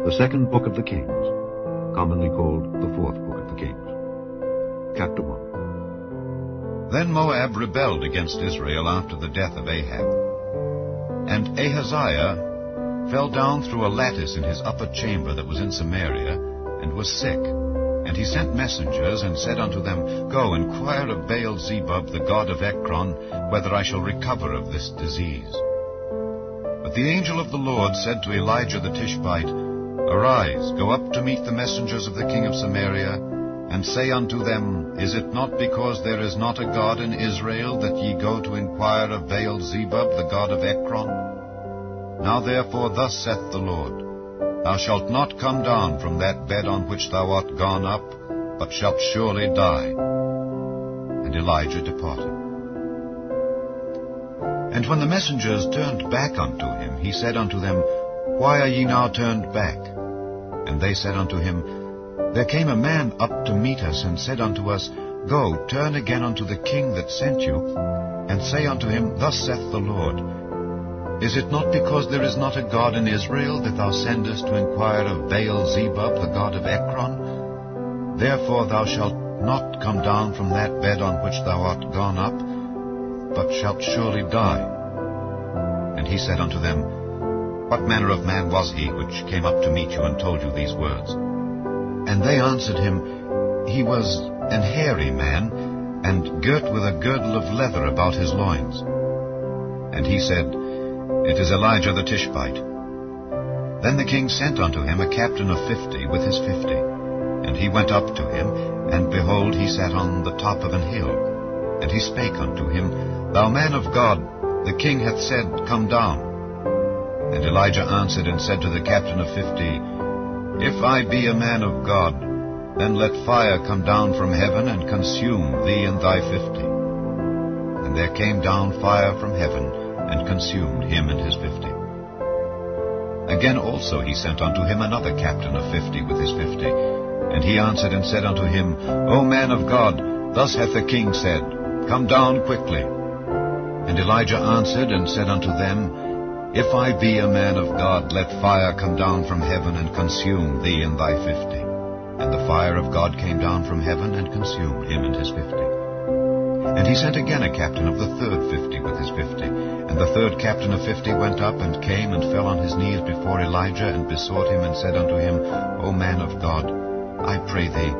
The second book of the Kings, commonly called the fourth book of the Kings. Chapter 1. Then Moab rebelled against Israel after the death of Ahab. And Ahaziah fell down through a lattice in his upper chamber that was in Samaria, and was sick. And he sent messengers, and said unto them, Go, inquire of Baal-zebub, the god of Ekron, whether I shall recover of this disease. But the angel of the Lord said to Elijah the Tishbite, Arise, go up to meet the messengers of the king of Samaria, and say unto them, Is it not because there is not a God in Israel that ye go to inquire of Baal-zebub, the god of Ekron? Now therefore thus saith the Lord, Thou shalt not come down from that bed on which thou art gone up, but shalt surely die. And Elijah departed. And when the messengers turned back unto him, he said unto them, Why are ye now turned back? And they said unto him, There came a man up to meet us, and said unto us, Go, turn again unto the king that sent you, and say unto him, Thus saith the Lord, Is it not because there is not a God in Israel that thou sendest to inquire of Baal-zebub, the god of Ekron? Therefore thou shalt not come down from that bed on which thou art gone up, but shalt surely die. And he said unto them, What manner of man was he which came up to meet you and told you these words? And they answered him, He was an hairy man, and girt with a girdle of leather about his loins. And he said, It is Elijah the Tishbite. Then the king sent unto him a captain of 50 with his 50. And he went up to him, and behold, he sat on the top of an hill. And he spake unto him, Thou man of God, the king hath said, Come down. And Elijah answered and said to the captain of 50, If I be a man of God, then let fire come down from heaven and consume thee and thy 50. And there came down fire from heaven, and consumed him and his 50. Again also he sent unto him another captain of 50 with his 50. And he answered and said unto him, O man of God, thus hath the king said, Come down quickly. And Elijah answered and said unto them, If I be a man of God, let fire come down from heaven and consume thee and thy 50. And the fire of God came down from heaven and consumed him and his 50. And he sent again a captain of the third 50 with his 50. And the third captain of 50 went up and came and fell on his knees before Elijah and besought him and said unto him, O man of God, I pray thee,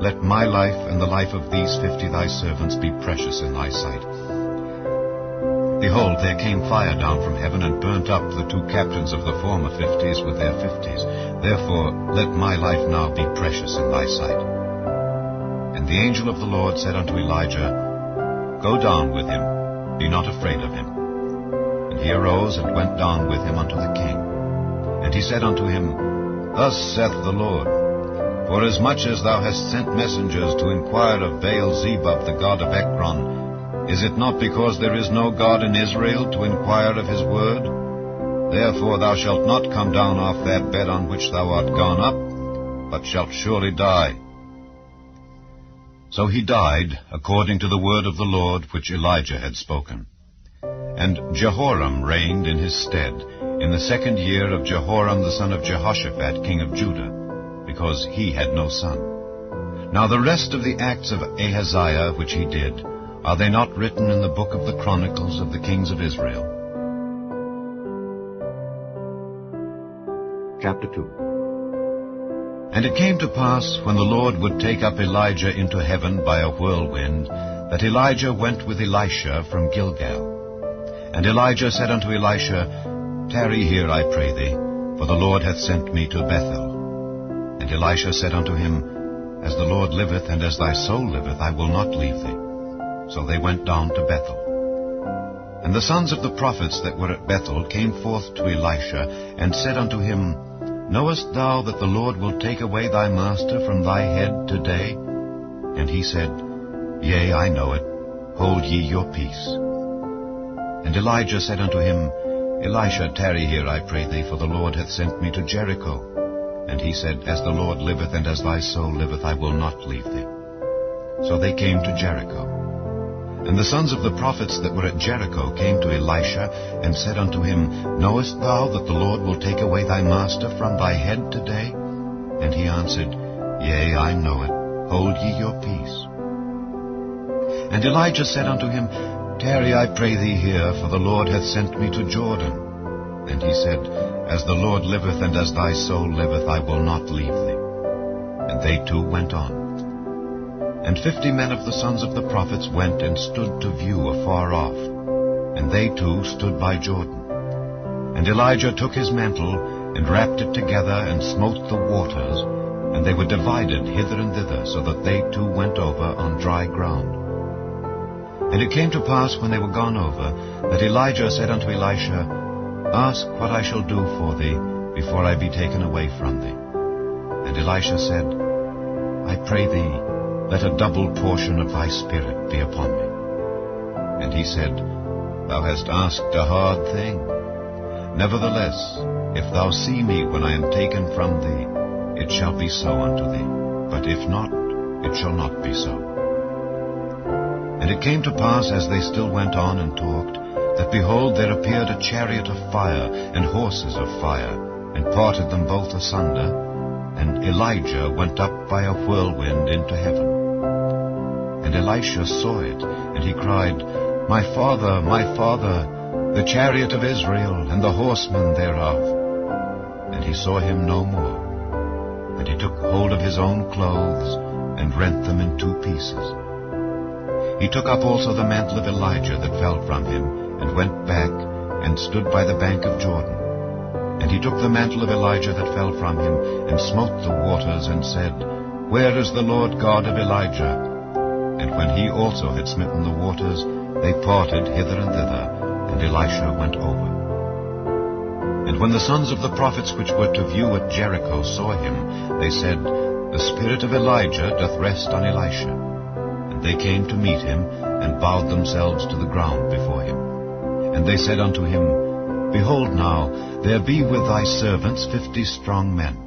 let my life and the life of these 50 thy servants be precious in thy sight. Behold, there came fire down from heaven and burnt up the two captains of the former 50s with their 50s. Therefore let my life now be precious in thy sight. And the angel of the Lord said unto Elijah, Go down with him, be not afraid of him. And he arose and went down with him unto the king. And he said unto him, Thus saith the Lord, Forasmuch as thou hast sent messengers to inquire of Baal-zebub, the god of Ekron, is it not because there is no God in Israel to inquire of his word? Therefore thou shalt not come down off that bed on which thou art gone up, but shalt surely die. So he died, according to the word of the Lord which Elijah had spoken. And Jehoram reigned in his stead, in the 2nd year of Jehoram the son of Jehoshaphat, king of Judah, because he had no son. Now the rest of the acts of Ahaziah which he did, are they not written in the book of the Chronicles of the kings of Israel? Chapter 2. And it came to pass, when the Lord would take up Elijah into heaven by a whirlwind, that Elijah went with Elisha from Gilgal. And Elijah said unto Elisha, Tarry here, I pray thee, for the Lord hath sent me to Bethel. And Elisha said unto him, As the Lord liveth, and as thy soul liveth, I will not leave thee. So they went down to Bethel. And the sons of the prophets that were at Bethel came forth to Elisha, and said unto him, Knowest thou that the Lord will take away thy master from thy head today? And he said, Yea, I know it. Hold ye your peace. And Elijah said unto him, Elisha, tarry here, I pray thee, for the Lord hath sent me to Jericho. And he said, As the Lord liveth, and as thy soul liveth, I will not leave thee. So they came to Jericho. And the sons of the prophets that were at Jericho came to Elisha, and said unto him, Knowest thou that the Lord will take away thy master from thy head today? And he answered, Yea, I know it. Hold ye your peace. And Elijah said unto him, Tarry, I pray thee here, for the Lord hath sent me to Jordan. And he said, As the Lord liveth, and as thy soul liveth, I will not leave thee. And they two went on. And 50 men of the sons of the prophets went and stood to view afar off. And they two stood by Jordan. And Elijah took his mantle, and wrapped it together, and smote the waters, and they were divided hither and thither, so that they two went over on dry ground. And it came to pass, when they were gone over, that Elijah said unto Elisha, Ask what I shall do for thee, before I be taken away from thee. And Elisha said, I pray thee, let a double portion of thy spirit be upon me. And he said, Thou hast asked a hard thing. Nevertheless, if thou see me when I am taken from thee, it shall be so unto thee. But if not, it shall not be so. And it came to pass, as they still went on and talked, that behold, there appeared a chariot of fire, and horses of fire, and parted them both asunder. And Elijah went up by a whirlwind into heaven. And Elisha saw it, and he cried, My father, the chariot of Israel, and the horsemen thereof. And he saw him no more. And he took hold of his own clothes, and rent them in 2 pieces. He took up also the mantle of Elijah that fell from him, and went back, and stood by the bank of Jordan. And he took the mantle of Elijah that fell from him, and smote the waters, and said, Where is the Lord God of Elijah? And when he also had smitten the waters, they parted hither and thither, and Elisha went over. And when the sons of the prophets which were to view at Jericho saw him, they said, The spirit of Elijah doth rest on Elisha. And they came to meet him, and bowed themselves to the ground before him. And they said unto him, Behold now, there be with thy servants 50 strong men.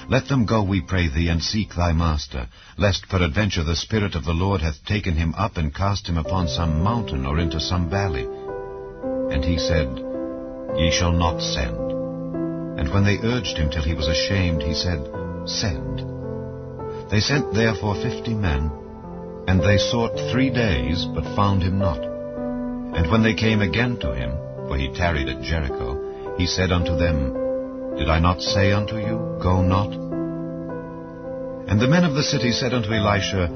Let them go, we pray thee, and seek thy master, lest peradventure the Spirit of the Lord hath taken him up, and cast him upon some mountain, or into some valley. And he said, Ye shall not send. And when they urged him till he was ashamed, he said, Send. They sent therefore 50 men, and they sought 3 days, but found him not. And when they came again to him, for he tarried at Jericho, he said unto them, Did I not say unto you, Go not? And the men of the city said unto Elisha,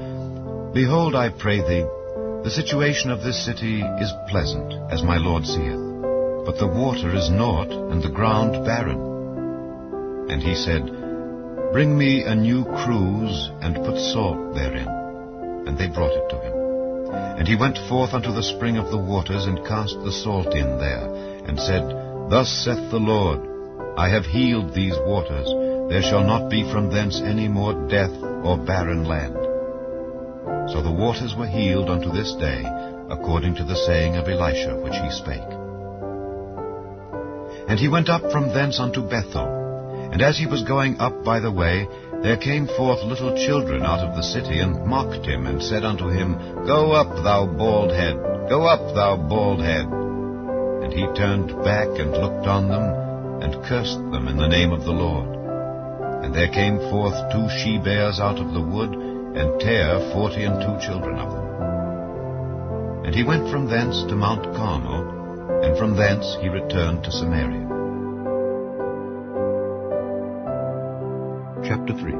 Behold, I pray thee, the situation of this city is pleasant, as my Lord seeth, but the water is naught, and the ground barren. And he said, Bring me a new cruse, and put salt therein. And they brought it to him. And he went forth unto the spring of the waters, and cast the salt in there, and said, Thus saith the Lord, I have healed these waters. There shall not be from thence any more death or barren land. So the waters were healed unto this day, according to the saying of Elisha which he spake. And he went up from thence unto Bethel. And as he was going up by the way, there came forth little children out of the city, and mocked him, and said unto him, Go up, thou bald head, go up, thou bald head. And he turned back, and looked on them, and cursed them in the name of the Lord. And there came forth 2 she-bears out of the wood, and tare 42 children of them. And he went from thence to Mount Carmel, and from thence he returned to Samaria. Chapter 3.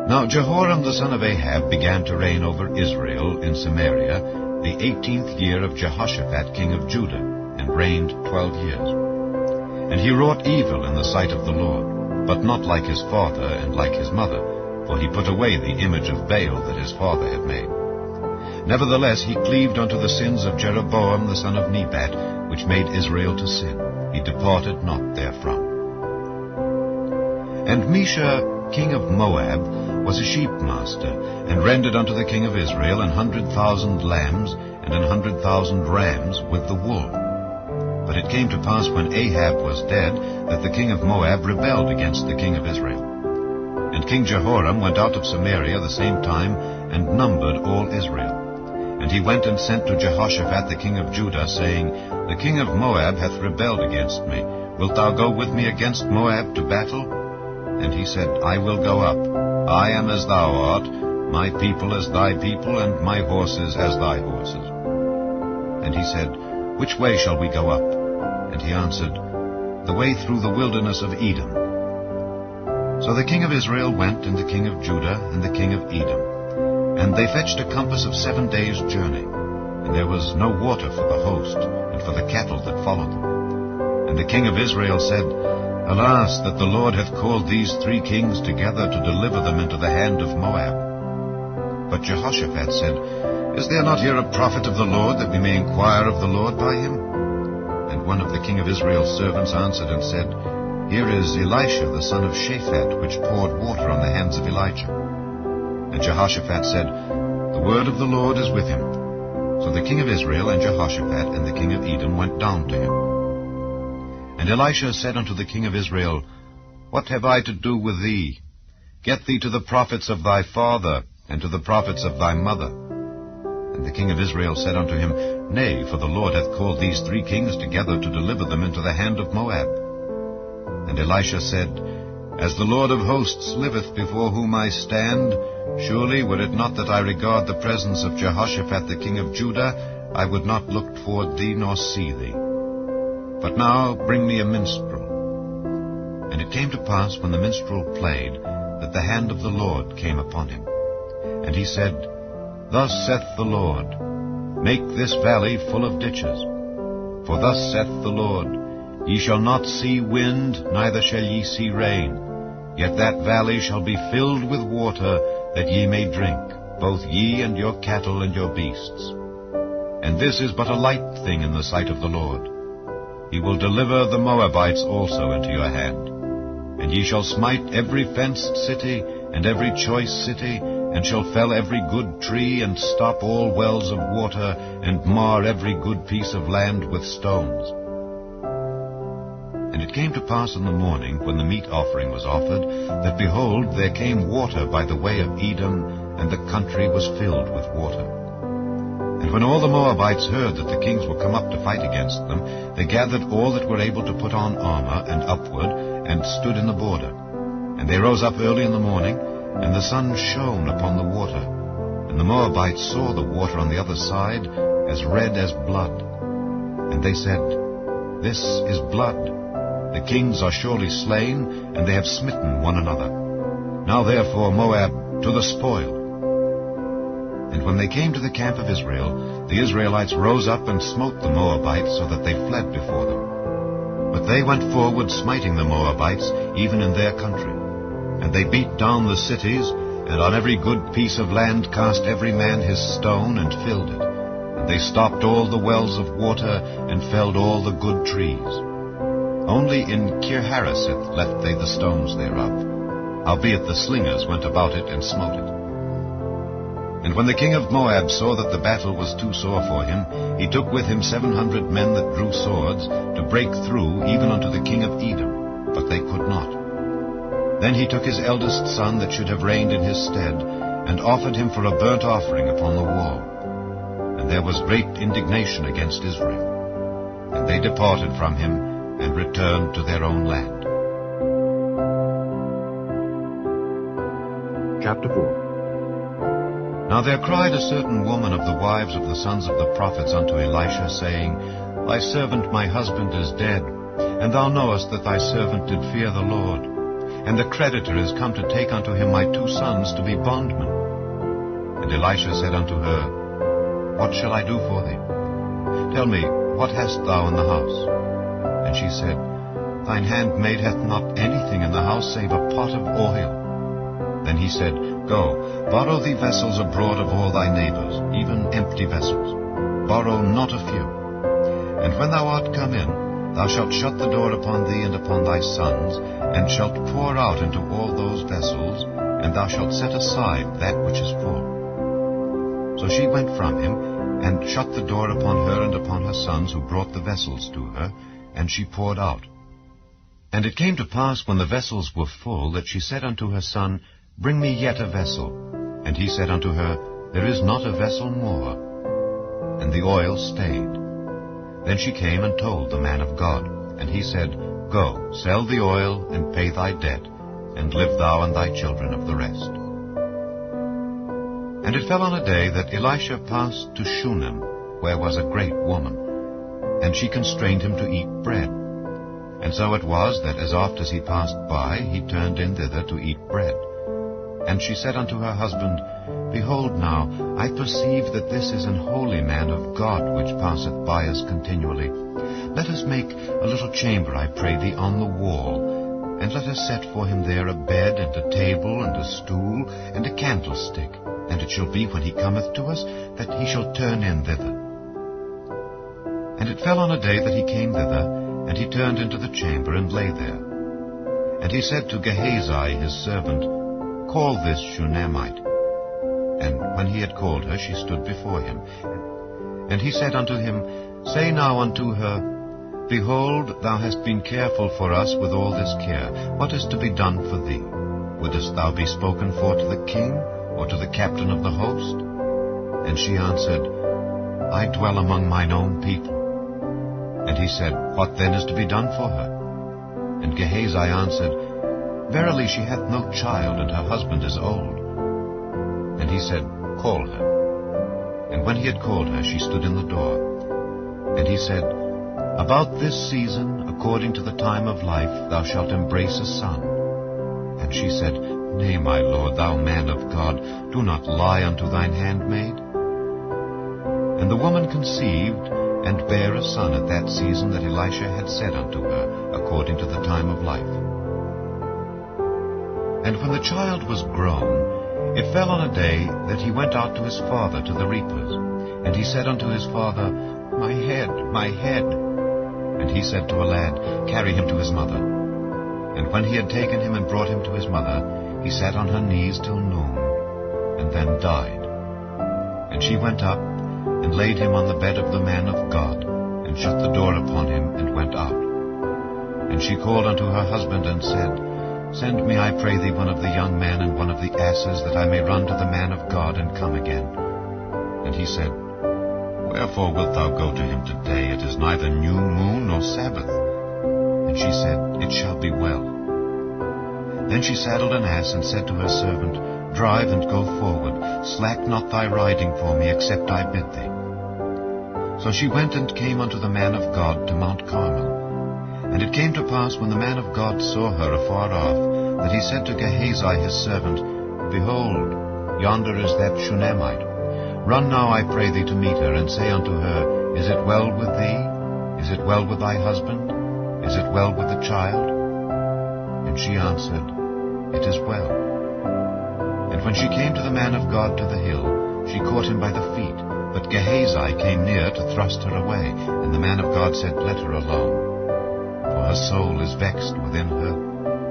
Now Jehoram the son of Ahab began to reign over Israel in Samaria the 18th year of Jehoshaphat king of Judah, and reigned 12 years. And he wrought evil in the sight of the Lord, but not like his father and like his mother, for he put away the image of Baal that his father had made. Nevertheless he cleaved unto the sins of Jeroboam the son of Nebat, which made Israel to sin. He departed not therefrom. And Mesha, king of Moab, was a sheep master, and rendered unto the king of Israel 100,000 lambs and 100,000 rams with the wool. But it came to pass when Ahab was dead, that the king of Moab rebelled against the king of Israel. And King Jehoram went out of Samaria the same time, and numbered all Israel. And he went and sent to Jehoshaphat the king of Judah, saying, The king of Moab hath rebelled against me. Wilt thou go with me against Moab to battle? And he said, I will go up. I am as thou art, my people as thy people, and my horses as thy horses. And he said, Which way shall we go up? And he answered, The way through the wilderness of Edom. So the king of Israel went, and the king of Judah, and the king of Edom. And they fetched a compass of 7 days' journey. And there was no water for the host, and for the cattle that followed them. And the king of Israel said, Alas, that the Lord hath called these 3 kings together to deliver them into the hand of Moab. But Jehoshaphat said, Is there not here a prophet of the Lord, that we may inquire of the Lord by him? And one of the king of Israel's servants answered and said, Here is Elisha the son of Shaphat, which poured water on the hands of Elijah. And Jehoshaphat said, The word of the Lord is with him. So the king of Israel and Jehoshaphat and the king of Edom went down to him. And Elisha said unto the king of Israel, What have I to do with thee? Get thee to the prophets of thy father, and to the prophets of thy mother. And the king of Israel said unto him, Nay, for the Lord hath called these 3 kings together to deliver them into the hand of Moab. And Elisha said, As the Lord of hosts liveth before whom I stand, surely were it not that I regard the presence of Jehoshaphat the king of Judah, I would not look toward thee nor see thee. But now bring me a minstrel. And it came to pass, when the minstrel played, that the hand of the Lord came upon him. And he said, Thus saith the Lord, Make this valley full of ditches. For thus saith the Lord, Ye shall not see wind, neither shall ye see rain. Yet that valley shall be filled with water, that ye may drink, both ye and your cattle and your beasts. And this is but a light thing in the sight of the Lord. He will deliver the Moabites also into your hand. And ye shall smite every fenced city, and every choice city, and shall fell every good tree, and stop all wells of water, and mar every good piece of land with stones. And it came to pass in the morning, when the meat offering was offered, that, behold, there came water by the way of Edom, and the country was filled with water. And when all the Moabites heard that the kings were come up to fight against them, they gathered all that were able to put on armor, and upward, and stood in the border. And they rose up early in the morning, and the sun shone upon the water. And the Moabites saw the water on the other side, as red as blood. And they said, This is blood. The kings are surely slain, and they have smitten one another. Now therefore, Moab, to the spoil. And when they came to the camp of Israel, the Israelites rose up and smote the Moabites, so that they fled before them. But they went forward, smiting the Moabites, even in their country. And they beat down the cities, and on every good piece of land cast every man his stone, and filled it. And they stopped all the wells of water, and felled all the good trees. Only in Kir-Hareseth left they the stones thereof. Howbeit the slingers went about it, and smote it. And when the king of Moab saw that the battle was too sore for him, he took with him 700 men that drew swords, to break through even unto the king of Edom, but they could not. Then he took his eldest son that should have reigned in his stead, and offered him for a burnt offering upon the wall. And there was great indignation against Israel. And they departed from him, and returned to their own land. Chapter 4. Now there cried a certain woman of the wives of the sons of the prophets unto Elisha, saying, Thy servant my husband is dead, and thou knowest that thy servant did fear the Lord. And the creditor is come to take unto him my 2 sons to be bondmen. And Elisha said unto her, What shall I do for thee? Tell me, what hast thou in the house? And she said, Thine handmaid hath not anything in the house save a pot of oil. Then he said, Go, borrow thee vessels abroad of all thy neighbors, even empty vessels. Borrow not a few. And when thou art come in, thou shalt shut the door upon thee and upon thy sons, and shalt pour out into all those vessels, and thou shalt set aside that which is full. So she went from him, and shut the door upon her and upon her sons, who brought the vessels to her, and she poured out. And it came to pass, when the vessels were full, that she said unto her son, Bring me yet a vessel. And he said unto her, There is not a vessel more. and the oil stayed. Then she came and told the man of God, and he said, Go, sell the oil, and pay thy debt, and live thou and thy children of the rest. And it fell on a day that Elisha passed to Shunem, where was a great woman, and she constrained him to eat bread. And so it was that as oft as he passed by, he turned in thither to eat bread. And she said unto her husband, Behold now, I perceive that this is an holy man of God, which passeth by us continually. Let us make a little chamber, I pray thee, on the wall, and let us set for him there a bed, and a table, and a stool, and a candlestick. And it shall be, when he cometh to us, that he shall turn in thither. And it fell on a day that he came thither, and he turned into the chamber, and lay there. And he said to Gehazi his servant, Call this Shunammite. And when he had called her, she stood before him. And he said unto him, Say now unto her, Behold, thou hast been careful for us with all this care. What is to be done for thee? Wouldest thou be spoken for to the king, or to the captain of the host? And she answered, I dwell among mine own people. And he said, What then is to be done for her? And Gehazi answered, Verily she hath no child, and her husband is old. And he said, Call her. And when he had called her, she stood in the door. And he said, About this season, according to the time of life, thou shalt embrace a son. And she said, Nay, my lord, thou man of God, do not lie unto thine handmaid. And the woman conceived, and bare a son at that season that Elisha had said unto her, according to the time of life. And when the child was grown, it fell on a day that he went out to his father to the reapers. And he said unto his father, My head, my head. And he said to a lad, Carry him to his mother. And when he had taken him and brought him to his mother, he sat on her knees till noon, and then died. And she went up, and laid him on the bed of the man of God, and shut the door upon him, and went out. And she called unto her husband, and said, Send me, I pray thee, one of the young men, and one of the asses, that I may run to the man of God, and come again. And he said, Wherefore wilt thou go to him today? It is neither new moon nor Sabbath. And she said, It shall be well. Then she saddled an ass, and said to her servant, Drive and go forward. Slack not thy riding for me, except I bid thee. So she went and came unto the man of God to Mount Carmel. And it came to pass, when the man of God saw her afar off, that he said to Gehazi his servant, Behold, yonder is that Shunammite. Run now, I pray thee, to meet her, and say unto her, Is it well with thee? Is it well with thy husband? Is it well with the child? And she answered, It is well. And when she came to the man of God to the hill, she caught him by the feet. But Gehazi came near to thrust her away. And the man of God said, Let her alone. For her soul is vexed within her,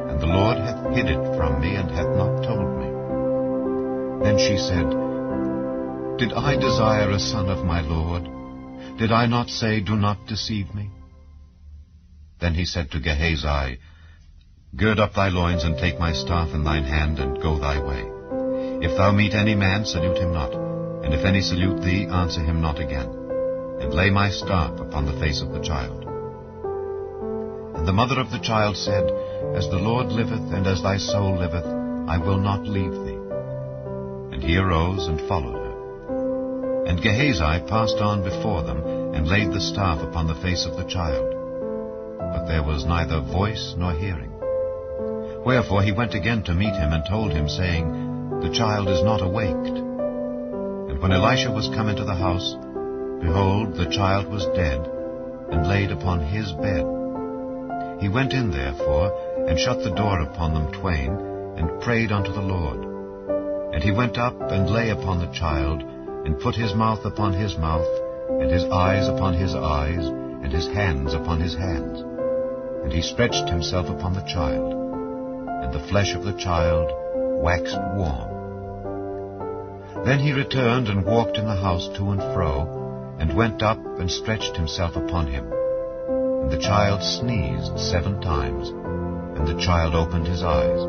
and the Lord hath hid it from me, and hath not told me. Then she said, Did I desire a son of my Lord? Did I not say, Do not deceive me? Then he said to Gehazi, Gird up thy loins, and take my staff in thine hand, and go thy way. If thou meet any man, salute him not, and if any salute thee, answer him not again. And lay my staff upon the face of the child. And the mother of the child said, As the Lord liveth, and as thy soul liveth, I will not leave thee. And he arose and followed her. And Gehazi passed on before them, and laid the staff upon the face of the child. But there was neither voice nor hearing. Wherefore he went again to meet him, and told him, saying, The child is not awaked. And when Elisha was come into the house, behold, the child was dead, and laid upon his bed. He went in therefore, and shut the door upon them twain, and prayed unto the Lord. And he went up, and lay upon the child, and put his mouth upon his mouth, and his eyes upon his eyes, and his hands upon his hands. And he stretched himself upon the child, and the flesh of the child waxed warm. Then he returned, and walked in the house to and fro, and went up, and stretched himself upon him. And the child sneezed 7 times, and the child opened his eyes.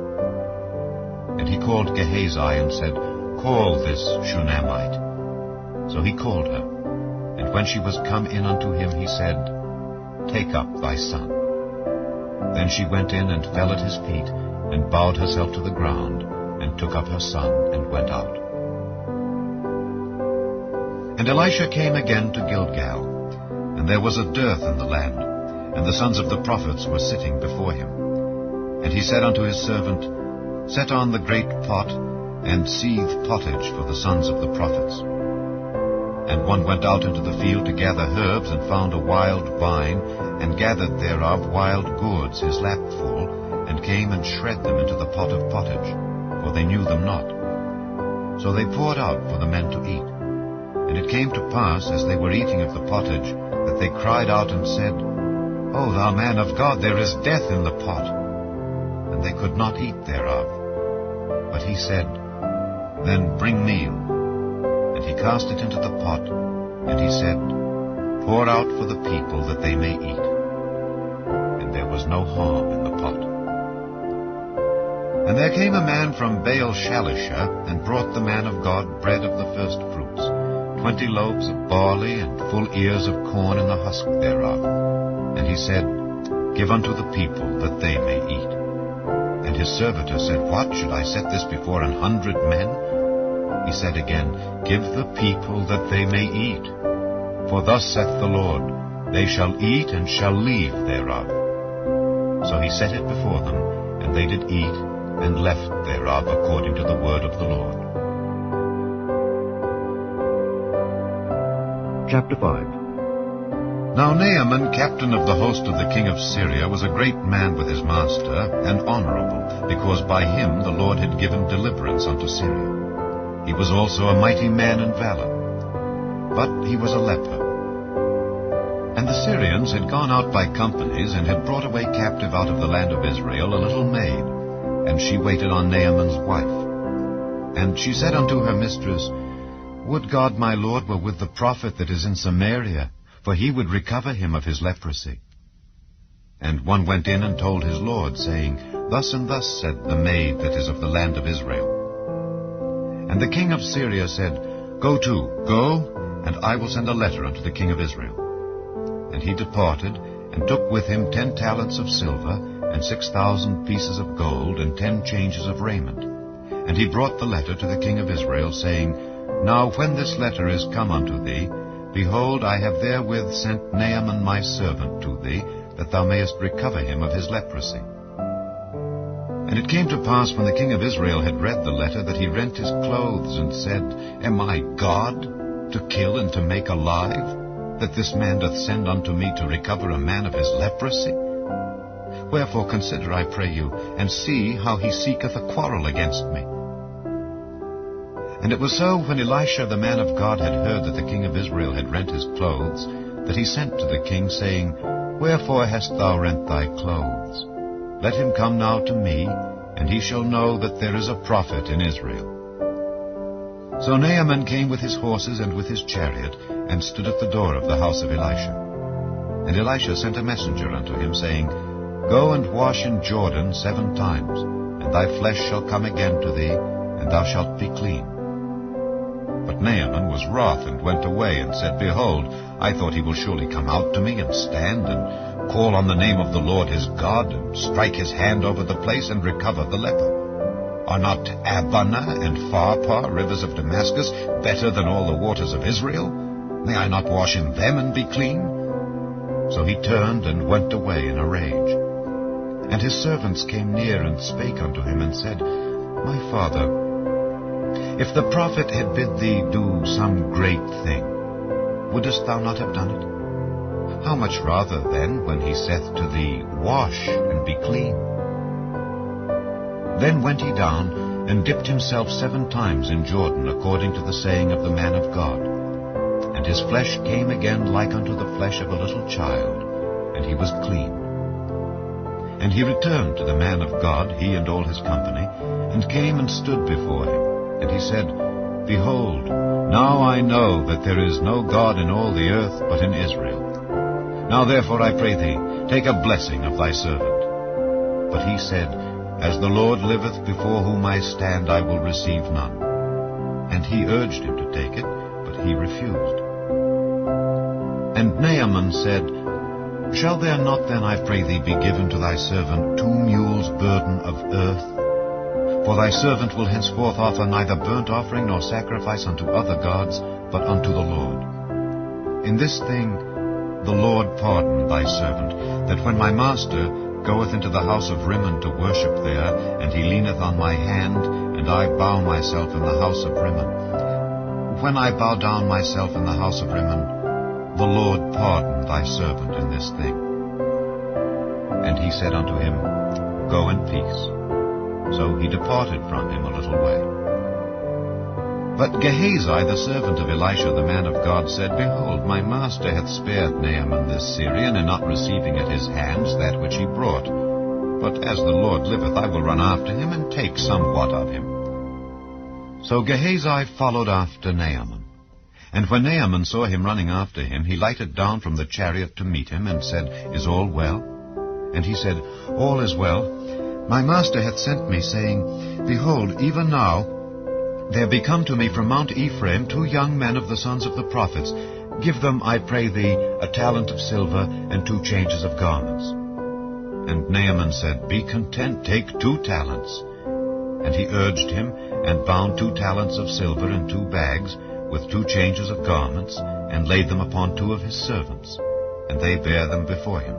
And he called Gehazi, and said, Call this Shunammite. So he called her. And when she was come in unto him, he said, Take up thy son. Then she went in and fell at his feet, and bowed herself to the ground, and took up her son, and went out. And Elisha came again to Gilgal, and there was a dearth in the land, and the sons of the prophets were sitting before him. And he said unto his servant, Set on the great pot, and seethe pottage for the sons of the prophets. And one went out into the field to gather herbs, and found a wild vine, and gathered thereof wild gourds his lap full, and came and shred them into the pot of pottage, for they knew them not. So they poured out for the men to eat. And it came to pass, as they were eating of the pottage, that they cried out and said, O thou man of God, there is death in the pot. And they could not eat thereof. But he said, Then bring meal. And he cast it into the pot, and he said, Pour out for the people that they may eat. And there was no harm in the pot. And there came a man from Baal-Shalisha, and brought the man of God bread of the first fruits, 20 loaves of barley, and full ears of corn in the husk thereof. And he said, Give unto the people that they may eat. And his servitor said, What, should I set this before 100 men? He said again, Give the people that they may eat. For thus saith the Lord, They shall eat and shall leave thereof. So he set it before them, and they did eat, and left thereof according to the word of the Lord. Chapter 5. Now Naaman, captain of the host of the king of Syria, was a great man with his master, and honorable, because by him the Lord had given deliverance unto Syria. He was also a mighty man in valor, but he was a leper. And the Syrians had gone out by companies, and had brought away captive out of the land of Israel a little maid, and she waited on Naaman's wife. And she said unto her mistress, Would God my Lord were with the prophet that is in Samaria, for he would recover him of his leprosy. And one went in and told his lord, saying, Thus and thus said the maid that is of the land of Israel. And the king of Syria said, Go, and I will send a letter unto the king of Israel. And he departed, and took with him 10 talents of silver, and 6,000 pieces of gold, and 10 changes of raiment. And he brought the letter to the king of Israel, saying, Now when this letter is come unto thee, behold, I have therewith sent Naaman my servant to thee, that thou mayest recover him of his leprosy. And it came to pass, when the king of Israel had read the letter, that he rent his clothes, and said, Am I God, to kill and to make alive, that this man doth send unto me to recover a man of his leprosy? Wherefore consider, I pray you, and see how he seeketh a quarrel against me. And it was so, when Elisha the man of God had heard that the king of Israel had rent his clothes, that he sent to the king, saying, Wherefore hast thou rent thy clothes? Let him come now to me, and he shall know that there is a prophet in Israel. So Naaman came with his horses and with his chariot, and stood at the door of the house of Elisha. And Elisha sent a messenger unto him, saying, Go and wash in Jordan 7 times, and thy flesh shall come again to thee, and thou shalt be clean. But Naaman was wroth, and went away, and said, Behold, I thought he will surely come out to me, and stand, and call on the name of the Lord his God, and strike his hand over the place, and recover the leper. Are not Abana and Pharpar, rivers of Damascus, better than all the waters of Israel? May I not wash in them, and be clean? So he turned, and went away in a rage. And his servants came near, and spake unto him, and said, My father, if the prophet had bid thee do some great thing, wouldest thou not have done it? How much rather then, when he saith to thee, Wash, and be clean? Then went he down, and dipped himself 7 times in Jordan, according to the saying of the man of God. And his flesh came again like unto the flesh of a little child, and he was clean. And he returned to the man of God, he and all his company, and came and stood before him. And he said, Behold, now I know that there is no God in all the earth but in Israel. Now therefore I pray thee, take a blessing of thy servant. But he said, As the Lord liveth, before whom I stand, I will receive none. And he urged him to take it, but he refused. And Naaman said, Shall there not then, I pray thee, be given to thy servant 2 mules' burden of earth? For thy servant will henceforth offer neither burnt offering nor sacrifice unto other gods, but unto the Lord. In this thing the Lord pardon thy servant, that when my master goeth into the house of Rimmon to worship there, and he leaneth on my hand, and I bow myself in the house of Rimmon. When I bow down myself in the house of Rimmon, the Lord pardon thy servant in this thing. And he said unto him, Go in peace. So he departed from him a little way. But Gehazi, the servant of Elisha the man of God, said, Behold, my master hath spared Naaman this Syrian, in not receiving at his hands that which he brought. But as the Lord liveth, I will run after him, and take somewhat of him. So Gehazi followed after Naaman. And when Naaman saw him running after him, he lighted down from the chariot to meet him, and said, Is all well? And he said, All is well. My master hath sent me, saying, Behold, even now there be come to me from Mount Ephraim 2 young men of the sons of the prophets. Give them, I pray thee, a talent of silver, and 2 changes of garments. And Naaman said, Be content, take 2 talents. And he urged him, and bound 2 talents of silver in 2 bags, with 2 changes of garments, and laid them upon 2 of his servants. And they bare them before him.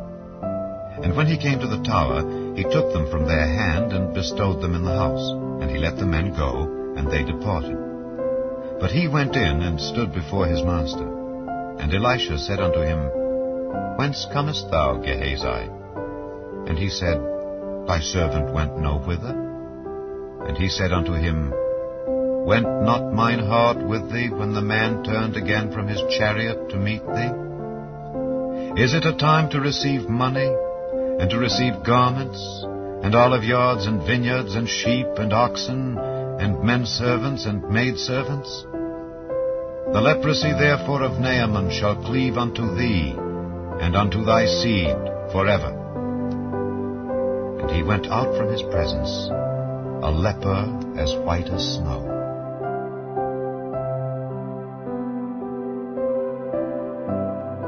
And when he came to the tower, he took them from their hand, and bestowed them in the house. And he let the men go, and they departed. But he went in, and stood before his master. And Elisha said unto him, Whence comest thou, Gehazi? And he said, Thy servant went no whither. And he said unto him, Went not mine heart with thee, when the man turned again from his chariot to meet thee? Is it a time to receive money, and to receive garments, and olive yards, and vineyards, and sheep, and oxen, and men servants, and maid servants? The leprosy therefore of Naaman shall cleave unto thee, and unto thy seed forever. And he went out from his presence, a leper as white as snow.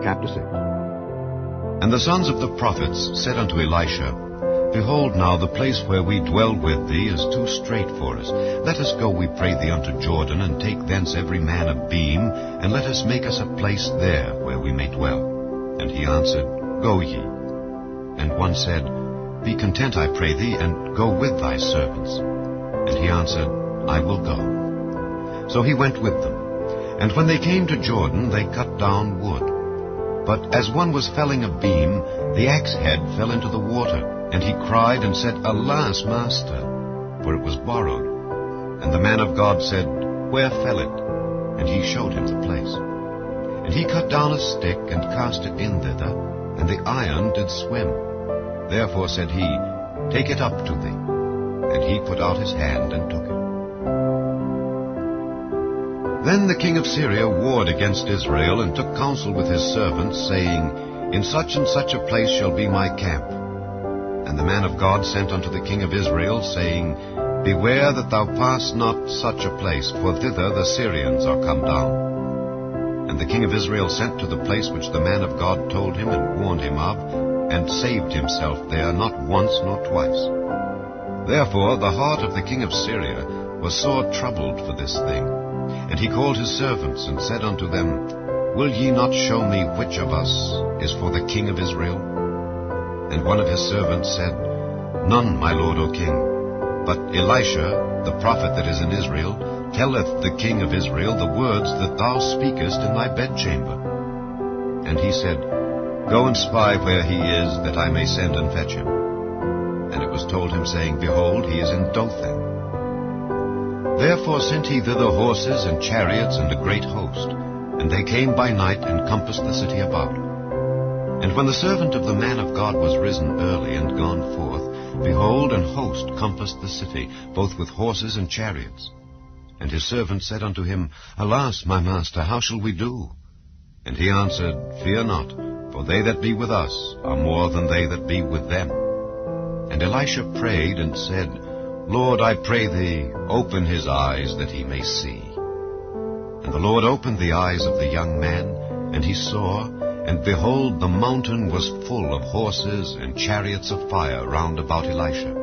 Chapter 6. And the sons of the prophets said unto Elisha, Behold now, the place where we dwell with thee is too strait for us. Let us go, we pray thee, unto Jordan, and take thence every man a beam, and let us make us a place there where we may dwell. And he answered, Go ye. And one said, Be content, I pray thee, and go with thy servants. And he answered, I will go. So he went with them. And when they came to Jordan, they cut down wood. But as one was felling a beam, the axe head fell into the water. And he cried and said, Alas, master, for it was borrowed. And the man of God said, Where fell it? And he showed him the place. And he cut down a stick, and cast it in thither, and the iron did swim. Therefore said he, Take it up to thee. And he put out his hand, and took it. Then the king of Syria warred against Israel, and took counsel with his servants, saying, In such and such a place shall be my camp. And the man of God sent unto the king of Israel, saying, Beware that thou pass not such a place, for thither the Syrians are come down. And the king of Israel sent to the place which the man of God told him and warned him of, and saved himself there not once nor twice. Therefore the heart of the king of Syria was sore troubled for this thing. And he called his servants, and said unto them, Will ye not show me which of us is for the king of Israel? And one of his servants said, None, my lord, O king. But Elisha, the prophet that is in Israel, telleth the king of Israel the words that thou speakest in thy bedchamber. And he said, Go and spy where he is, that I may send and fetch him. And it was told him, saying, Behold, he is in Dothan. Therefore sent he thither horses and chariots and a great host. And they came by night, and compassed the city about. And when the servant of the man of God was risen early, and gone forth, behold, an host compassed the city, both with horses and chariots. And his servant said unto him, Alas, my master, how shall we do? And he answered, Fear not, for they that be with us are more than they that be with them. And Elisha prayed, and said, Lord, I pray thee, open his eyes, that he may see. And the Lord opened the eyes of the young man, and he saw, and behold, the mountain was full of horses and chariots of fire round about Elisha.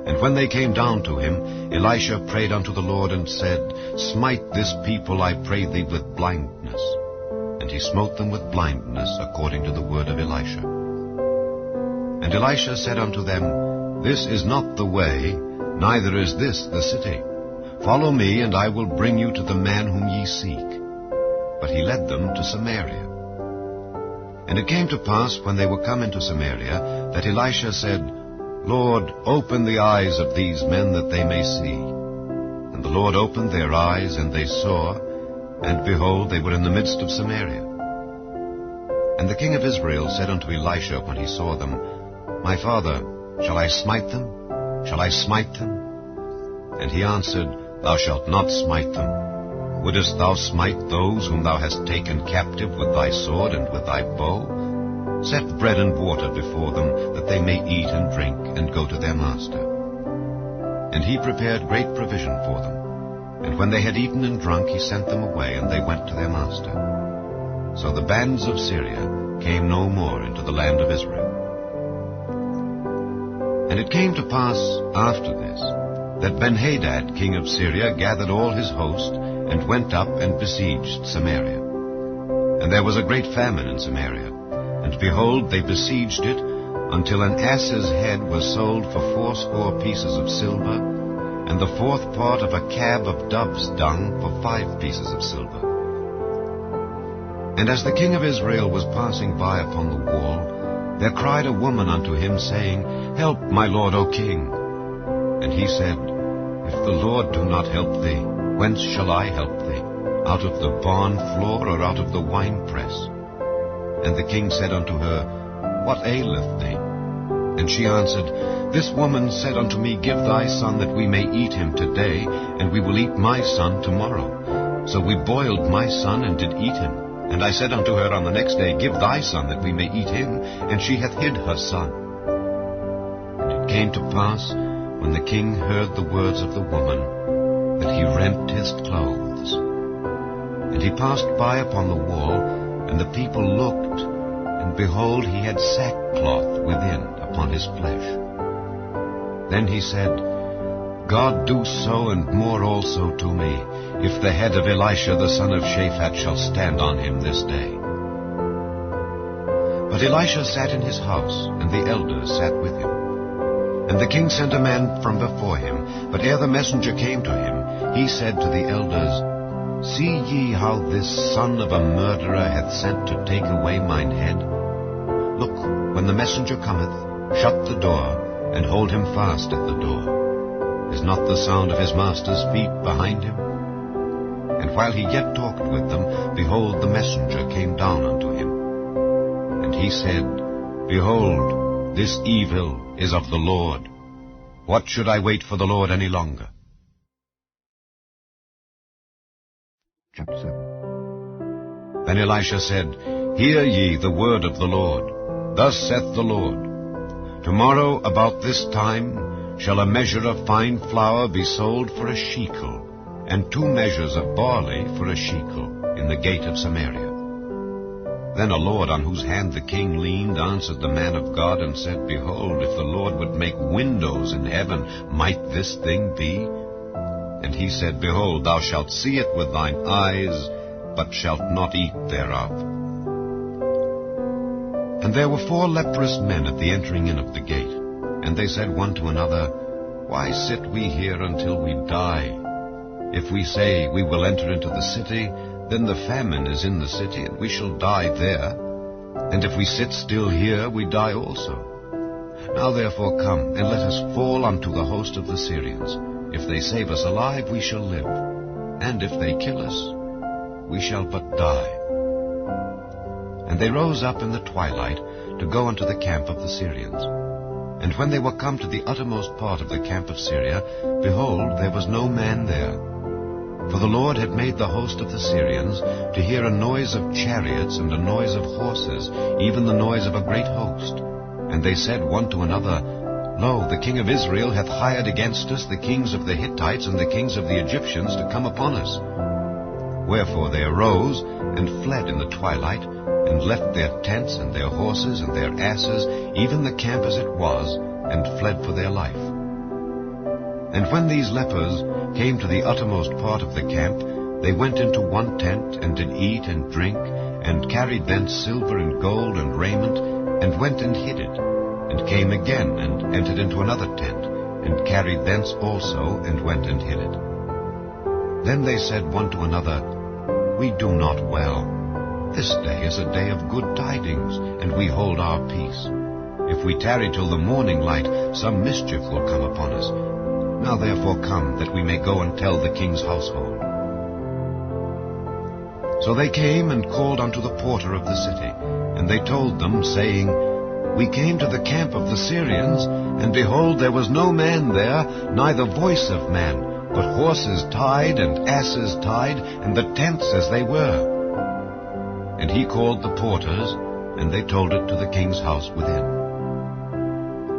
And when they came down to him, Elisha prayed unto the Lord, and said, Smite this people, I pray thee, with blindness. And he smote them with blindness, according to the word of Elisha. And Elisha said unto them, This is not the way, neither is this the city. Follow me, and I will bring you to the man whom ye seek. But he led them to Samaria. And it came to pass, when they were come into Samaria, that Elisha said, Lord, open the eyes of these men, that they may see. And the Lord opened their eyes, and they saw, and behold, they were in the midst of Samaria. And the king of Israel said unto Elisha, when he saw them, My father, shall I smite them? Shall I smite them? And he answered, Thou shalt not smite them. Wouldest thou smite those whom thou hast taken captive with thy sword and with thy bow? Set bread and water before them, that they may eat and drink, and go to their master. And he prepared great provision for them. And when they had eaten and drunk, he sent them away, and they went to their master. So the bands of Syria came no more into the land of Israel. And it came to pass after this, that Benhadad, king of Syria, gathered all his host, and went up and besieged Samaria. And there was a great famine in Samaria. And behold, they besieged it, until an ass's head was sold for 80 pieces of silver, and the 4th part of a cab of dove's dung for 5 pieces of silver. And as the king of Israel was passing by upon the wall, there cried a woman unto him, saying, Help, my lord, O king. And he said, If the Lord do not help thee, whence shall I help thee? Out of the barn floor, or out of the winepress? And the king said unto her, What aileth thee? And she answered, This woman said unto me, Give thy son, that we may eat him today, and we will eat my son tomorrow. So we boiled my son, and did eat him. And I said unto her on the next day, Give thy son, that we may eat him. And she hath hid her son. And it came to pass, when the king heard the words of the woman, that he rent his clothes. And he passed by upon the wall, and the people looked, and behold, he had sackcloth within upon his flesh. Then he said, God do so and more also to me, if the head of Elisha the son of Shaphat shall stand on him this day. But Elisha sat in his house, and the elders sat with him. And the king sent a man from before him, but ere the messenger came to him, he said to the elders, See ye how this son of a murderer hath sent to take away mine head? Look, when the messenger cometh, shut the door, and hold him fast at the door. Is not the sound of his master's feet behind him? And while he yet talked with them, behold, the messenger came down unto him. And he said, Behold, this evil is of the Lord. What should I wait for the Lord any longer? Chapter 7. Then Elisha said, Hear ye the word of the Lord. Thus saith the Lord, Tomorrow about this time shall a measure of fine flour be sold for a shekel, and 2 measures of barley for a shekel, in the gate of Samaria. Then a lord on whose hand the king leaned answered the man of God, and said, Behold, if the Lord would make windows in heaven, might this thing be? And he said, Behold, thou shalt see it with thine eyes, but shalt not eat thereof. And there were 4 leprous men at the entering in of the gate. And they said one to another, Why sit we here until we die? If we say, We will enter into the city, then the famine is in the city, and we shall die there. And if we sit still here, we die also. Now therefore come, and let us fall unto the host of the Syrians. If they save us alive, we shall live. And if they kill us, we shall but die. And they rose up in the twilight to go unto the camp of the Syrians. And when they were come to the uttermost part of the camp of Syria, behold, there was no man there. For the Lord had made the host of the Syrians to hear a noise of chariots and a noise of horses, even the noise of a great host. And they said one to another, Lo, the king of Israel hath hired against us the kings of the Hittites and the kings of the Egyptians to come upon us. Wherefore they arose and fled in the twilight, and left their tents and their horses and their asses, even the camp as it was, and fled for their life. And when these lepers came to the uttermost part of the camp, they went into one tent, and did eat and drink, and carried thence silver and gold and raiment, and went and hid it, and came again, and entered into another tent, and carried thence also, and went and hid it. Then they said one to another, We do not well. This day is a day of good tidings, and we hold our peace. If we tarry till the morning light, some mischief will come upon us. Now therefore come, that we may go and tell the king's household. So they came and called unto the porter of the city, and they told them, saying, We came to the camp of the Syrians, and behold, there was no man there, neither voice of man, but horses tied and asses tied, and the tents as they were. And he called the porters, and they told it to the king's house within.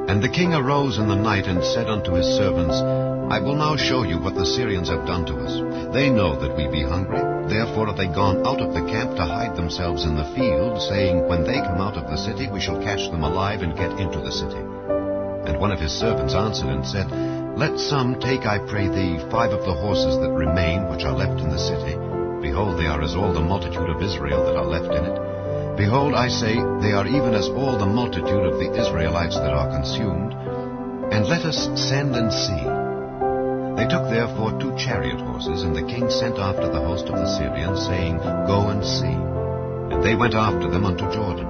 And the king arose in the night, and said unto his servants, I will now show you what the Syrians have done to us. They know that we be hungry, therefore are they gone out of the camp to hide themselves in the field, saying, When they come out of the city, we shall catch them alive, and get into the city. And one of his servants answered and said, Let some take, I pray thee, 5 of the horses that remain, which are left in the city. Behold, they are as all the multitude of Israel that are left in it. Behold, I say, they are even as all the multitude of the Israelites that are consumed. And let us send and see. They took therefore 2 chariot horses, and the king sent after the host of the Syrians, saying, Go and see. And they went after them unto Jordan.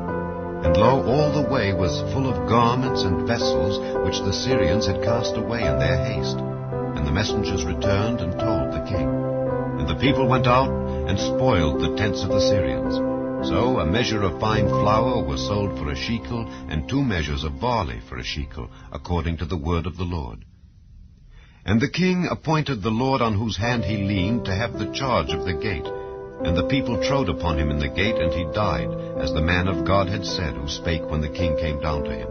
And lo, all the way was full of garments and vessels, which the Syrians had cast away in their haste. And the messengers returned and told the king. And the people went out and spoiled the tents of the Syrians. So a measure of fine flour was sold for a shekel, and 2 measures of barley for a shekel, according to the word of the Lord. And the king appointed the Lord on whose hand he leaned to have the charge of the gate. And the people trode upon him in the gate, and he died, as the man of God had said, who spake when the king came down to him.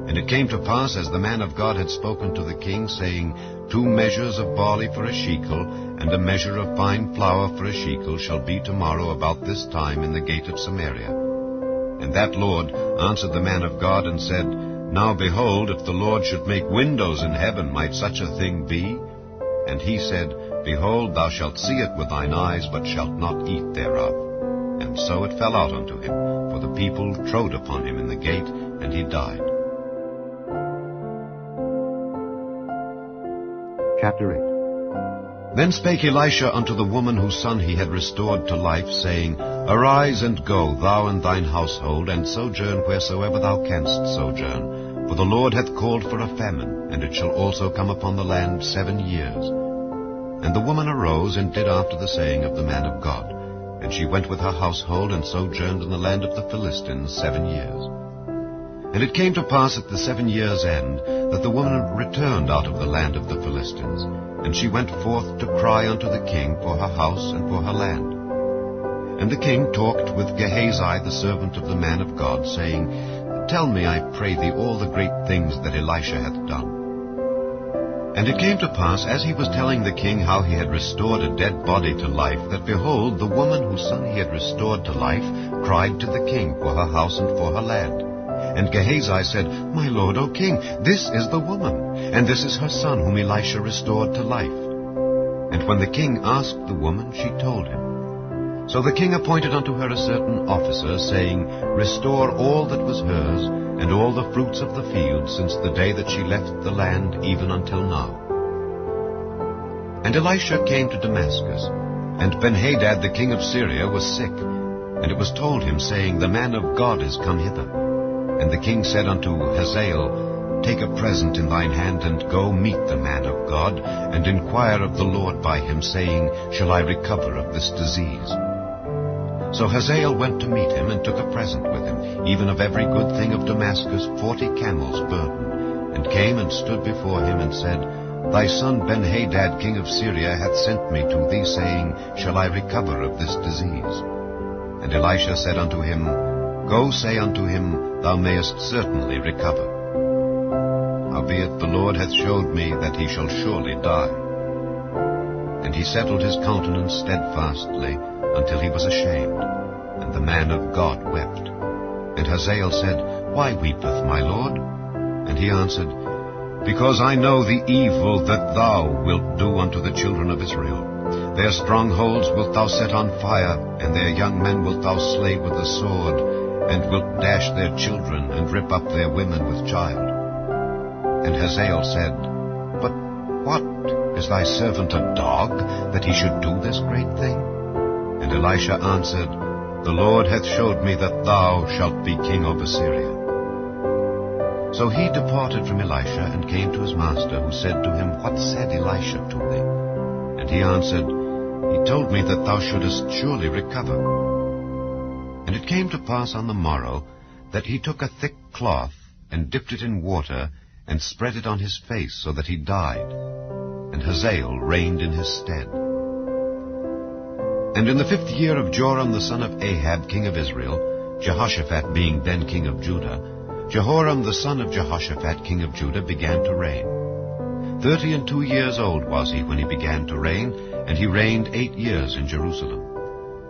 And it came to pass, as the man of God had spoken to the king, saying, 2 measures of barley for a shekel, and a measure of fine flour for a shekel, shall be tomorrow about this time in the gate of Samaria. And that Lord answered the man of God, and said, Now behold, if the Lord should make windows in heaven, might such a thing be? And he said, Behold, thou shalt see it with thine eyes, but shalt not eat thereof. And so it fell out unto him, for the people trode upon him in the gate, and he died. Chapter 8. Then spake Elisha unto the woman whose son he had restored to life, saying, Arise and go, thou and thine household, and sojourn wheresoever thou canst sojourn. For the Lord hath called for a famine, and it shall also come upon the land 7 years. And the woman arose, and did after the saying of the man of God. And she went with her household, and sojourned in the land of the Philistines 7 years. And it came to pass at the 7 years' end, that the woman returned out of the land of the Philistines. And she went forth to cry unto the king for her house and for her land. And the king talked with Gehazi the servant of the man of God, saying, Tell me, I pray thee, all the great things that Elisha hath done. And it came to pass, as he was telling the king how he had restored a dead body to life, that behold, the woman whose son he had restored to life cried to the king for her house and for her land. And Gehazi said, My lord, O king, this is the woman, and this is her son whom Elisha restored to life. And when the king asked the woman, she told him. So the king appointed unto her a certain officer, saying, Restore all that was hers, and all the fruits of the field, since the day that she left the land, even until now. And Elisha came to Damascus, and Benhadad the king of Syria was sick. And it was told him, saying, The man of God is come hither. And the king said unto Hazael, Take a present in thine hand, and go meet the man of God, and inquire of the Lord by him, saying, Shall I recover of this disease? So Hazael went to meet him, and took a present with him, even of every good thing of Damascus 40 camels burden, and came and stood before him, and said, Thy son Benhadad king of Syria hath sent me to thee, saying, Shall I recover of this disease? And Elisha said unto him, Go say unto him, Thou mayest certainly recover. Howbeit the Lord hath showed me that he shall surely die. And he settled his countenance steadfastly, until he was ashamed. And the man of God wept. And Hazael said, Why weepeth my lord? And he answered, Because I know the evil that thou wilt do unto the children of Israel. Their strongholds wilt thou set on fire, and their young men wilt thou slay with the sword, and wilt dash their children, and rip up their women with child. And Hazael said, But what? Is thy servant a dog, that he should do this great thing? And Elisha answered, The Lord hath showed me that thou shalt be king over Syria. So he departed from Elisha, and came to his master, who said to him, What said Elisha to thee? And he answered, He told me that thou shouldest surely recover. And it came to pass on the morrow, that he took a thick cloth, and dipped it in water, and spread it on his face, so that he died. And Hazael reigned in his stead. And in the 5th year of Joram the son of Ahab, king of Israel, Jehoshaphat being then king of Judah, Jehoram the son of Jehoshaphat, king of Judah, began to reign. 32 years old was he when he began to reign, and he reigned 8 years in Jerusalem.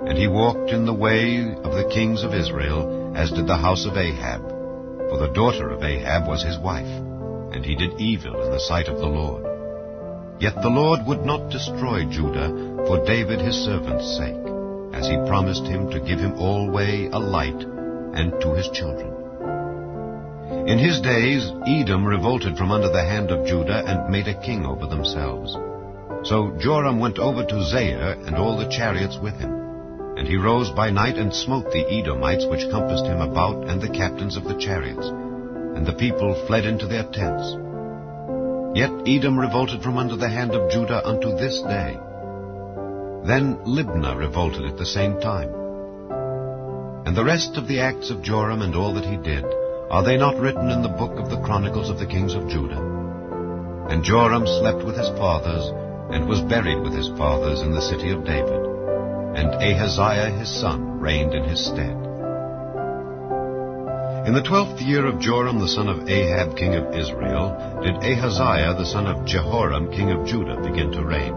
And he walked in the way of the kings of Israel, as did the house of Ahab. For the daughter of Ahab was his wife, and he did evil in the sight of the Lord. Yet the Lord would not destroy Judah for David his servant's sake, as he promised him to give him alway a light, and to his children. In his days Edom revolted from under the hand of Judah, and made a king over themselves. So Joram went over to Zair, and all the chariots with him. And he rose by night, and smote the Edomites which compassed him about, and the captains of the chariots. And the people fled into their tents. Yet Edom revolted from under the hand of Judah unto this day. Then Libnah revolted at the same time. And the rest of the acts of Joram, and all that he did, are they not written in the book of the Chronicles of the kings of Judah? And Joram slept with his fathers, and was buried with his fathers in the city of David. And Ahaziah his son reigned in his stead. In the 12th year of Joram the son of Ahab king of Israel did Ahaziah the son of Jehoram king of Judah begin to reign.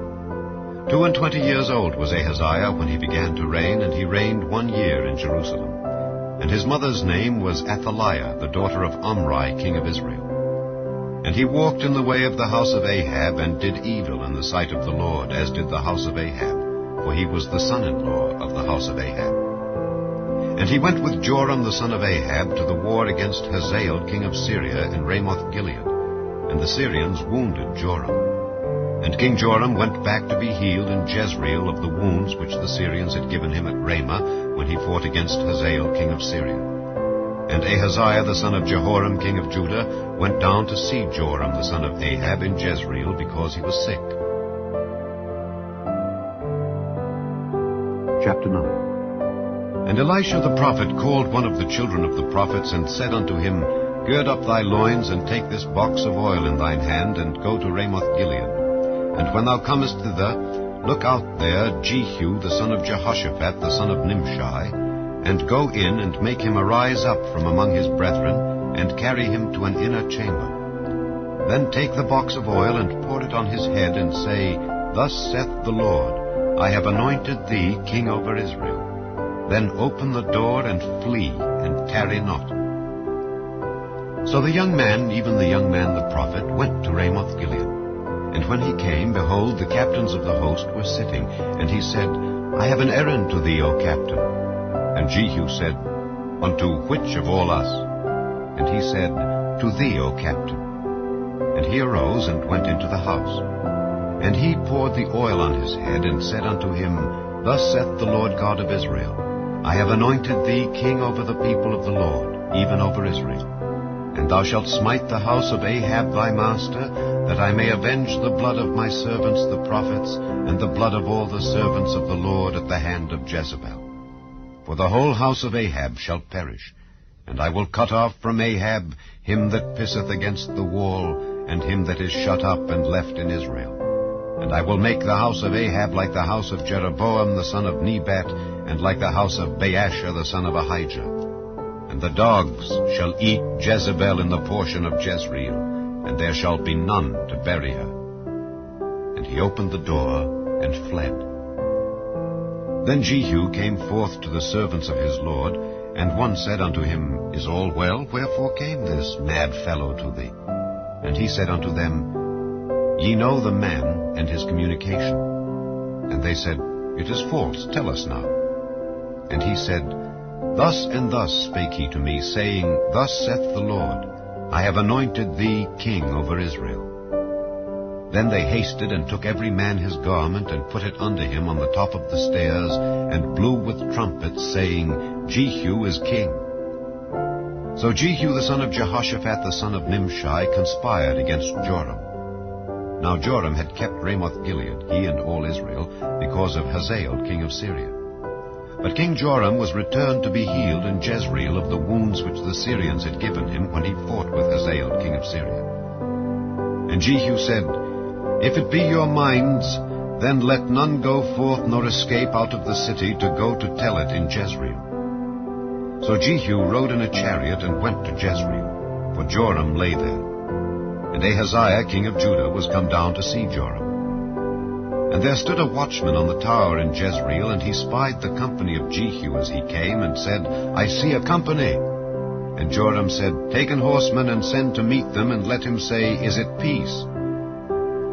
22 years old was Ahaziah when he began to reign, and he reigned 1 year in Jerusalem. And his mother's name was Athaliah, the daughter of Omri king of Israel. And he walked in the way of the house of Ahab, and did evil in the sight of the Lord, as did the house of Ahab, for he was the son-in-law of the house of Ahab. And he went with Joram the son of Ahab to the war against Hazael king of Syria in Ramoth-Gilead, and the Syrians wounded Joram. And King Joram went back to be healed in Jezreel of the wounds which the Syrians had given him at Ramah, when he fought against Hazael king of Syria. And Ahaziah the son of Jehoram king of Judah went down to see Joram the son of Ahab in Jezreel, because he was sick. Chapter 9. And Elisha the prophet called one of the children of the prophets, and said unto him, Gird up thy loins, and take this box of oil in thine hand, and go to Ramoth-Gilead. And when thou comest thither, look out there Jehu the son of Jehoshaphat the son of Nimshi, and go in, and make him arise up from among his brethren, and carry him to an inner chamber. Then take the box of oil, and pour it on his head, and say, Thus saith the Lord, I have anointed thee king over Israel. Then open the door, and flee, and tarry not. So the young man, even the young man the prophet, went to Ramoth-Gilead. And when he came, behold, the captains of the host were sitting. And he said, I have an errand to thee, O captain. And Jehu said, Unto which of all us? And he said, To thee, O captain. And he arose, and went into the house. And he poured the oil on his head, and said unto him, Thus saith the Lord God of Israel, I have anointed thee king over the people of the Lord, even over Israel. And thou shalt smite the house of Ahab thy master, that I may avenge the blood of my servants the prophets, and the blood of all the servants of the Lord at the hand of Jezebel. For the whole house of Ahab shall perish, and I will cut off from Ahab him that pisseth against the wall, and him that is shut up and left in Israel. And I will make the house of Ahab like the house of Jeroboam the son of Nebat, and like the house of Baasha the son of Ahijah. And the dogs shall eat Jezebel in the portion of Jezreel, and there shall be none to bury her. And he opened the door and fled. Then Jehu came forth to the servants of his lord, and one said unto him, Is all well? Wherefore came this mad fellow to thee? And he said unto them, Ye know the man and his communication. And they said, It is false, tell us now. And he said, Thus and thus spake he to me, saying, Thus saith the Lord, I have anointed thee king over Israel. Then they hasted and took every man his garment, and put it unto him on the top of the stairs, and blew with trumpets, saying, Jehu is king. So Jehu the son of Jehoshaphat the son of Nimshi conspired against Joram. Now Joram had kept Ramoth-Gilead, he and all Israel, because of Hazael king of Syria. But King Joram was returned to be healed in Jezreel of the wounds which the Syrians had given him when he fought with Hazael king of Syria. And Jehu said, If it be your minds, then let none go forth nor escape out of the city to go to tell it in Jezreel. So Jehu rode in a chariot and went to Jezreel, for Joram lay there. And Ahaziah king of Judah was come down to see Joram. And there stood a watchman on the tower in Jezreel, and he spied the company of Jehu as he came, and said, I see a company. And Joram said, Take an horseman, and send to meet them, and let him say, Is it peace?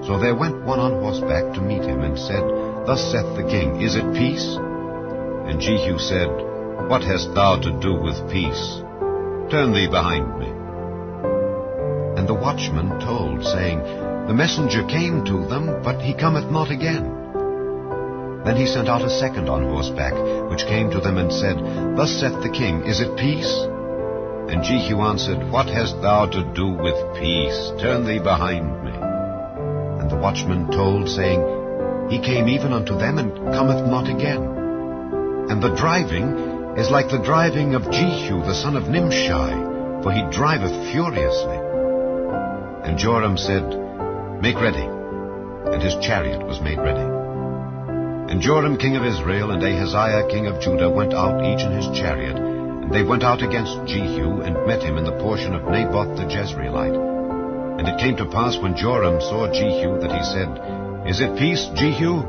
So there went one on horseback to meet him, and said, Thus saith the king, Is it peace? And Jehu said, What hast thou to do with peace? Turn thee behind me. And the watchman told, saying, The messenger came to them, but he cometh not again. Then he sent out a second on horseback, which came to them and said, Thus saith the king, Is it peace? And Jehu answered, What hast thou to do with peace? Turn thee behind me. And the watchman told, saying, He came even unto them, and cometh not again. And the driving is like the driving of Jehu the son of Nimshi, for he driveth furiously. And Joram said, Make ready. And his chariot was made ready. And Joram king of Israel and Ahaziah king of Judah went out each in his chariot, and they went out against Jehu, and met him in the portion of Naboth the Jezreelite. And it came to pass, when Joram saw Jehu, that he said, Is it peace, Jehu?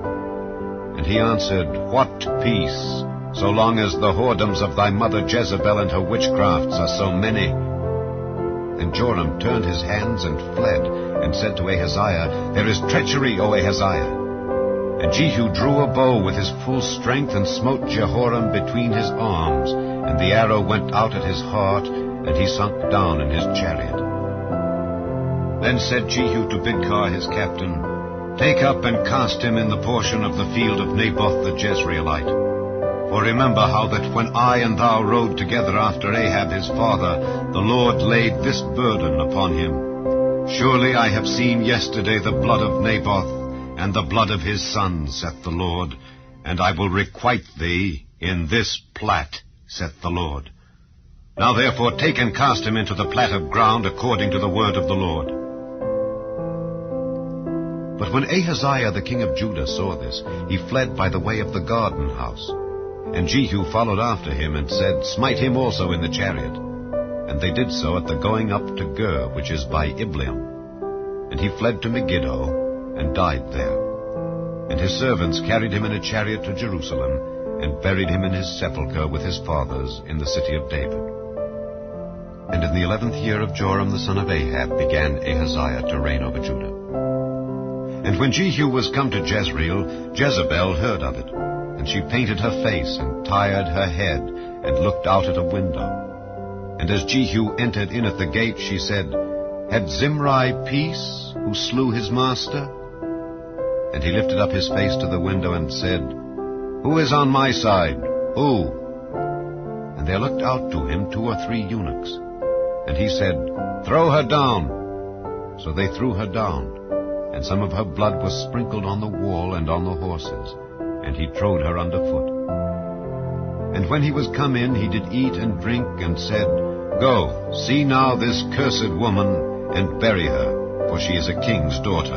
And he answered, What peace, so long as the whoredoms of thy mother Jezebel and her witchcrafts are so many? And Joram turned his hands and fled, and said to Ahaziah, There is treachery, O Ahaziah. And Jehu drew a bow with his full strength, and smote Jehoram between his arms, and the arrow went out at his heart, and he sunk down in his chariot. Then said Jehu to Bidkar his captain, Take up and cast him in the portion of the field of Naboth the Jezreelite. For remember how that when I and thou rode together after Ahab his father, the Lord laid this burden upon him. Surely I have seen yesterday the blood of Naboth, and the blood of his sons, saith the Lord, and I will requite thee in this plat, saith the Lord. Now therefore take and cast him into the plat of ground according to the word of the Lord. But when Ahaziah the king of Judah saw this, he fled by the way of the garden house. And Jehu followed after him, and said, Smite him also in the chariot. And they did so at the going up to Gur, which is by Ibleam. And he fled to Megiddo, and died there. And his servants carried him in a chariot to Jerusalem, and buried him in his sepulchre with his fathers in the city of David. And in the 11th year of Joram the son of Ahab began Ahaziah to reign over Judah. And when Jehu was come to Jezreel, Jezebel heard of it. And she painted her face, and tired her head, and looked out at a window. And as Jehu entered in at the gate, she said, Had Zimri peace, who slew his master? And he lifted up his face to the window, and said, Who is on my side? Who? And there looked out to him 2 or 3 eunuchs. And he said, Throw her down. So they threw her down, and some of her blood was sprinkled on the wall and on the horses. And he trode her under foot. And when he was come in, he did eat and drink, and said, Go, see now this cursed woman, and bury her, for she is a king's daughter.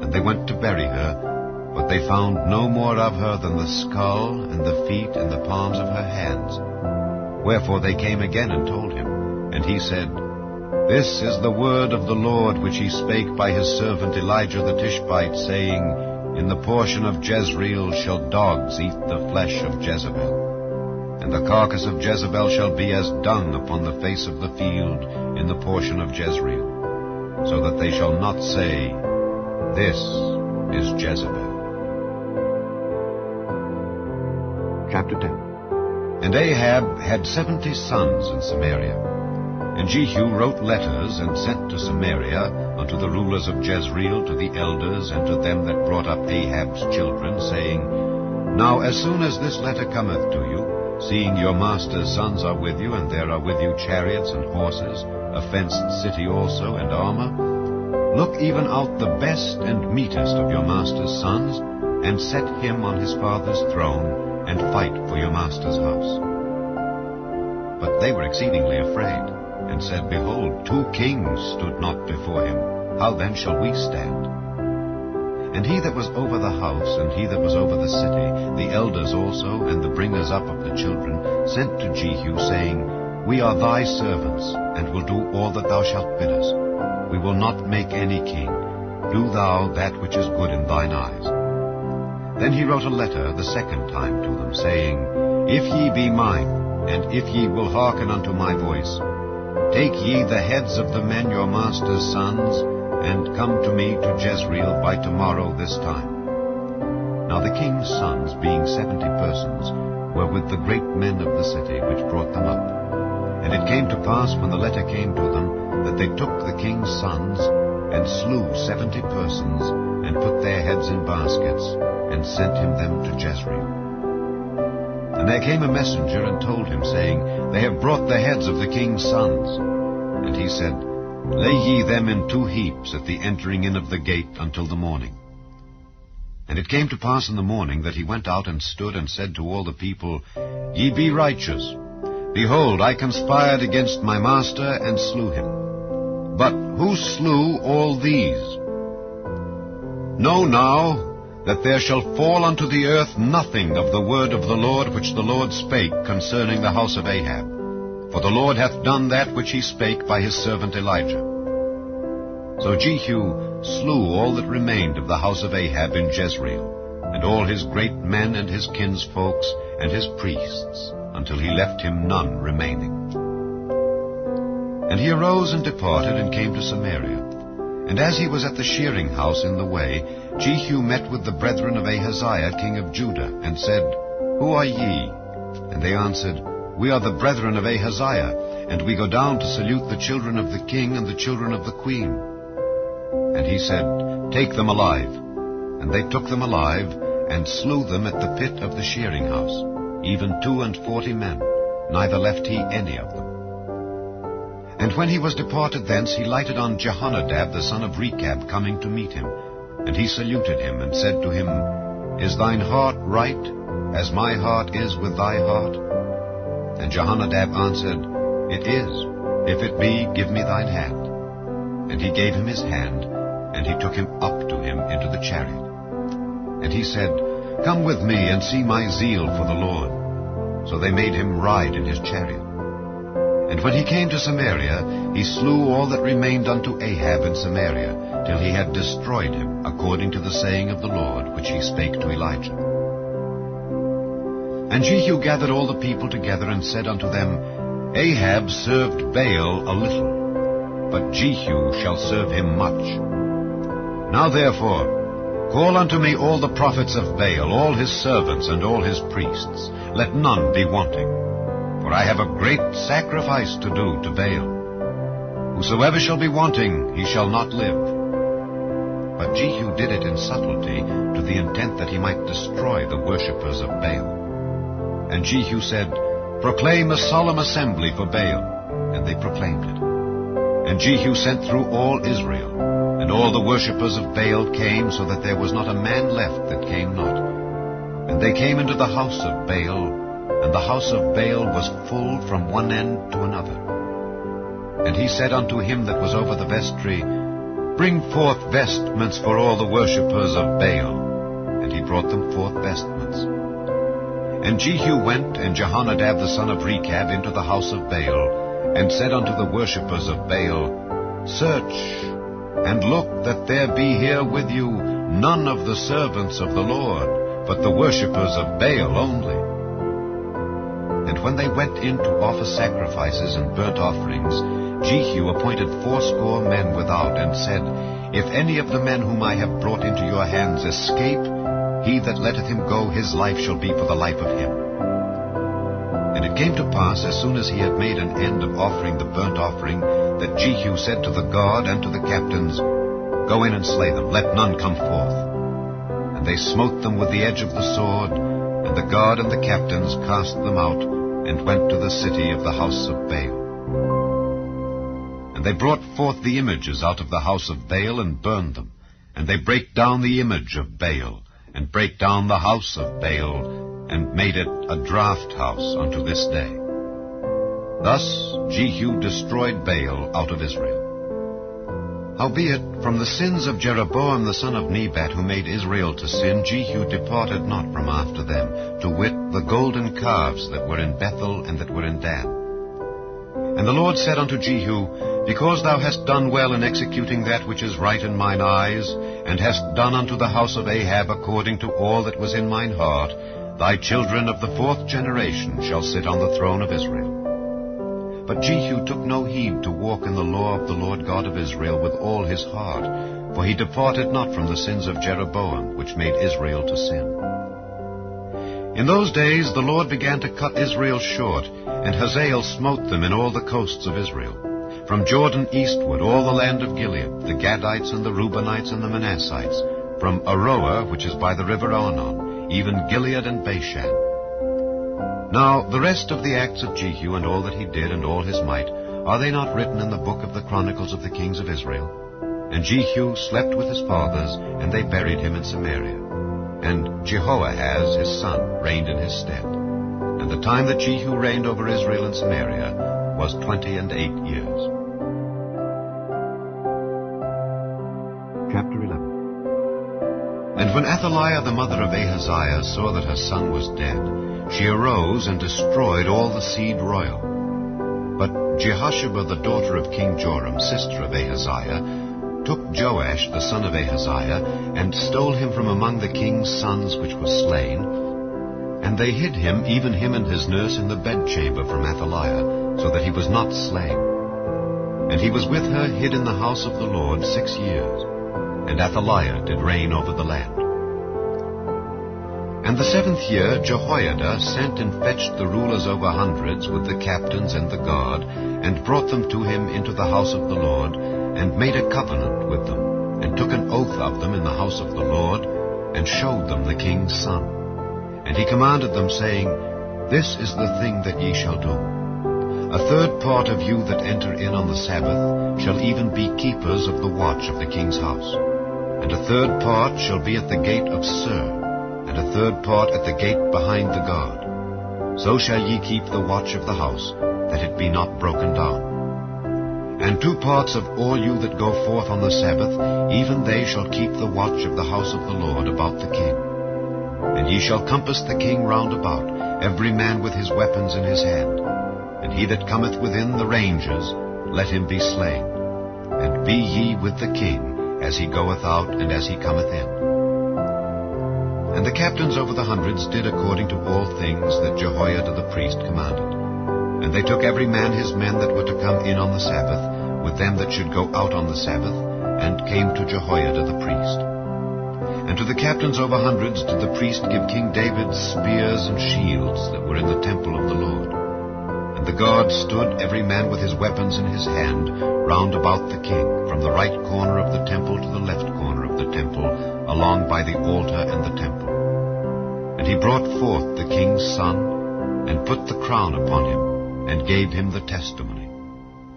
And they went to bury her, but they found no more of her than the skull, and the feet, and the palms of her hands. Wherefore they came again and told him. And he said, This is the word of the Lord which he spake by his servant Elijah the Tishbite, saying, In the portion of Jezreel shall dogs eat the flesh of Jezebel, and the carcass of Jezebel shall be as dung upon the face of the field in the portion of Jezreel, so that they shall not say, This is Jezebel. Chapter 10. And Ahab had 70 sons in Samaria. And Jehu wrote letters and sent to Samaria unto the rulers of Jezreel, to the elders, and to them that brought up Ahab's children, saying, Now as soon as this letter cometh to you, seeing your master's sons are with you, and there are with you chariots and horses, a fenced city also, and armor, look even out the best and meetest of your master's sons, and set him on his father's throne, and fight for your master's house. But they were exceedingly afraid, and said, Behold, 2 kings stood not before him. How then shall we stand? And he that was over the house, and he that was over the city, the elders also, and the bringers up of the children, sent to Jehu, saying, We are thy servants, and will do all that thou shalt bid us. We will not make any king. Do thou that which is good in thine eyes. Then he wrote a letter the second time to them, saying, If ye be mine, and if ye will hearken unto my voice, take ye the heads of the men your master's sons, and come to me to Jezreel by tomorrow this time. Now the king's sons, being 70 persons, were with the great men of the city, which brought them up. And it came to pass, when the letter came to them, that they took the king's sons, and slew 70 persons, and put their heads in baskets, and sent him them to Jezreel. And there came a messenger and told him, saying, They have brought the heads of the king's sons. And he said, Lay ye them in 2 heaps at the entering in of the gate until the morning. And it came to pass in the morning that he went out and stood and said to all the people, Ye be righteous. Behold, I conspired against my master and slew him. But who slew all these? Know now that there shall fall unto the earth nothing of the word of the Lord which the Lord spake concerning the house of Ahab. For the Lord hath done that which he spake by his servant Elijah. So Jehu slew all that remained of the house of Ahab in Jezreel, and all his great men and his kinsfolks and his priests, until he left him none remaining. And he arose and departed, and came to Samaria. And as he was at the shearing house in the way, Jehu met with the brethren of Ahaziah king of Judah, and said, Who are ye? And they answered, We are the brethren of Ahaziah, and we go down to salute the children of the king and the children of the queen. And he said, Take them alive. And they took them alive, and slew them at the pit of the shearing house, even 42 men, neither left he any of them. And when he was departed thence, he lighted on Jehonadab the son of Rechab, coming to meet him. And he saluted him, and said to him, Is thine heart right, as my heart is with thy heart? And Jehonadab answered, It is. If it be, give me thine hand. And he gave him his hand, and he took him up to him into the chariot. And he said, Come with me, and see my zeal for the Lord. So they made him ride in his chariot. And when he came to Samaria, he slew all that remained unto Ahab in Samaria, till he had destroyed him, according to the saying of the Lord, which he spake to Elijah. And Jehu gathered all the people together, and said unto them, Ahab served Baal a little, but Jehu shall serve him much. Now therefore, call unto me all the prophets of Baal, all his servants and all his priests. Let none be wanting. For I have a great sacrifice to do to Baal. Whosoever shall be wanting, he shall not live. But Jehu did it in subtlety, to the intent that he might destroy the worshippers of Baal. And Jehu said, Proclaim a solemn assembly for Baal. And they proclaimed it. And Jehu sent through all Israel, and all the worshippers of Baal came, so that there was not a man left that came not. And they came into the house of Baal, and the house of Baal was full from one end to another. And he said unto him that was over the vestry, Bring forth vestments for all the worshippers of Baal. And he brought them forth vestments. And Jehu went, and Jehonadab the son of Rechab, into the house of Baal, and said unto the worshippers of Baal, Search, and look that there be here with you none of the servants of the Lord, but the worshippers of Baal only. And when they went in to offer sacrifices and burnt offerings, Jehu appointed 80 men without, and said, If any of the men whom I have brought into your hands escape, he that letteth him go, his life shall be for the life of him. And it came to pass, as soon as he had made an end of offering the burnt offering, that Jehu said to the guard and to the captains, Go in and slay them, let none come forth. And they smote them with the edge of the sword, and the guard and the captains cast them out, and went to the city of the house of Baal. And they brought forth the images out of the house of Baal, and burned them. And they brake down the image of Baal, and brake down the house of Baal, and made it a draught house unto this day. Thus Jehu destroyed Baal out of Israel. Howbeit, from the sins of Jeroboam the son of Nebat, who made Israel to sin, Jehu departed not from after them, to wit, the golden calves that were in Bethel and that were in Dan. And the Lord said unto Jehu, Because thou hast done well in executing that which is right in mine eyes, and hast done unto the house of Ahab according to all that was in mine heart, thy children of the 4th generation shall sit on the throne of Israel. But Jehu took no heed to walk in the law of the Lord God of Israel with all his heart, for he departed not from the sins of Jeroboam, which made Israel to sin. In those days the Lord began to cut Israel short, and Hazael smote them in all the coasts of Israel, from Jordan eastward, all the land of Gilead, the Gadites and the Reubenites and the Manassites, from Aroer, which is by the river Arnon, even Gilead and Bashan. Now the rest of the acts of Jehu, and all that he did, and all his might, are they not written in the book of the Chronicles of the kings of Israel? And Jehu slept with his fathers, and they buried him in Samaria. And Jehoahaz his son reigned in his stead. And the time that Jehu reigned over Israel in Samaria was 28 years. Chapter 11. And when Athaliah the mother of Ahaziah saw that her son was dead, she arose and destroyed all the seed royal. But Jehosheba the daughter of King Joram, sister of Ahaziah, took Joash the son of Ahaziah, and stole him from among the king's sons which were slain. And they hid him, even him and his nurse, in the bedchamber from Athaliah, so that he was not slain. And he was with her hid in the house of the Lord 6 years. And Athaliah did reign over the land. And the 7th year Jehoiada sent and fetched the rulers over hundreds with the captains and the guard, and brought them to him into the house of the Lord, and made a covenant with them, and took an oath of them in the house of the Lord, and showed them the king's son. And he commanded them, saying, This is the thing that ye shall do. 1/3 part of you that enter in on the Sabbath shall even be keepers of the watch of the king's house. And 1/3 part shall be at the gate of Sur, and 1/3 part at the gate behind the guard. So shall ye keep the watch of the house, that it be not broken down. And 2 parts of all you that go forth on the Sabbath, even they shall keep the watch of the house of the Lord about the king. And ye shall compass the king round about, every man with his weapons in his hand. And he that cometh within the ranges, let him be slain. And be ye with the king, as he goeth out and as he cometh in. And the captains over the hundreds did according to all things that Jehoiada the priest commanded. And they took every man his men that were to come in on the Sabbath, with them that should go out on the Sabbath, and came to Jehoiada the priest. And to the captains over hundreds did the priest give King David spears and shields that were in the temple of the Lord. And the guard stood every man with his weapons in his hand, round about the king, from the right corner of the temple to the left corner of the temple, along by the altar and the temple. And he brought forth the king's son, and put the crown upon him, and gave him the testimony.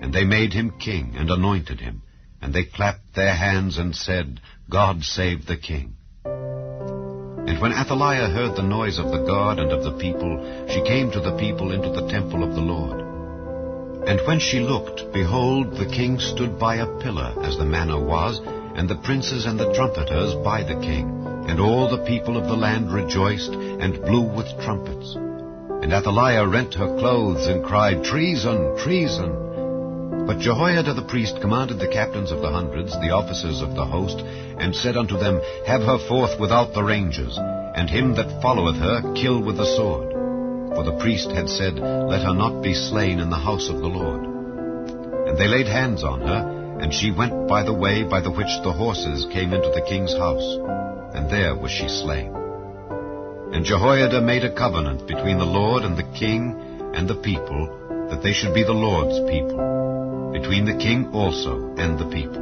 And they made him king, and anointed him. And they clapped their hands, and said, God save the king. And when Athaliah heard the noise of the guard and of the people, she came to the people into the temple of the Lord. And when she looked, behold, the king stood by a pillar, as the manner was, and the princes and the trumpeters by the king. And all the people of the land rejoiced, and blew with trumpets. And Athaliah rent her clothes, and cried, Treason, treason! But Jehoiada the priest commanded the captains of the hundreds, the officers of the host, and said unto them, Have her forth without the ranges, and him that followeth her kill with the sword. For the priest had said, Let her not be slain in the house of the Lord. And they laid hands on her, and she went by the way by the which the horses came into the king's house, and there was she slain. And Jehoiada made a covenant between the Lord and the king and the people, that they should be the Lord's people, between the king also and the people.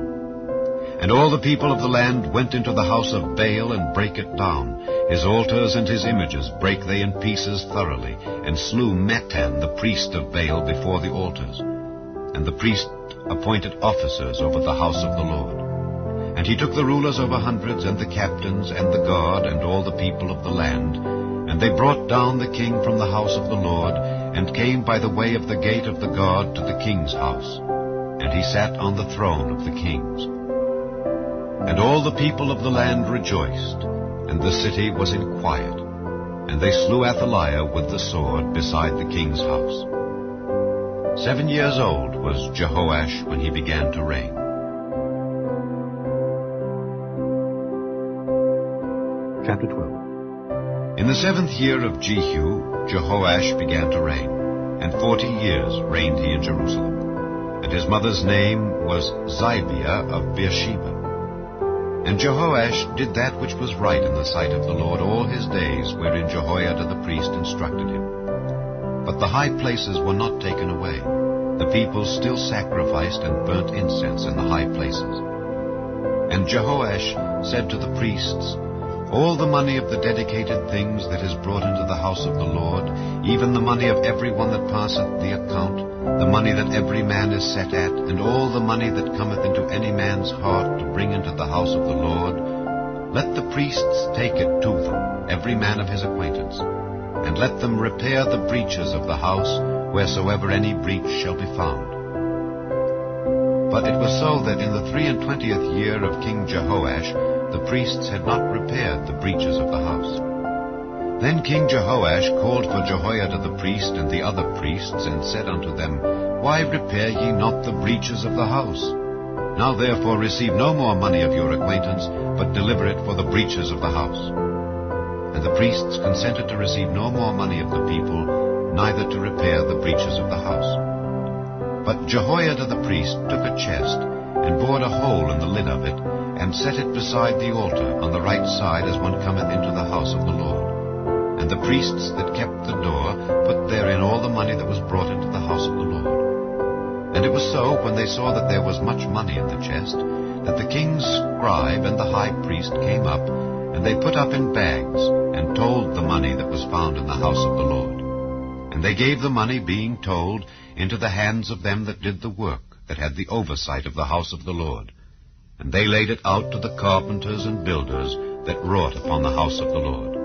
And all the people of the land went into the house of Baal and brake it down. His altars and his images brake they in pieces thoroughly, and slew Mattan the priest of Baal before the altars. And the priest appointed officers over the house of the Lord. And he took the rulers over hundreds, and the captains, and the guard, and all the people of the land. And they brought down the king from the house of the Lord, and came by the way of the gate of the guard to the king's house. And he sat on the throne of the kings. And all the people of the land rejoiced, and the city was in quiet. And they slew Athaliah with the sword beside the king's house. 7 years old was Jehoash when he began to reign. Chapter 12. In the 7th year of Jehu, Jehoash began to reign, and 40 years reigned he in Jerusalem. And his mother's name was Zibiah of Beersheba. And Jehoash did that which was right in the sight of the Lord all his days, wherein Jehoiada the priest instructed him. But the high places were not taken away. The people still sacrificed and burnt incense in the high places. And Jehoash said to the priests, All the money of the dedicated things that is brought into the house of the Lord, even the money of every one that passeth the account, the money that every man is set at, and all the money that cometh into any man's heart to bring into the house of the Lord, let the priests take it to them, every man of his acquaintance, and let them repair the breaches of the house, wheresoever any breach shall be found. But it was so that in the 23rd year of King Jehoash, the priests had not repaired the breaches of the house. Then King Jehoash called for Jehoiada the priest and the other priests, and said unto them, Why repair ye not the breaches of the house? Now therefore receive no more money of your acquaintance, but deliver it for the breaches of the house. And the priests consented to receive no more money of the people, neither to repair the breaches of the house. But Jehoiada the priest took a chest, and bored a hole in the lid of it, and set it beside the altar on the right side as one cometh into the house of the Lord. And the priests that kept the door put therein all the money that was brought into the house of the Lord. And it was so, when they saw that there was much money in the chest, that the king's scribe and the high priest came up, and they put up in bags, and told the money that was found in the house of the Lord. And they gave the money, being told, into the hands of them that did the work, that had the oversight of the house of the Lord. And they laid it out to the carpenters and builders that wrought upon the house of the Lord,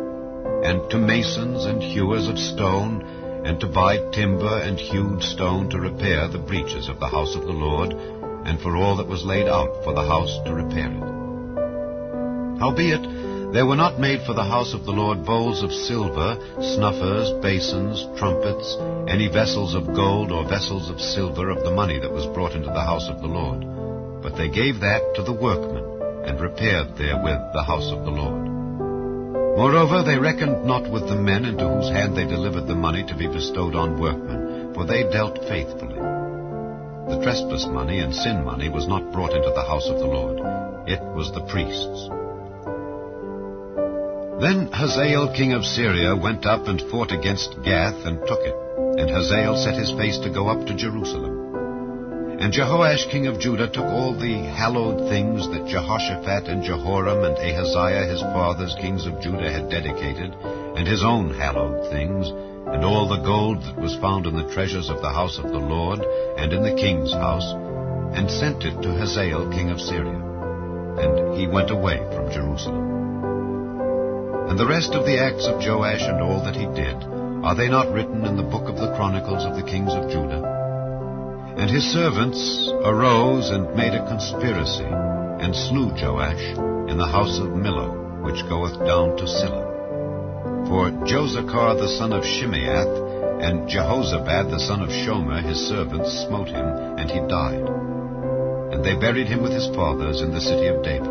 and to masons and hewers of stone, and to buy timber and hewed stone to repair the breaches of the house of the Lord, and for all that was laid out for the house to repair it. Howbeit, there were not made for the house of the Lord bowls of silver, snuffers, basins, trumpets, any vessels of gold or vessels of silver of the money that was brought into the house of the Lord. But they gave that to the workmen, and repaired therewith the house of the Lord. Moreover, they reckoned not with the men into whose hand they delivered the money to be bestowed on workmen, for they dealt faithfully. The trespass money and sin money was not brought into the house of the Lord. It was the priests. Then Hazael king of Syria went up and fought against Gath, and took it. And Hazael set his face to go up to Jerusalem. And Jehoash king of Judah took all the hallowed things that Jehoshaphat and Jehoram and Ahaziah his fathers kings of Judah had dedicated, and his own hallowed things, and all the gold that was found in the treasures of the house of the Lord, and in the king's house, and sent it to Hazael king of Syria. And he went away from Jerusalem. And the rest of the acts of Joash and all that he did, are they not written in the book of the chronicles of the kings of Judah? And his servants arose and made a conspiracy, and slew Joash in the house of Millo, which goeth down to Silla. For Josachar the son of Shimeath And Jehozabad the son of Shomer, his servant, smote him, and he died. And they buried him with his fathers in the city of David.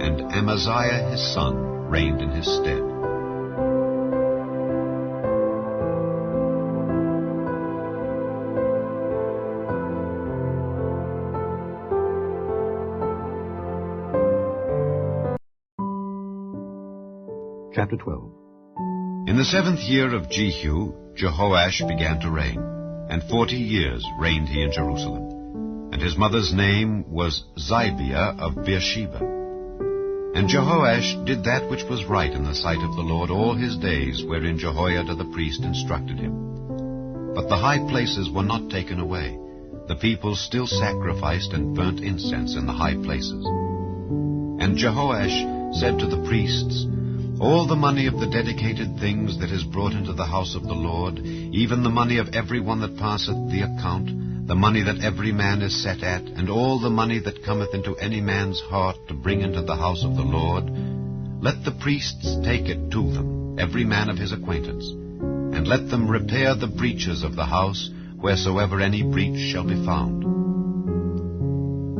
And Amaziah his son reigned in his stead. Chapter 12. In the 7th year of Jehu, Jehoash began to reign, and 40 years reigned he in Jerusalem. And his mother's name was Zibiah of Beersheba. And Jehoash did that which was right in the sight of the Lord all his days, wherein Jehoiada the priest instructed him. But the high places were not taken away. The people still sacrificed and burnt incense in the high places. And Jehoash said to the priests, All the money of the dedicated things that is brought into the house of the Lord, even the money of every one that passeth the account, the money that every man is set at, and all the money that cometh into any man's heart to bring into the house of the Lord, let the priests take it to them, every man of his acquaintance, and let them repair the breaches of the house, wheresoever any breach shall be found.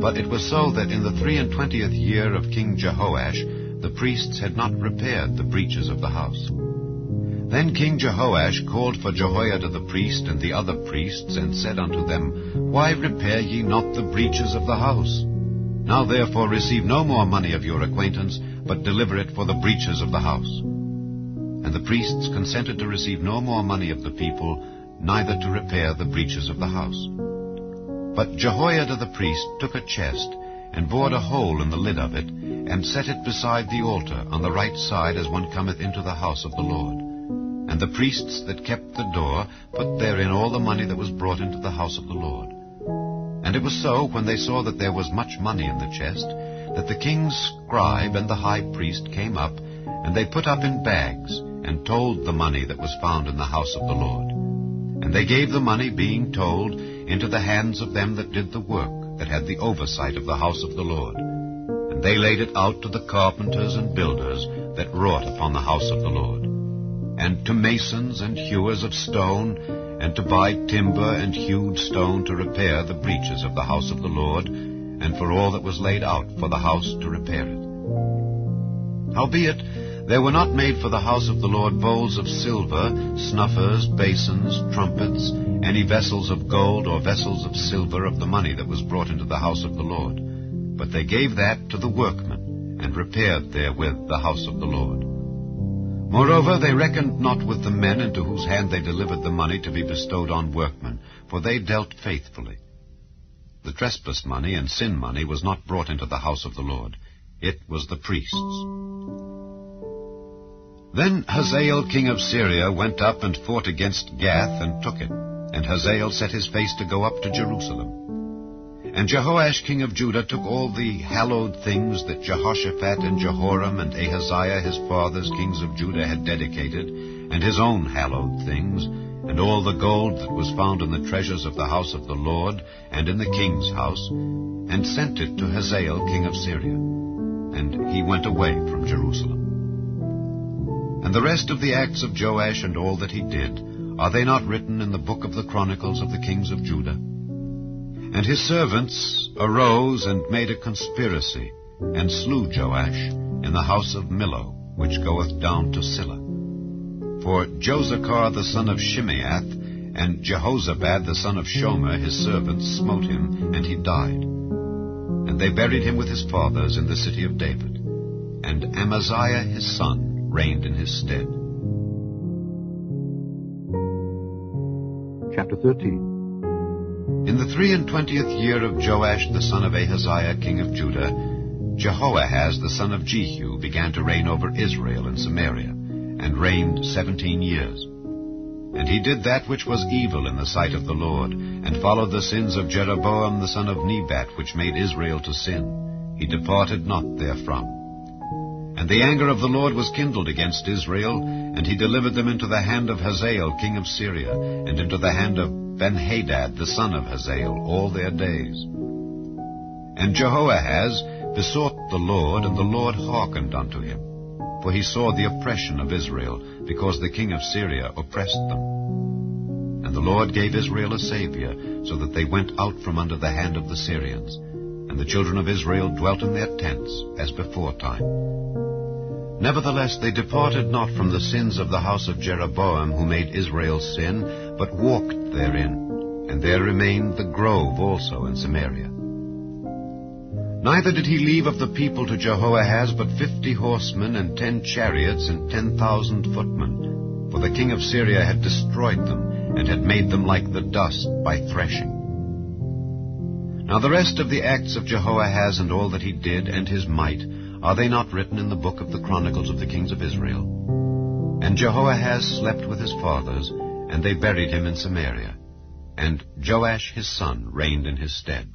But it was so that in the 23 year of King Jehoash, the priests had not repaired the breaches of the house. Then King Jehoash called for Jehoiada the priest and the other priests, and said unto them, Why repair ye not the breaches of the house? Now therefore receive no more money of your acquaintance, but deliver it for the breaches of the house. And the priests consented to receive no more money of the people, neither to repair the breaches of the house. But Jehoiada the priest took a chest, and bored a hole in the lid of it, and set it beside the altar on the right side as one cometh into the house of the Lord. And the priests that kept the door put therein all the money that was brought into the house of the Lord. And it was so, when they saw that there was much money in the chest, that the king's scribe and the high priest came up, and they put up in bags, and told the money that was found in the house of the Lord. And they gave the money, being told, into the hands of them that did the work, that had the oversight of the house of the Lord. And they laid it out to the carpenters and builders that wrought upon the house of the Lord, and to masons and hewers of stone, and to buy timber and hewed stone to repair the breaches of the house of the Lord, and for all that was laid out for the house to repair it. Howbeit, there were not made for the house of the Lord bowls of silver, snuffers, basins, trumpets, any vessels of gold or vessels of silver of the money that was brought into the house of the Lord. But they gave that to the workmen, and repaired therewith the house of the Lord. Moreover, they reckoned not with the men into whose hand they delivered the money to be bestowed on workmen, for they dealt faithfully. The trespass money and sin money was not brought into the house of the Lord. It was the priests. Then Hazael king of Syria went up and fought against Gath, and took it. And Hazael set his face to go up to Jerusalem. And Jehoash king of Judah took all the hallowed things that Jehoshaphat and Jehoram and Ahaziah his fathers, kings of Judah, had dedicated, and his own hallowed things, and all the gold that was found in the treasures of the house of the Lord, and in the king's house, and sent it to Hazael king of Syria. And he went away from Jerusalem. And the rest of the acts of Joash and all that he did, are they not written in the book of the Chronicles of the kings of Judah? And his servants arose and made a conspiracy, and slew Joash in the house of Millo, which goeth down to Silla. For Josachar the son of Shimeath, and Jehozabad the son of Shomer, his servants, smote him, and he died. And they buried him with his fathers in the city of David. And Amaziah his son reigned in his stead. Chapter 13. In the 23 year of Joash the son of Ahaziah king of Judah, Jehoahaz the son of Jehu began to reign over Israel and Samaria, and reigned 17 years. And he did that which was evil in the sight of the Lord, and followed the sins of Jeroboam the son of Nebat, which made Israel to sin. He departed not therefrom. And the anger of the Lord was kindled against Israel, and he delivered them into the hand of Hazael king of Syria, and into the hand of Benhadad the son of Hazael all their days. And Jehoahaz besought the Lord, and the Lord hearkened unto him. For he saw the oppression of Israel, because the king of Syria oppressed them. And the Lord gave Israel a Saviour, so that they went out from under the hand of the Syrians. And the children of Israel dwelt in their tents, as beforetime. Nevertheless they departed not from the sins of the house of Jeroboam, who made Israel sin, but walked therein. And there remained the grove also in Samaria. Neither did he leave of the people to Jehoahaz but 50 horsemen, and 10 chariots, and 10,000 footmen. For the king of Syria had destroyed them, and had made them like the dust by threshing. Now the rest of the acts of Jehoahaz, and all that he did, and his might, are they not written in the book of the Chronicles of the kings of Israel? And Jehoahaz slept with his fathers, and they buried him in Samaria. And Joash his son reigned in his stead.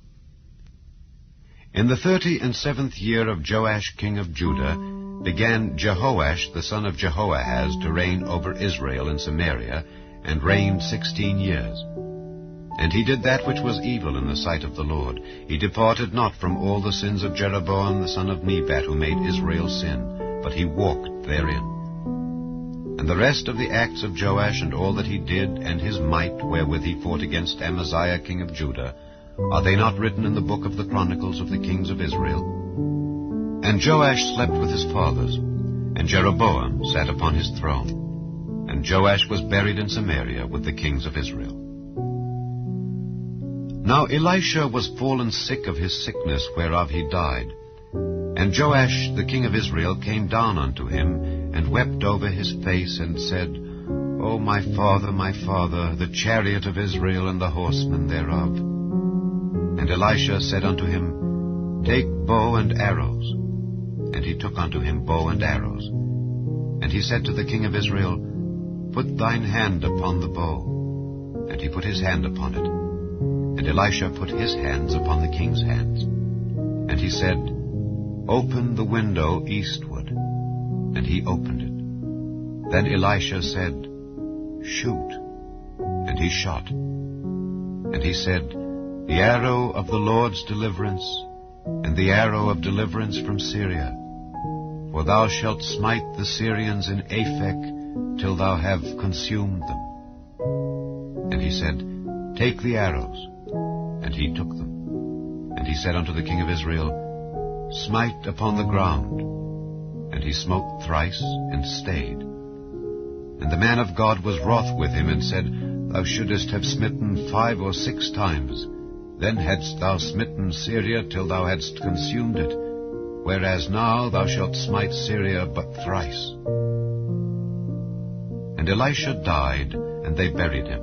In the 37th year of Joash king of Judah began Jehoash the son of Jehoahaz to reign over Israel in Samaria, and reigned 16 years. And he did that which was evil in the sight of the Lord. He departed not from all the sins of Jeroboam the son of Nebat, who made Israel sin, but he walked therein. And the rest of the acts of Joash, and all that he did, and his might wherewith he fought against Amaziah king of Judah, are they not written in the book of the Chronicles of the kings of Israel? And Joash slept with his fathers, and Jeroboam sat upon his throne. And Joash was buried in Samaria with the kings of Israel. Now Elisha was fallen sick of his sickness, whereof he died. And Joash the king of Israel came down unto him, and wept over his face, and said, O my father, the chariot of Israel, and the horsemen thereof. And Elisha said unto him, Take bow and arrows. And he took unto him bow and arrows. And he said to the king of Israel, Put thine hand upon the bow. And he put his hand upon it. And Elisha put his hands upon the king's hands. And he said, Open the window eastward. And he opened it. Then Elisha said, Shoot. And he shot. And he said, The arrow of the Lord's deliverance, and the arrow of deliverance from Syria. For thou shalt smite the Syrians in Aphek, till thou have consumed them. And he said, Take the arrows. And he took them. And he said unto the king of Israel, Smite upon the ground. And he smote thrice, and stayed. And the man of God was wroth with him, and said, Thou shouldest have smitten 5 or 6 times. Then hadst thou smitten Syria till thou hadst consumed it, whereas now thou shalt smite Syria but thrice. And Elisha died, and they buried him.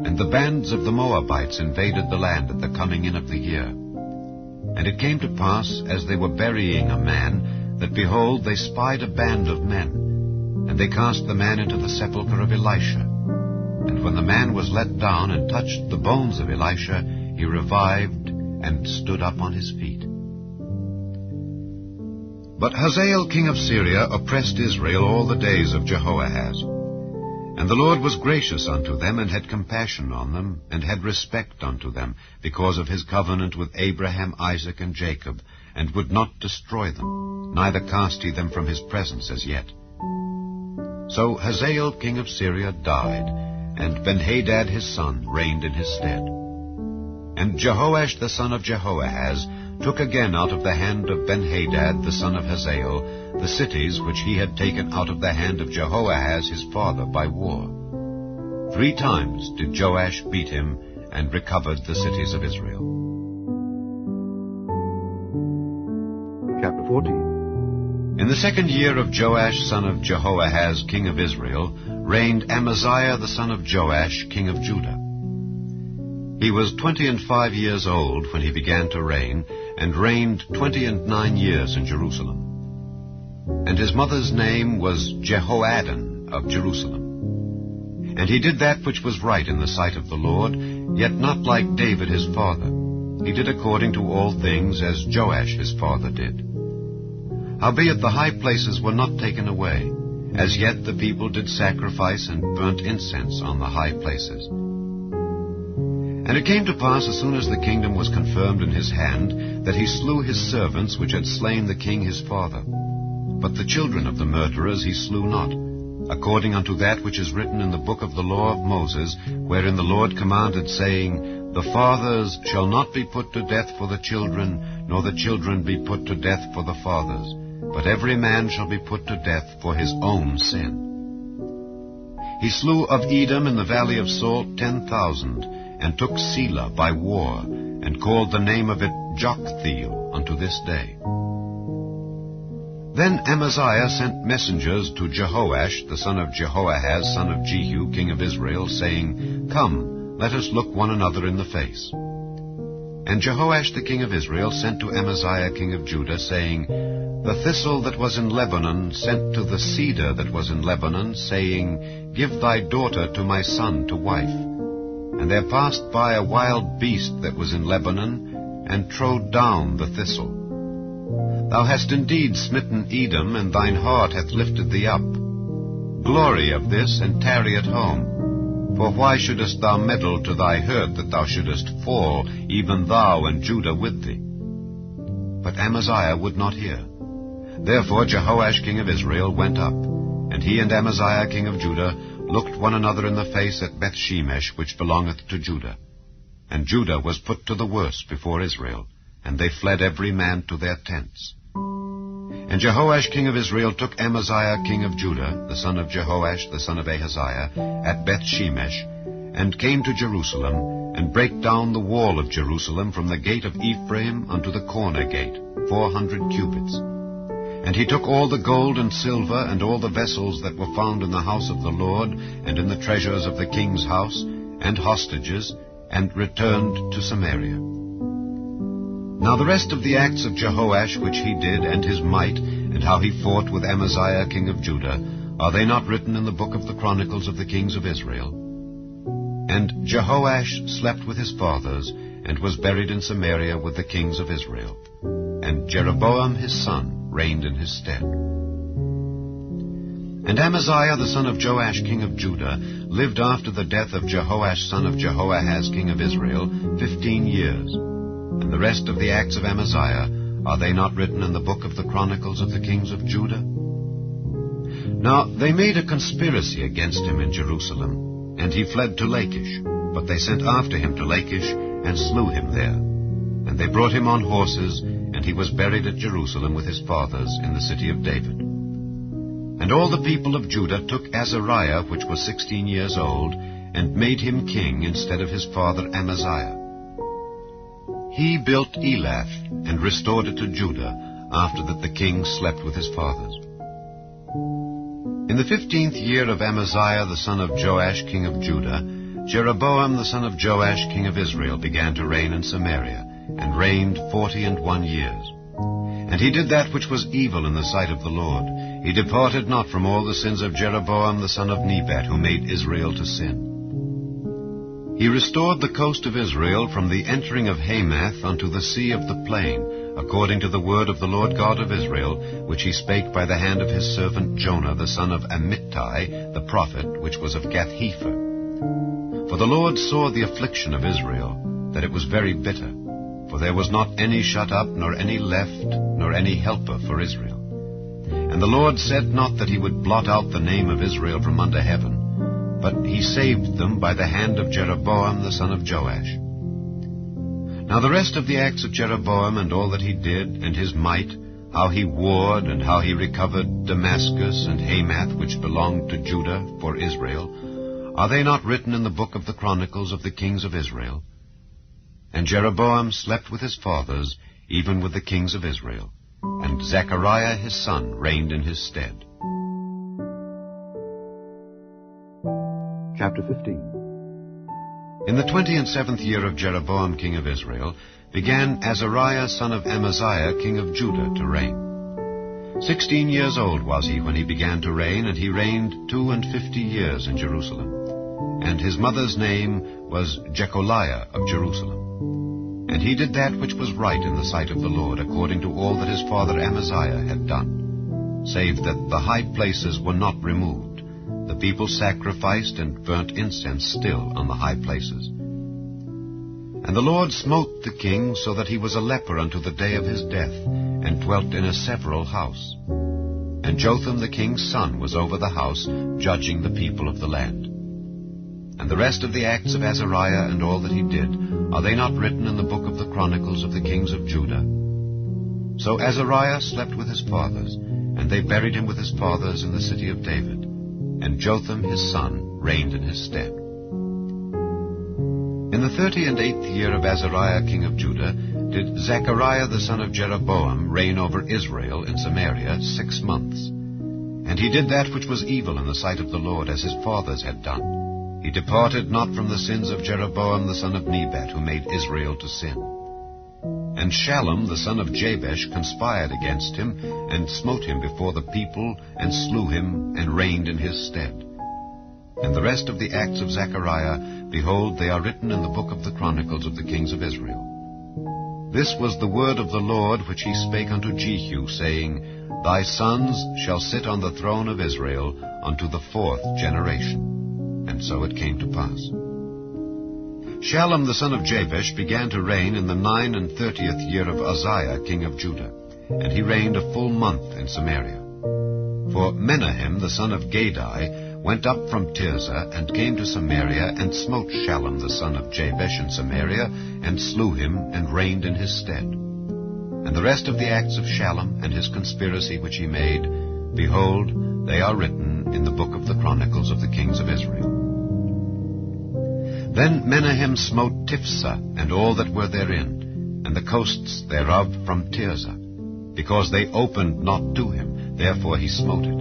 And the bands of the Moabites invaded the land at the coming in of the year. And it came to pass, as they were burying a man, that, behold, they spied a band of men. And they cast the man into the sepulchre of Elisha. And when the man was let down and touched the bones of Elisha, he revived and stood up on his feet. But Hazael king of Syria oppressed Israel all the days of Jehoahaz. And the Lord was gracious unto them, and had compassion on them, and had respect unto them, because of his covenant with Abraham, Isaac, and Jacob, and would not destroy them, neither cast he them from his presence as yet. So Hazael king of Syria died, and Benhadad his son reigned in his stead. And Jehoash the son of Jehoahaz took again out of the hand of Benhadad the son of Hazael the cities which he had taken out of the hand of Jehoahaz his father by war. 3 times did Joash beat him, and recovered the cities of Israel. Chapter 14. In the 2nd year of Joash son of Jehoahaz king of Israel reigned Amaziah the son of Joash king of Judah. He was 25 years old when he began to reign, and reigned 29 years in Jerusalem. And his mother's name was Jehoaddan of Jerusalem. And he did that which was right in the sight of the Lord, yet not like David his father. He did according to all things as Joash his father did. Howbeit the high places were not taken away. As yet the people did sacrifice and burnt incense on the high places. And it came to pass, as soon as the kingdom was confirmed in his hand, that he slew his servants which had slain the king his father. But the children of the murderers he slew not, according unto that which is written in the book of the law of Moses, wherein the Lord commanded, saying, The fathers shall not be put to death for the children, nor the children be put to death for the fathers, but every man shall be put to death for his own sin. He slew of Edom in the valley of Salt 10,000, and took Selah by war, and called the name of it Joktheel unto this day. Then Amaziah sent messengers to Jehoash, the son of Jehoahaz, son of Jehu, king of Israel, saying, Come, let us look one another in the face. And Jehoash the king of Israel sent to Amaziah king of Judah, saying, The thistle that was in Lebanon sent to the cedar that was in Lebanon, saying, Give thy daughter to my son to wife. And there passed by a wild beast that was in Lebanon, and trode down the thistle. Thou hast indeed smitten Edom, and thine heart hath lifted thee up. Glory of this, and tarry at home. For why shouldest thou meddle to thy hurt, that thou shouldest fall, even thou and Judah with thee? But Amaziah would not hear. Therefore Jehoash king of Israel went up, and he and Amaziah king of Judah looked one another in the face at Bethshemesh, which belongeth to Judah. And Judah was put to the worse before Israel, and they fled every man to their tents. And Jehoash king of Israel took Amaziah king of Judah, the son of Jehoash, the son of Ahaziah, at Bethshemesh, and came to Jerusalem, and brake down the wall of Jerusalem from the gate of Ephraim unto the corner gate, 400 cubits. And he took all the gold and silver, and all the vessels that were found in the house of the Lord, and in the treasures of the king's house, and hostages, and returned to Samaria. Now the rest of the acts of Jehoash which he did, and his might, and how he fought with Amaziah king of Judah, are they not written in the book of the Chronicles of the kings of Israel? And Jehoash slept with his fathers, and was buried in Samaria with the kings of Israel. And Jeroboam his son reigned in his stead. And Amaziah the son of Joash king of Judah lived after the death of Jehoash son of Jehoahaz king of Israel 15 years. And the rest of the acts of Amaziah, are they not written in the book of the Chronicles of the kings of Judah? Now they made a conspiracy against him in Jerusalem, and he fled to Lachish. But they sent after him to Lachish, and slew him there. And they brought him on horses, and he was buried at Jerusalem with his fathers in the city of David. And all the people of Judah took Azariah, which was 16 years old, and made him king instead of his father Amaziah. He built Elath, and restored it to Judah, after that the king slept with his fathers. In the 15th year of Amaziah the son of Joash king of Judah, Jeroboam the son of Joash king of Israel began to reign in Samaria, and reigned 41 years. And he did that which was evil in the sight of the Lord. He departed not from all the sins of Jeroboam the son of Nebat, who made Israel to sin. He restored the coast of Israel from the entering of Hamath unto the sea of the plain, according to the word of the Lord God of Israel, which he spake by the hand of his servant Jonah, the son of Amittai, the prophet, which was of Gath-hepher. For the Lord saw the affliction of Israel, that it was very bitter, for there was not any shut up, nor any left, nor any helper for Israel. And the Lord said not that he would blot out the name of Israel from under heaven, but he saved them by the hand of Jeroboam the son of Joash. Now the rest of the acts of Jeroboam, and all that he did, and his might, how he warred, and how he recovered Damascus and Hamath, which belonged to Judah, for Israel, are they not written in the book of the Chronicles of the kings of Israel? And Jeroboam slept with his fathers, even with the kings of Israel, and Zechariah his son reigned in his stead. Chapter 15. In the 27th year of Jeroboam king of Israel began Azariah son of Amaziah king of Judah to reign. 16 years old was he when he began to reign, and he reigned 52 years in Jerusalem. And his mother's name was Jecholiah of Jerusalem. And he did that which was right in the sight of the Lord, according to all that his father Amaziah had done, save that the high places were not removed. The people sacrificed and burnt incense still on the high places. And the Lord smote the king, so that he was a leper unto the day of his death, and dwelt in a several house. And and Jotham the king's son was over the house, judging the people of the land. And the rest of the acts of Azariah and all that he did, are they not written in the book of the Chronicles of the kings of Judah? So Azariah slept with his fathers, and they buried him with his fathers in the city of David, and Jotham his son reigned in his stead. In the 38th year of Azariah king of Judah did Zechariah the son of Jeroboam reign over Israel in Samaria 6 months. And he did that which was evil in the sight of the Lord, as his fathers had done. He departed not from the sins of Jeroboam the son of Nebat, who made Israel to sin. And Shallum the son of Jabesh conspired against him, and smote him before the people, and slew him, and reigned in his stead. And the rest of the acts of Zechariah, behold, they are written in the book of the Chronicles of the kings of Israel. This was the word of the Lord which he spake unto Jehu, saying, Thy sons shall sit on the throne of Israel unto the 4th generation. And so it came to pass. Shallum the son of Jabesh began to reign in the 39th year of Uzziah king of Judah, and he reigned a full month in Samaria. For Menahem the son of Gadai went up from Tirzah, and came to Samaria, and smote Shallum the son of Jabesh in Samaria, and slew him, and reigned in his stead. And the rest of the acts of Shallum, and his conspiracy which he made, behold, they are written in the book of the Chronicles of the kings of Israel. Then Menahem smote Tiphsah, and all that were therein, and the coasts thereof from Tirzah, because they opened not to him, therefore he smote it.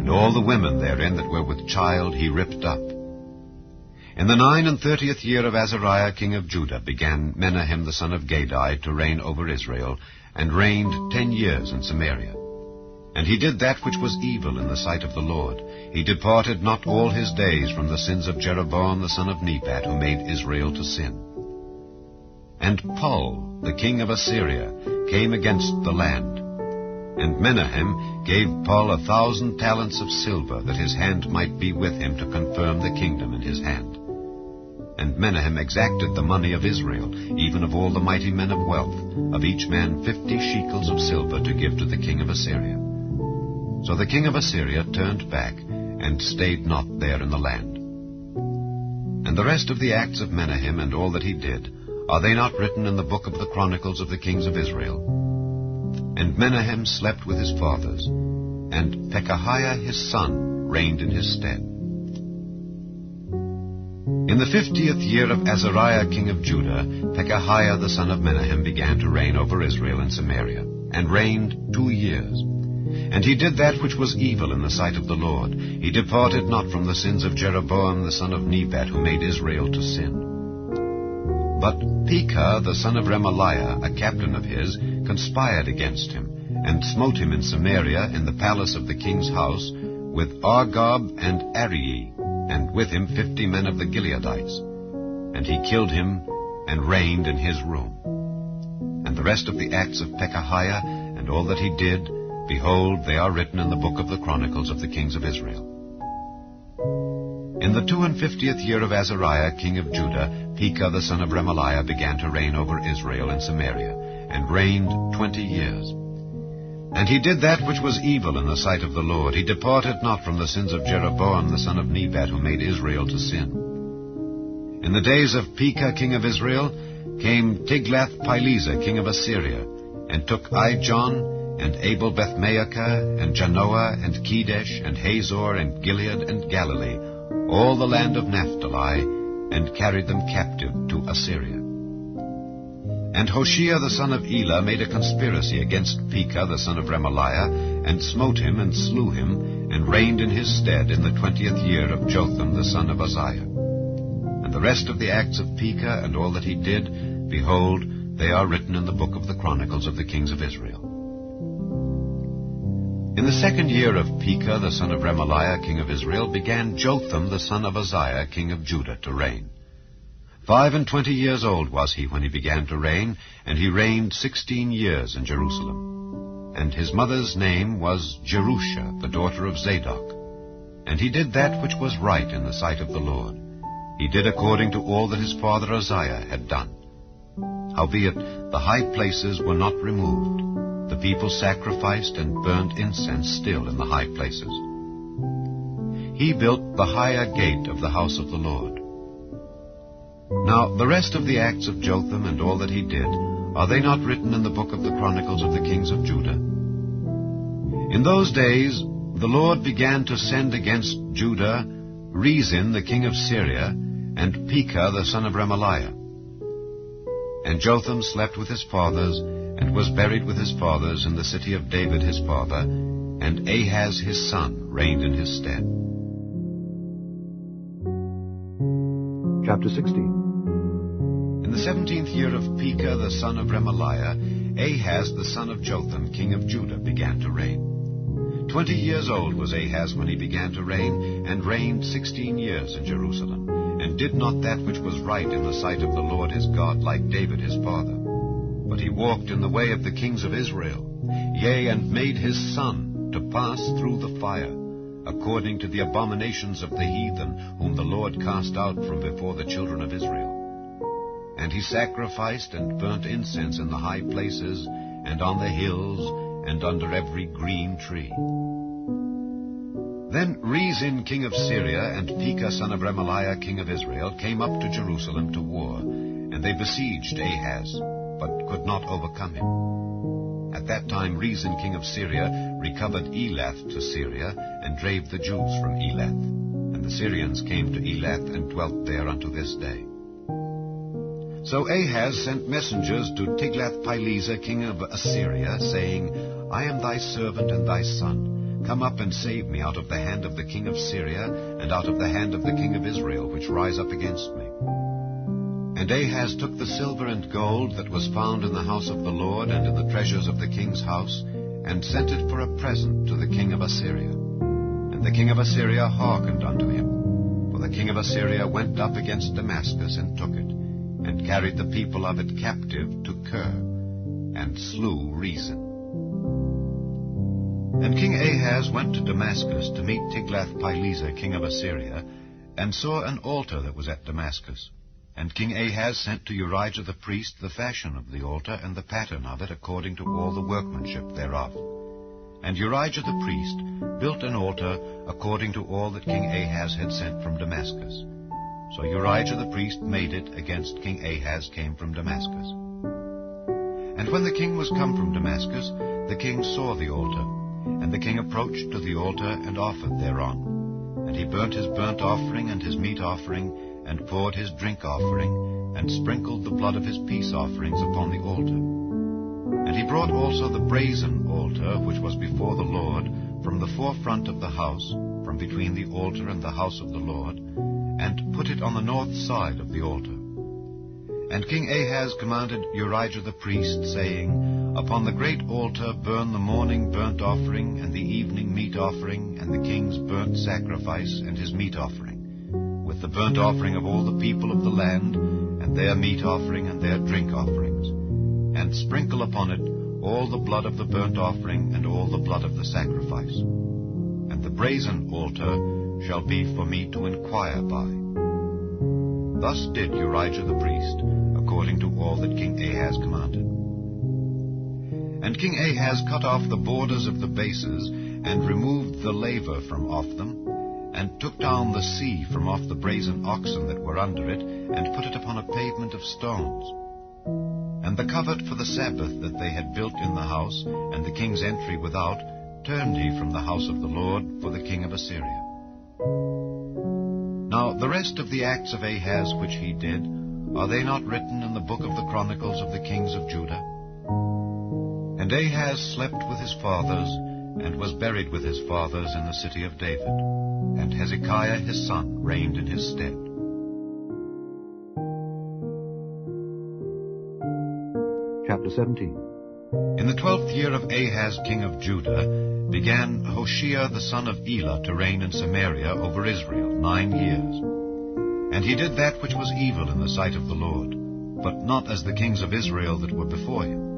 And all the women therein that were with child he ripped up. In the 39th year of Azariah king of Judah began Menahem the son of Gadai to reign over Israel, and reigned 10 years in Samaria. And he did that which was evil in the sight of the Lord. He departed not all his days from the sins of Jeroboam the son of Nebat, who made Israel to sin. And Pul, the king of Assyria, came against the land. And Menahem gave Pul 1,000 talents of silver, that his hand might be with him to confirm the kingdom in his hand. And Menahem exacted the money of Israel, even of all the mighty men of wealth, of each man 50 shekels of silver to give to the king of Assyria. So the king of Assyria turned back, and stayed not there in the land. And the rest of the acts of Menahem and all that he did, are they not written in the book of the Chronicles of the kings of Israel? And Menahem slept with his fathers, and Pekahiah his son reigned in his stead. In the 50th year of Azariah king of Judah, Pekahiah the son of Menahem began to reign over Israel in Samaria, and reigned 2 years. And he did that which was evil in the sight of the Lord. He departed not from the sins of Jeroboam the son of Nebat, who made Israel to sin. But Pekah the son of Remaliah, a captain of his, conspired against him, and smote him in Samaria in the palace of the king's house, with Argob and Arii, and with him 50 men of the Gileadites. And he killed him, and reigned in his room. And the rest of the acts of Pekahiah, and all that he did, behold, they are written in the book of the Chronicles of the kings of Israel. In the 52nd year of Azariah king of Judah, Pekah the son of Remaliah began to reign over Israel in Samaria, and reigned 20 years. And he did that which was evil in the sight of the Lord. He departed not from the sins of Jeroboam the son of Nebat, who made Israel to sin. In the days of Pekah king of Israel came Tiglath-Pileser king of Assyria, and took Ijon, and Abel-Beth-Maachah, and Janoah, and Kedesh, and Hazor, and Gilead, and Galilee, all the land of Naphtali, and carried them captive to Assyria. And Hoshea the son of Elah made a conspiracy against Pekah the son of Remaliah, and smote him, and slew him, and reigned in his stead in the 20th year of Jotham the son of Uzziah. And the rest of the acts of Pekah, and all that he did, behold, they are written in the book of the Chronicles of the kings of Israel. In the 2nd year of Pekah the son of Remaliah king of Israel began Jotham the son of Uzziah king of Judah to reign. 25 years old was he when he began to reign, and he reigned 16 years in Jerusalem. And his mother's name was Jerusha, the daughter of Zadok. And he did that which was right in the sight of the Lord. He did according to all that his father Uzziah had done. Howbeit the high places were not removed. The people sacrificed and burned incense still in the high places. He built the higher gate of the house of the Lord. Now the rest of the acts of Jotham and all that he did, are they not written in the book of the Chronicles of the kings of Judah? In those days the Lord began to send against Judah Rezin the king of Syria, and Pekah the son of Remaliah. And Jotham slept with his fathers, and was buried with his fathers in the city of David his father, and Ahaz his son reigned in his stead. Chapter 16. In the 17th year of Pekah the son of Remaliah, Ahaz the son of Jotham king of Judah began to reign. 20 years old was Ahaz when he began to reign, and reigned 16 years in Jerusalem, and did not that which was right in the sight of the Lord his God, like David his father. But he walked in the way of the kings of Israel, yea, and made his son to pass through the fire, according to the abominations of the heathen, whom the Lord cast out from before the children of Israel. And he sacrificed and burnt incense in the high places, and on the hills, and under every green tree. Then Rezin king of Syria and Pekah son of Remaliah king of Israel came up to Jerusalem to war, and they besieged Ahaz, but could not overcome him. At that time Rezin king of Syria recovered Elath to Syria, and drave the Jews from Elath. And the Syrians came to Elath, and dwelt there unto this day. So Ahaz sent messengers to Tiglath-Pileser king of Assyria, saying, I am thy servant and thy son. Come up and save me out of the hand of the king of Syria, and out of the hand of the king of Israel, which rise up against me. And Ahaz took the silver and gold that was found in the house of the Lord, and in the treasures of the king's house, and sent it for a present to the king of Assyria. And the king of Assyria hearkened unto him. For the king of Assyria went up against Damascus, and took it, and carried the people of it captive to Kir, and slew Rezin. And King Ahaz went to Damascus to meet Tiglath-Pileser king of Assyria, and saw an altar that was at Damascus. And King Ahaz sent to Urijah the priest the fashion of the altar, and the pattern of it, according to all the workmanship thereof. And Urijah the priest built an altar according to all that King Ahaz had sent from Damascus. So Urijah the priest made it against King Ahaz came from Damascus. And when the king was come from Damascus, the king saw the altar. And the king approached to the altar, and offered thereon. And he burnt his burnt offering and his meat offering, and poured his drink offering, and sprinkled the blood of his peace offerings upon the altar. And he brought also the brazen altar, which was before the Lord, from the forefront of the house, from between the altar and the house of the Lord, and put it on the north side of the altar. And King Ahaz commanded Urijah the priest, saying, Upon the great altar burn the morning burnt offering, and the evening meat offering, and the king's burnt sacrifice, and his meat offering, with the burnt offering of all the people of the land, and their meat offering, and their drink offerings. And sprinkle upon it all the blood of the burnt offering, and all the blood of the sacrifice. And the brazen altar shall be for me to inquire by. Thus did Urijah the priest, according to all that King Ahaz commanded. And King Ahaz cut off the borders of the bases, and removed the laver from off them, and took down the sea from off the brazen oxen that were under it, and put it upon a pavement of stones. And the covert for the Sabbath that they had built in the house, and the king's entry without, turned he from the house of the Lord for the king of Assyria. Now the rest of the acts of Ahaz which he did, are they not written in the book of the Chronicles of the kings of Judah? And Ahaz slept with his fathers, and was buried with his fathers in the city of David. And Hezekiah his son reigned in his stead. Chapter 17. In the 12th year of Ahaz king of Judah began Hoshea the son of Elah to reign in Samaria over Israel 9 years. And he did that which was evil in the sight of the Lord, but not as the kings of Israel that were before him.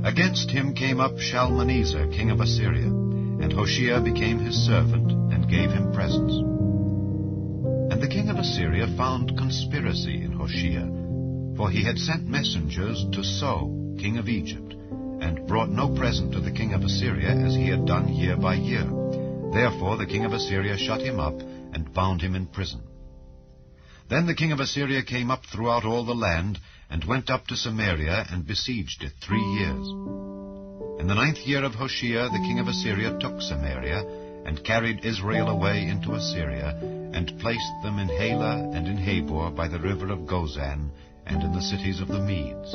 Against him came up Shalmaneser king of Assyria, and Hoshea became his servant, and gave him presents. And the king of Assyria found conspiracy in Hoshea, for he had sent messengers to So, king of Egypt, and brought no present to the king of Assyria, as he had done year by year. Therefore the king of Assyria shut him up, and bound him in prison. Then the king of Assyria came up throughout all the land, and went up to Samaria, and besieged it 3 years. In the 9th year of Hoshea the king of Assyria took Samaria, and carried Israel away into Assyria, and placed them in Halah and in Habor by the river of Gozan, and in the cities of the Medes.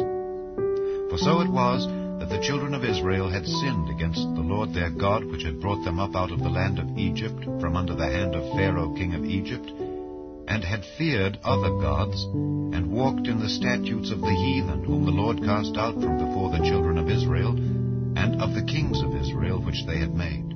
For so it was that the children of Israel had sinned against the Lord their God, which had brought them up out of the land of Egypt, from under the hand of Pharaoh king of Egypt, and had feared other gods, and walked in the statutes of the heathen, whom the Lord cast out from before the children of Israel, and of the kings of Israel which they had made.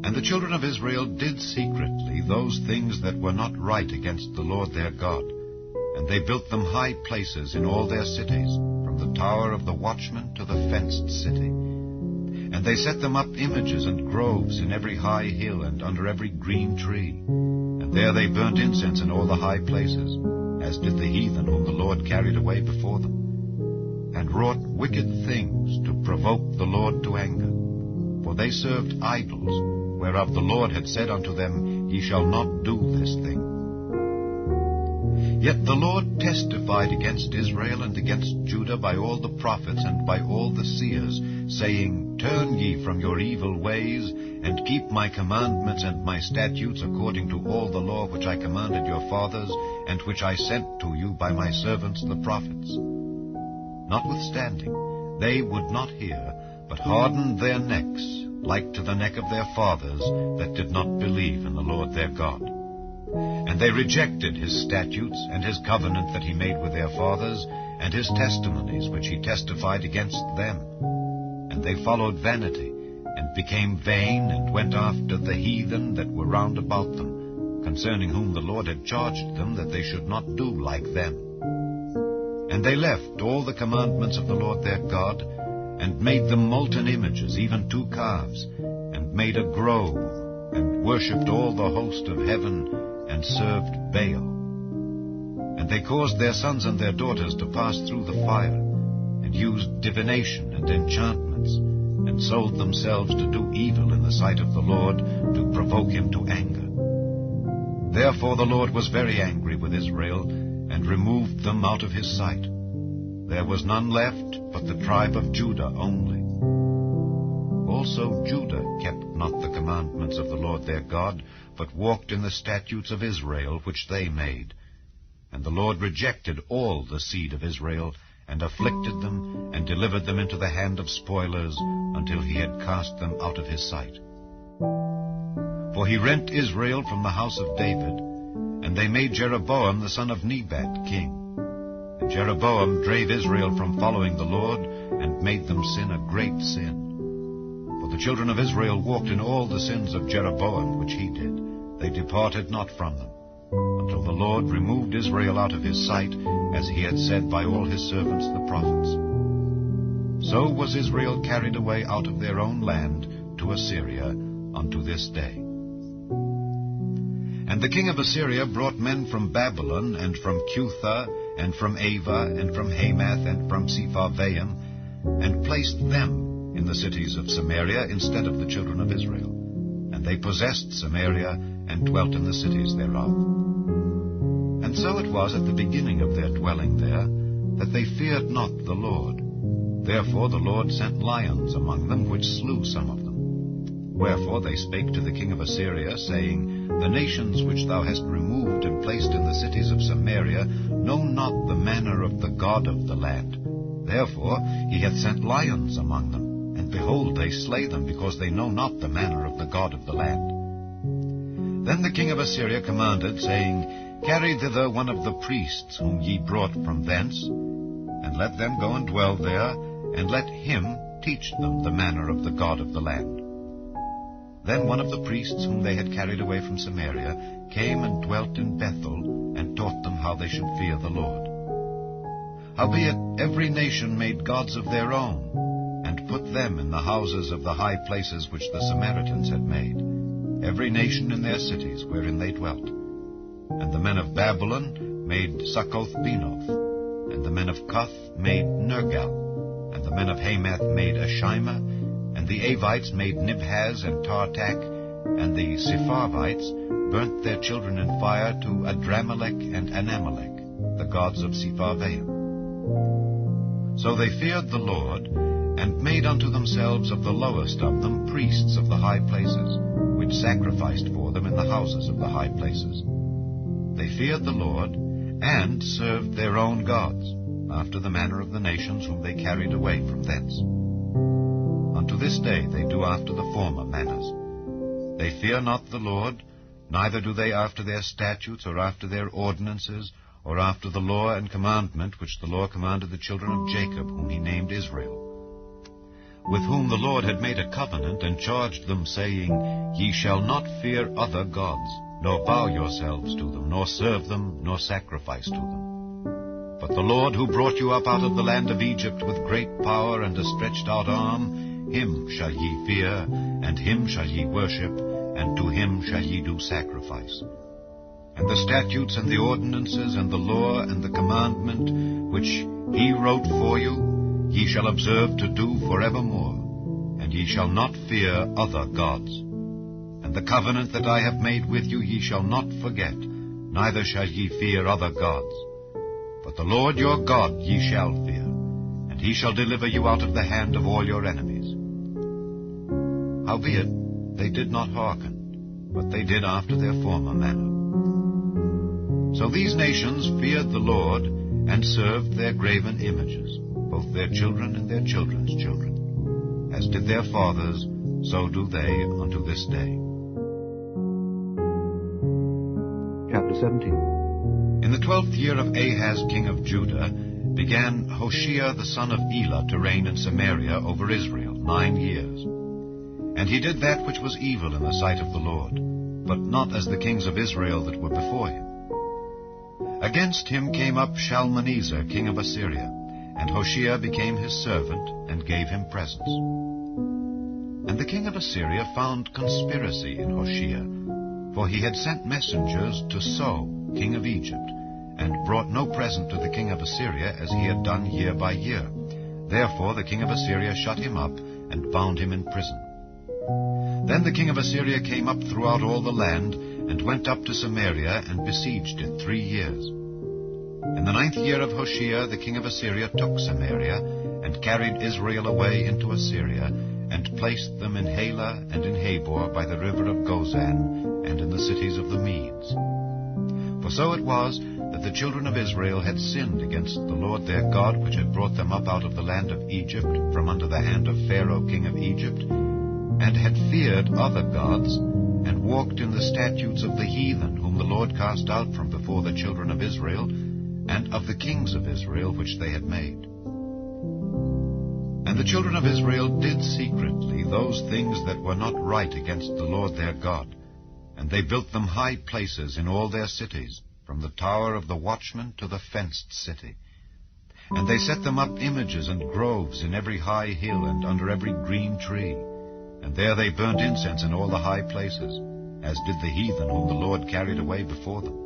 And the children of Israel did secretly those things that were not right against the Lord their God, and they built them high places in all their cities, from the tower of the watchman to the fenced city. And they set them up images and groves in every high hill and under every green tree. And there they burnt incense in all the high places, as did the heathen whom the Lord carried away before them, and wrought wicked things to provoke the Lord to anger. For they served idols, whereof the Lord had said unto them, Ye shall not do this thing. Yet the Lord testified against Israel and against Judah by all the prophets and by all the seers, saying, Turn ye from your evil ways, and keep my commandments and my statutes according to all the law which I commanded your fathers, and which I sent to you by my servants the prophets. Notwithstanding, they would not hear, but hardened their necks, like to the neck of their fathers, that did not believe in the Lord their God. And they rejected his statutes and his covenant that he made with their fathers, and his testimonies which he testified against them. And they followed vanity, and became vain, and went after the heathen that were round about them, concerning whom the Lord had charged them that they should not do like them. And they left all the commandments of the Lord their God, and made them molten images, even 2 calves, and made a grove, and worshipped all the host of heaven, and served Baal. And they caused their sons and their daughters to pass through the fire, and used divination and enchantments, and sold themselves to do evil in the sight of the Lord, to provoke him to anger. Therefore the Lord was very angry with Israel, and removed them out of his sight. There was none left but the tribe of Judah only. Also Judah kept not the commandments of the Lord their God, but walked in the statutes of Israel which they made. And the Lord rejected all the seed of Israel, and afflicted them, and delivered them into the hand of spoilers, until he had cast them out of his sight. For he rent Israel from the house of David, and they made Jeroboam the son of Nebat king. And Jeroboam drave Israel from following the Lord, and made them sin a great sin. For the children of Israel walked in all the sins of Jeroboam which he did. They departed not from them, until the Lord removed Israel out of his sight, as he had said by all his servants the prophets. So was Israel carried away out of their own land to Assyria unto this day. And the king of Assyria brought men from Babylon, and from Cutha, and from Ava, and from Hamath, and from Sepharvaim, and placed them in the cities of Samaria instead of the children of Israel. And they possessed Samaria, and dwelt in the cities thereof. And so it was at the beginning of their dwelling there, that they feared not the Lord. Therefore the Lord sent lions among them, which slew some of them. Wherefore they spake to the king of Assyria, saying, The nations which thou hast removed and placed in the cities of Samaria know not the manner of the God of the land. Therefore he hath sent lions among them, and behold, they slay them, because they know not the manner of the God of the land. Then the king of Assyria commanded, saying, Carry thither one of the priests whom ye brought from thence, and let them go and dwell there, and let him teach them the manner of the God of the land. Then one of the priests whom they had carried away from Samaria came and dwelt in Bethel, and taught them how they should fear the Lord. Howbeit every nation made gods of their own, and put them in the houses of the high places which the Samaritans had made, every nation in their cities wherein they dwelt. And the men of Babylon made Succoth-Benoth, and the men of Cuth made Nergal, and the men of Hamath made Ashima, and the Avites made Nibhaz and Tartak, and the Sepharvites burnt their children in fire to Adramelech and Anamelech, the gods of Sepharvaim. So they feared the Lord, and made unto themselves of the lowest of them priests of the high places, which sacrificed for them in the houses of the high places. They feared the Lord, and served their own gods, after the manner of the nations whom they carried away from thence. Unto this day they do after the former manners. They fear not the Lord, neither do they after their statutes, or after their ordinances, or after the law and commandment which the Lord commanded the children of Jacob, whom he named Israel, with whom the Lord had made a covenant, and charged them, saying, Ye shall not fear other gods, nor bow yourselves to them, nor serve them, nor sacrifice to them. But the Lord, who brought you up out of the land of Egypt with great power and a stretched out arm, him shall ye fear, and him shall ye worship, and to him shall ye do sacrifice. And the statutes and the ordinances and the law and the commandment which he wrote for you, ye shall observe to do forevermore, and ye shall not fear other gods. And the covenant that I have made with you ye shall not forget, neither shall ye fear other gods. But the Lord your God ye shall fear, and he shall deliver you out of the hand of all your enemies. Howbeit they did not hearken, but they did after their former manner. So these nations feared the Lord, and served their graven images, both their children and their children's children. As did their fathers, so do they unto this day. Chapter 17. In the 12th year of Ahaz king of Judah began Hoshea the son of Elah to reign in Samaria over Israel 9 years. And he did that which was evil in the sight of the Lord, but not as the kings of Israel that were before him. Against him came up Shalmaneser king of Assyria, and Hoshea became his servant, and gave him presents. And the king of Assyria found conspiracy in Hoshea, for he had sent messengers to So, king of Egypt, and brought no present to the king of Assyria, as he had done year by year. Therefore the king of Assyria shut him up, and bound him in prison. Then the king of Assyria came up throughout all the land, and went up to Samaria, and besieged it 3 years. In the 9th year of Hoshea the king of Assyria took Samaria, and carried Israel away into Assyria, and placed them in Halah and in Habor by the river of Gozan, and in the cities of the Medes. For so it was that the children of Israel had sinned against the Lord their God, which had brought them up out of the land of Egypt, from under the hand of Pharaoh king of Egypt, and had feared other gods, and walked in the statutes of the heathen, whom the Lord cast out from before the children of Israel, and of the kings of Israel which they had made. And the children of Israel did secretly those things that were not right against the Lord their God, and they built them high places in all their cities, from the tower of the watchman to the fenced city. And they set them up images and groves in every high hill and under every green tree. And there they burnt incense in all the high places, as did the heathen whom the Lord carried away before them,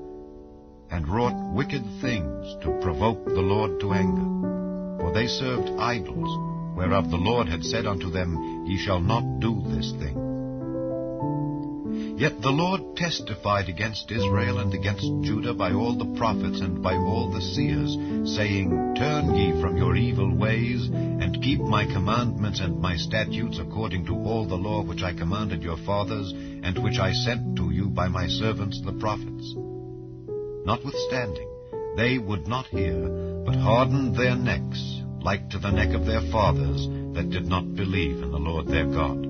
and wrought wicked things to provoke the Lord to anger. For they served idols, whereof the Lord had said unto them, Ye shall not do this thing. Yet the Lord testified against Israel and against Judah by all the prophets and by all the seers, saying, Turn ye from your evil ways, and keep my commandments and my statutes according to all the law which I commanded your fathers, and which I sent to you by my servants the prophets. Notwithstanding, they would not hear, but hardened their necks, like to the neck of their fathers, that did not believe in the Lord their God.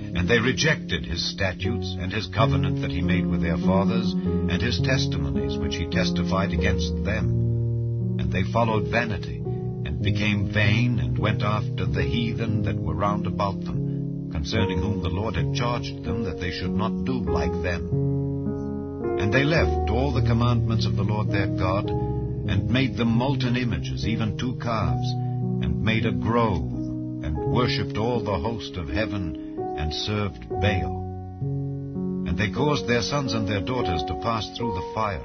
And they rejected his statutes, and his covenant that he made with their fathers, and his testimonies which he testified against them. And they followed vanity, and became vain, and went after the heathen that were round about them, concerning whom the Lord had charged them that they should not do like them. And they left all the commandments of the Lord their God, and made them molten images, even 2 calves, and made a grove, and worshipped all the host of heaven, and served Baal. And they caused their sons and their daughters to pass through the fire,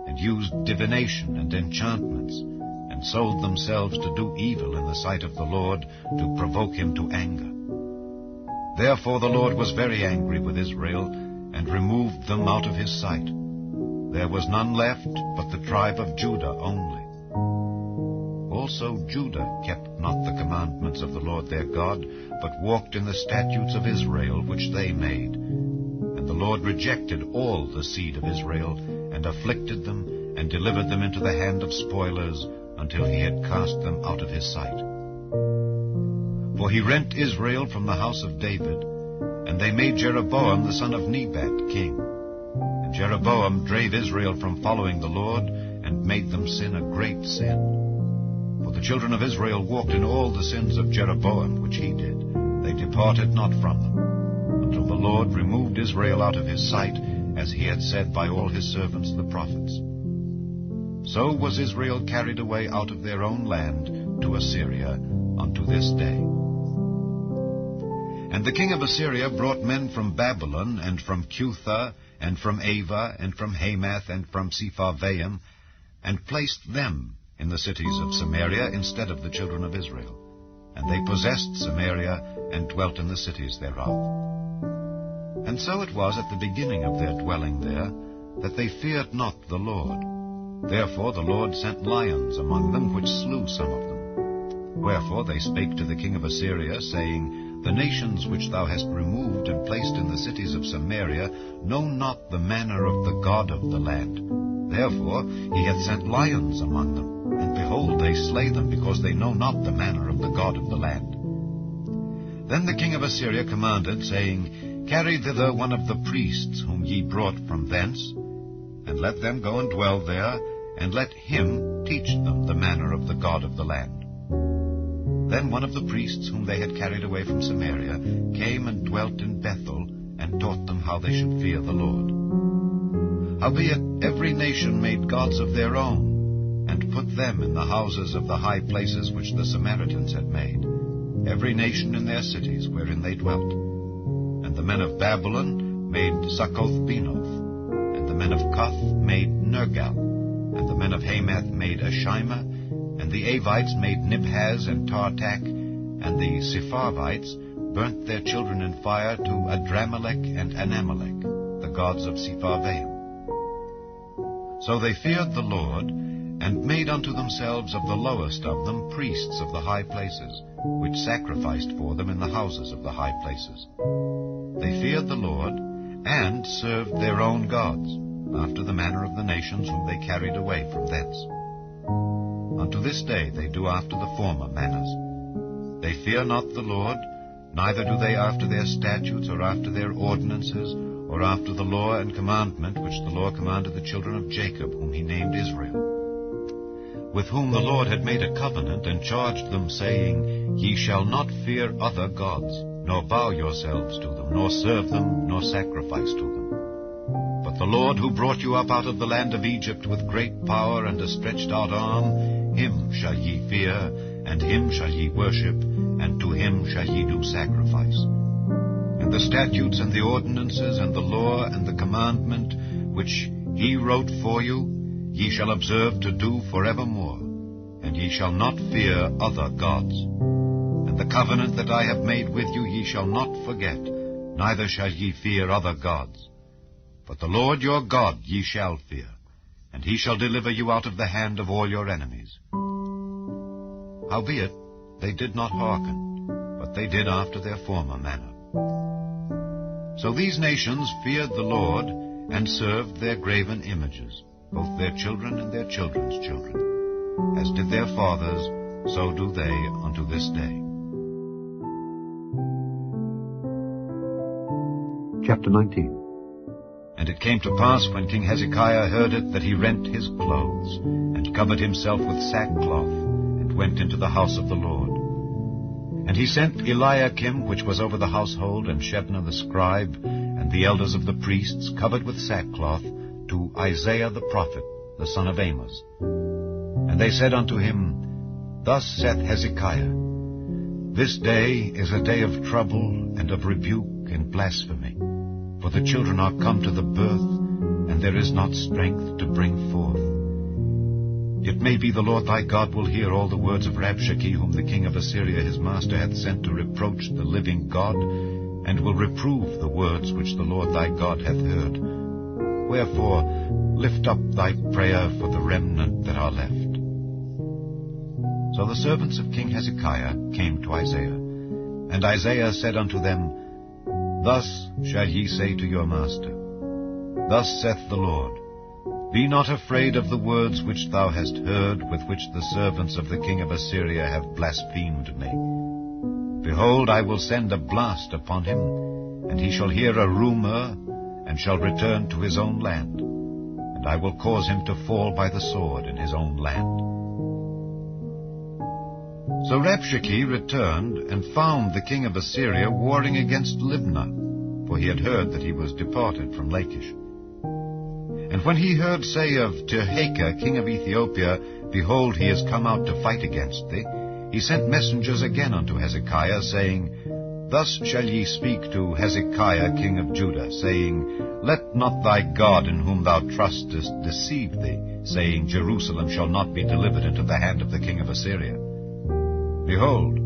and used divination and enchantments, and and sold themselves to do evil in the sight of the Lord, to provoke him to anger. Therefore the Lord was very angry with Israel, and removed them out of his sight. There was none left but the tribe of Judah only. Also Judah kept not the commandments of the Lord their God, but walked in the statutes of Israel which they made. And the Lord rejected all the seed of Israel, and afflicted them, and delivered them into the hand of spoilers, until he had cast them out of his sight. For he rent Israel from the house of David, and they made Jeroboam the son of Nebat king. And Jeroboam drave Israel from following the Lord, and made them sin a great sin. For the children of Israel walked in all the sins of Jeroboam which he did. They departed not from them, until the Lord removed Israel out of his sight, as he had said by all his servants the prophets. So was Israel carried away out of their own land to Assyria unto this day. And the king of Assyria brought men from Babylon, and from Cutha, and from Ava, and from Hamath, and from Sepharvaim, and placed them in the cities of Samaria instead of the children of Israel. And they possessed Samaria, and dwelt in the cities thereof. And so it was at the beginning of their dwelling there, that they feared not the Lord. Therefore the Lord sent lions among them, which slew some of them. Wherefore they spake to the king of Assyria, saying, The nations which thou hast removed and placed in the cities of Samaria know not the manner of the God of the land. Therefore he hath sent lions among them, and behold, they slay them, because they know not the manner of the God of the land. Then the king of Assyria commanded, saying, Carry thither one of the priests whom ye brought from thence, and let them go and dwell there, and let him teach them the manner of the God of the land. Then one of the priests whom they had carried away from Samaria came and dwelt in Bethel, and taught them how they should fear the Lord. Howbeit every nation made gods of their own, and put them in the houses of the high places which the Samaritans had made, every nation in their cities wherein they dwelt. And the men of Babylon made Succoth-Benoth, and the men of Cuth made Nergal, and the men of Hamath made Ashima, and the Avites made Nibhaz and Tartak, and the Sepharvites burnt their children in fire to Adramelech and Anamelech, the gods of Sepharvaim. So they feared the Lord, and made unto themselves of the lowest of them priests of the high places, which sacrificed for them in the houses of the high places. They feared the Lord, and served their own gods, after the manner of the nations whom they carried away from thence. Unto this day they do after the former manners. They fear not the Lord, neither do they after their statutes, or after their ordinances, or after the law and commandment which the Lord commanded the children of Jacob, whom he named Israel, with whom the Lord had made a covenant, and charged them, saying, Ye shall not fear other gods, nor bow yourselves to them, nor serve them, nor sacrifice to them. But the Lord who brought you up out of the land of Egypt with great power and a stretched out arm, him shall ye fear, and him shall ye worship, and to him shall ye do sacrifice. And the statutes and the ordinances and the law and the commandment which he wrote for you, ye shall observe to do forevermore, and ye shall not fear other gods. And the covenant that I have made with you ye shall not forget, neither shall ye fear other gods. But the Lord your God ye shall fear, and he shall deliver you out of the hand of all your enemies. Howbeit they did not hearken, but they did after their former manner. So these nations feared the Lord, and served their graven images, both their children and their children's children. As did their fathers, so do they unto this day. Chapter 19. And it came to pass, when King Hezekiah heard it, that he rent his clothes, and covered himself with sackcloth, and went into the house of the Lord. And he sent Eliakim, which was over the household, and Shebna the scribe, and the elders of the priests, covered with sackcloth, to Isaiah the prophet, the son of Amos. And they said unto him, Thus saith Hezekiah, This day is a day of trouble, and of rebuke, and blasphemy. For the children are come to the birth, and there is not strength to bring forth. It may be the Lord thy God will hear all the words of Rabshakeh, whom the king of Assyria his master hath sent to reproach the living God, and will reprove the words which the Lord thy God hath heard. Wherefore lift up thy prayer for the remnant that are left. So the servants of King Hezekiah came to Isaiah, and Isaiah said unto them, Thus shall ye say to your master, Thus saith the Lord, Be not afraid of the words which thou hast heard, with which the servants of the king of Assyria have blasphemed me. Behold, I will send a blast upon him, and he shall hear a rumor, and shall return to his own land, and I will cause him to fall by the sword in his own land. So Rabshakeh returned, and found the king of Assyria warring against Libnah, for he had heard that he was departed from Lachish. And when he heard say of Tirhakah, king of Ethiopia, Behold, he is come out to fight against thee, he sent messengers again unto Hezekiah, saying, Thus shall ye speak to Hezekiah, king of Judah, saying, Let not thy God in whom thou trustest deceive thee, saying, Jerusalem shall not be delivered into the hand of the king of Assyria. Behold,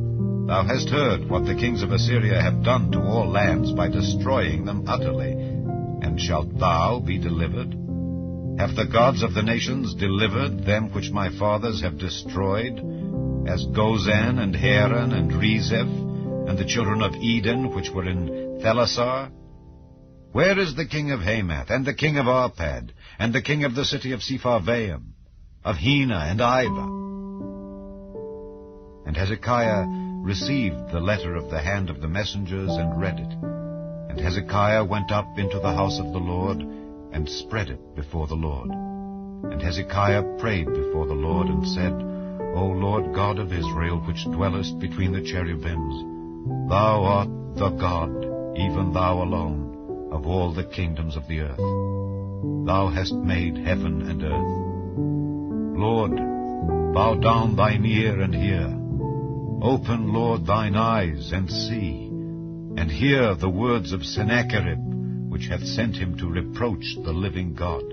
thou hast heard what the kings of Assyria have done to all lands by destroying them utterly, and shalt thou be delivered? Have the gods of the nations delivered them which my fathers have destroyed, as Gozan and Haran and Rezeph, and the children of Eden which were in Thelasar? Where is the king of Hamath, and the king of Arpad, and the king of the city of Sepharvaim, of Hena and Ivah? And Hezekiah received the letter of the hand of the messengers, and read it. And Hezekiah went up into the house of the Lord, and spread it before the Lord. And Hezekiah prayed before the Lord, and said, O Lord God of Israel, which dwellest between the cherubims, Thou art the God, even thou alone, of all the kingdoms of the earth. Thou hast made heaven and earth. Lord, bow down thine ear and hear. Open, Lord, thine eyes, and see, and hear the words of Sennacherib, which hath sent him to reproach the living God.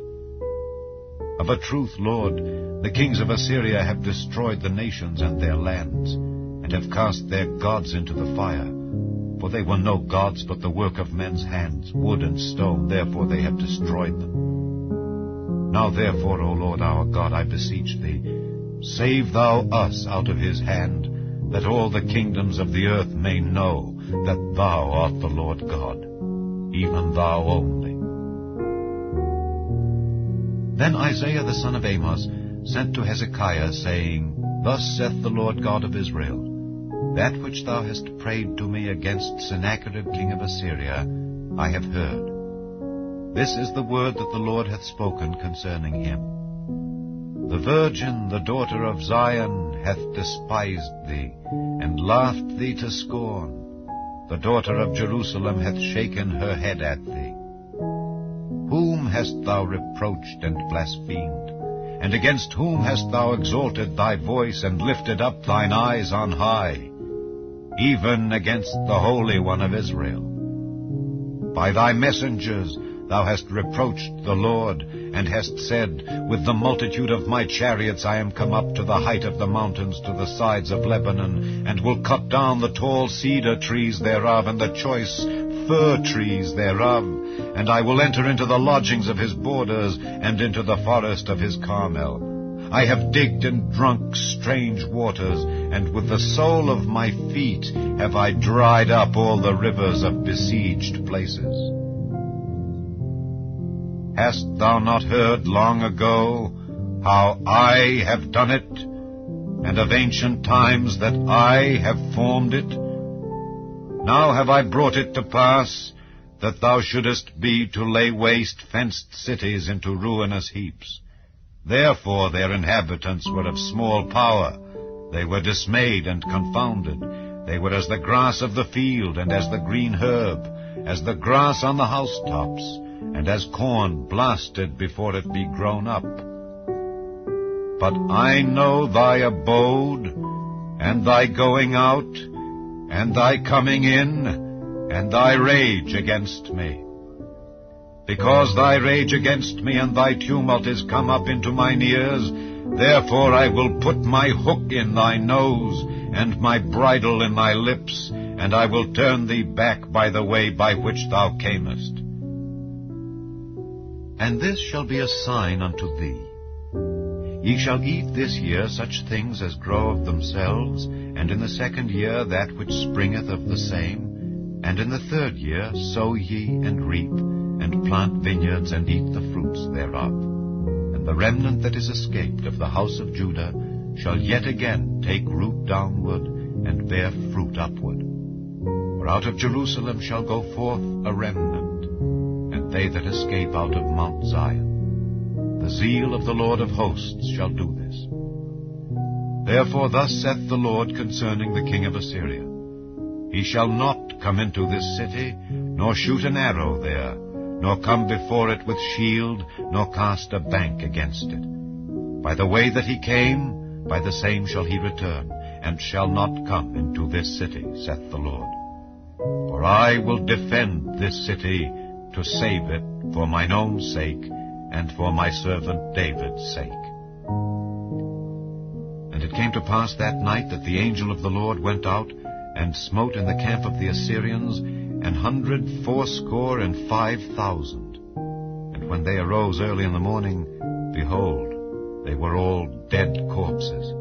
Of a truth, Lord, the kings of Assyria have destroyed the nations and their lands, and have cast their gods into the fire. For they were no gods, but the work of men's hands, wood and stone, therefore they have destroyed them. Now therefore, O Lord our God, I beseech thee, save thou us out of his hand, that all the kingdoms of the earth may know that thou art the Lord God, even thou only. Then Isaiah the son of Amoz sent to Hezekiah, saying, Thus saith the Lord God of Israel, That which thou hast prayed to me against Sennacherib king of Assyria, I have heard. This is the word that the Lord hath spoken concerning him. The virgin, the daughter of Zion, hath despised thee, and laughed thee to scorn. The daughter of Jerusalem hath shaken her head at thee. Whom hast thou reproached and blasphemed? And against whom hast thou exalted thy voice, and lifted up thine eyes on high? Even against the Holy One of Israel. By thy messengers thou hast reproached the Lord, and hast said, With the multitude of my chariots I am come up to the height of the mountains, to the sides of Lebanon, and will cut down the tall cedar trees thereof, and the choice fir trees thereof, and I will enter into the lodgings of his borders, and into the forest of his Carmel. I have digged and drunk strange waters, and with the sole of my feet have I dried up all the rivers of besieged places. Hast thou not heard long ago how I have done it, and of ancient times that I have formed it? Now have I brought it to pass, that thou shouldest be to lay waste fenced cities into ruinous heaps. Therefore their inhabitants were of small power. They were dismayed and confounded. They were as the grass of the field, and as the green herb, as the grass on the housetops, and as corn blasted before it be grown up. But I know thy abode, and thy going out, and thy coming in, and thy rage against me. Because thy rage against me and thy tumult is come up into mine ears, Therefore I will put my hook in thy nose, and my bridle in thy lips, and I will turn thee back by the way by which thou camest. And this shall be a sign unto thee. Ye shall eat this year such things as grow of themselves, and in the 2nd year that which springeth of the same, and in the 3rd year sow ye, and reap, and plant vineyards, and eat the fruits thereof. And the remnant that is escaped of the house of Judah shall yet again take root downward, and bear fruit upward. For out of Jerusalem shall go forth a remnant, and they that escape out of Mount Zion. The zeal of the Lord of hosts shall do this. Therefore thus saith the Lord concerning the king of Assyria, He shall not come into this city, nor shoot an arrow there, nor come before it with shield, nor cast a bank against it. By the way that he came, by the same shall he return, and shall not come into this city, saith the Lord. For I will defend this city, to save it for mine own sake, and for my servant David's sake. And it came to pass that night that the angel of the Lord went out, and smote in the camp of the Assyrians 185,000. And when they arose early in the morning, behold, they were all dead corpses.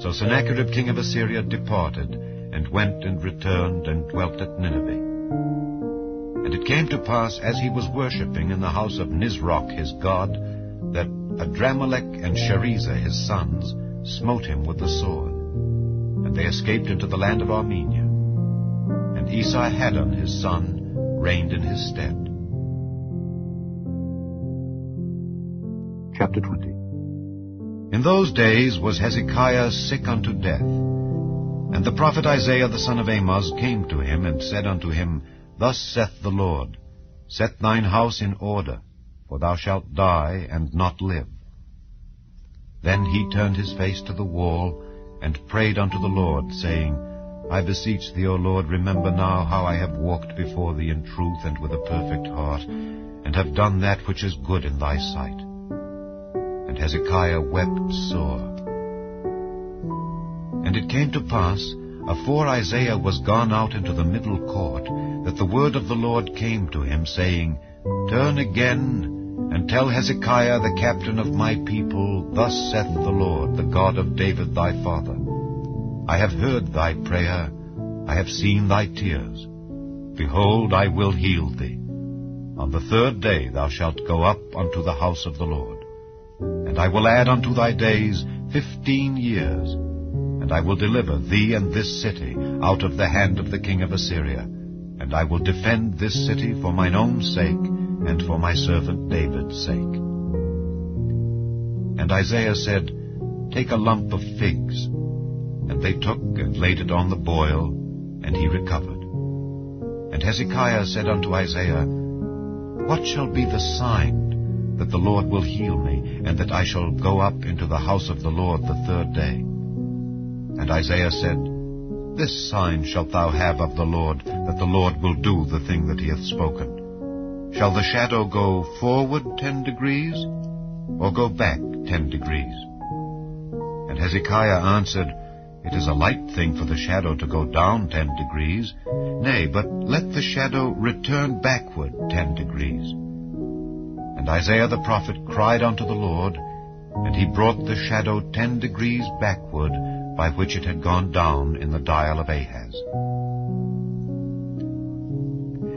So Sennacherib king of Assyria departed, and went and returned, and dwelt at Nineveh. And it came to pass, as he was worshipping in the house of Nisroch his god, that Adramelech and Sharezer his sons smote him with the sword. And they escaped into the land of Armenia. And Esarhaddon his son reigned in his stead. Chapter 20. In those days was Hezekiah sick unto death. And the prophet Isaiah the son of Amoz came to him, and said unto him, Thus saith the Lord, Set thine house in order, for thou shalt die, and not live. Then he turned his face to the wall, and prayed unto the Lord, saying, I beseech thee, O Lord, remember now how I have walked before thee in truth and with a perfect heart, and have done that which is good in thy sight. And Hezekiah wept sore. And it came to pass, afore Isaiah was gone out into the middle court, that the word of the Lord came to him, saying, Turn again, and tell Hezekiah the captain of my people, Thus saith the Lord, the God of David thy father, I have heard thy prayer, I have seen thy tears. Behold, I will heal thee. On the 3rd day thou shalt go up unto the house of the Lord. And I will add unto thy days 15 years, and I will deliver thee and this city out of the hand of the king of Assyria, and I will defend this city for mine own sake, and for my servant David's sake. And Isaiah said, Take a lump of figs. And they took and laid it on the boil, and he recovered. And Hezekiah said unto Isaiah, What shall be the sign that the Lord will heal me, and that I shall go up into the house of the Lord the 3rd day? And Isaiah said, This sign shalt thou have of the Lord, that the Lord will do the thing that he hath spoken. Shall the shadow go forward 10 degrees, or go back 10 degrees? And Hezekiah answered, It is a light thing for the shadow to go down 10 degrees. Nay, but let the shadow return backward 10 degrees. And Isaiah the prophet cried unto the Lord, and he brought the shadow 10 degrees backward, by which it had gone down in the dial of Ahaz.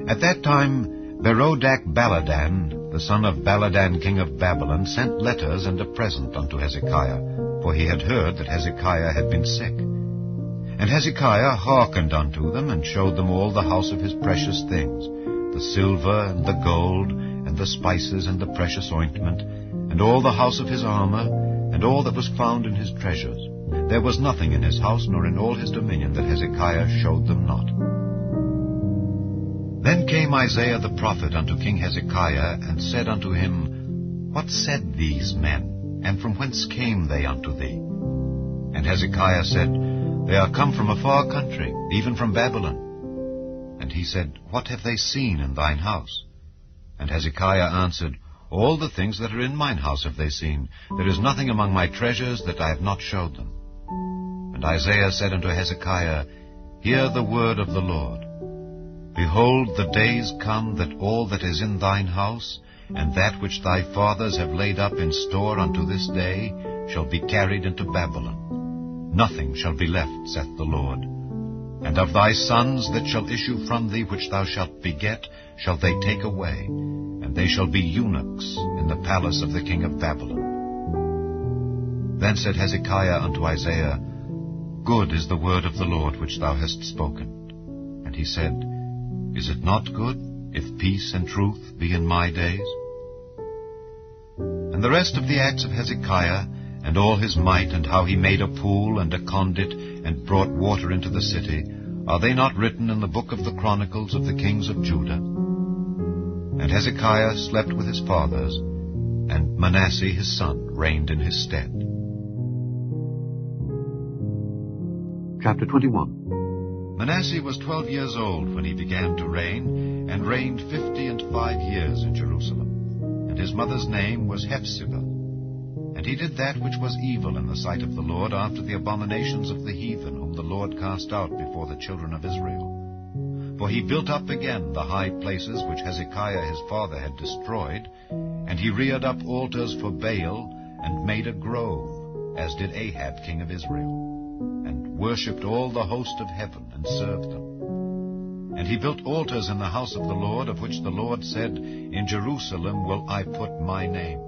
At that time Berodach-Baladan, the son of Baladan king of Babylon, sent letters and a present unto Hezekiah, for he had heard that Hezekiah had been sick. And Hezekiah hearkened unto them, and showed them all the house of his precious things, the silver and the gold, and the spices and the precious ointment, and all the house of his armor, and all that was found in his treasures. There was nothing in his house, nor in all his dominion, that Hezekiah showed them not. Then came Isaiah the prophet unto King Hezekiah, and said unto him, What said these men, and from whence came they unto thee? And Hezekiah said, They are come from a far country, even from Babylon. And he said, What have they seen in thine house? And Hezekiah answered, All the things that are in mine house have they seen. There is nothing among my treasures that I have not showed them. And Isaiah said unto Hezekiah, Hear the word of the Lord. Behold, the days come that all that is in thine house, and that which thy fathers have laid up in store unto this day, shall be carried into Babylon. Nothing shall be left, saith the Lord. And of thy sons that shall issue from thee, which thou shalt beget, shall they take away, and they shall be eunuchs in the palace of the king of Babylon. Then said Hezekiah unto Isaiah, Good is the word of the Lord which thou hast spoken. And he said, Is it not good, if peace and truth be in my days? And the rest of the acts of Hezekiah, and all his might, and how he made a pool and a conduit, and brought water into the city, are they not written in the book of the Chronicles of the kings of Judah? And Hezekiah slept with his fathers, and Manasseh his son reigned in his stead. Chapter 21. Manasseh was 12 years old when he began to reign, and reigned 55 years in Jerusalem. And his mother's name was Hephzibah. And he did that which was evil in the sight of the Lord, after the abominations of the heathen, whom the Lord cast out before the children of Israel. For he built up again the high places which Hezekiah his father had destroyed, and he reared up altars for Baal, and made a grove, as did Ahab king of Israel, and worshipped all the host of heaven, and served them. And he built altars in the house of the Lord, of which the Lord said, In Jerusalem will I put my name.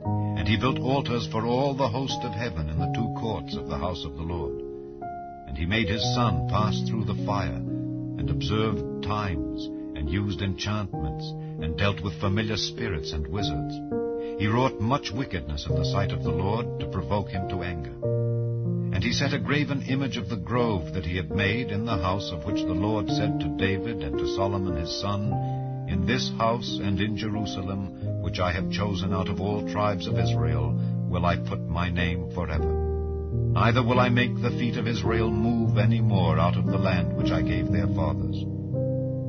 And he built altars for all the host of heaven in the two courts of the house of the Lord. And he made his son pass through the fire, and observed times, and used enchantments, and dealt with familiar spirits and wizards. He wrought much wickedness in the sight of the Lord, to provoke him to anger. And he set a graven image of the grove that he had made in the house, of which the Lord said to David and to Solomon his son, In this house and in Jerusalem, which I have chosen out of all tribes of Israel, will I put my name forever. Neither will I make the feet of Israel move any more out of the land which I gave their fathers.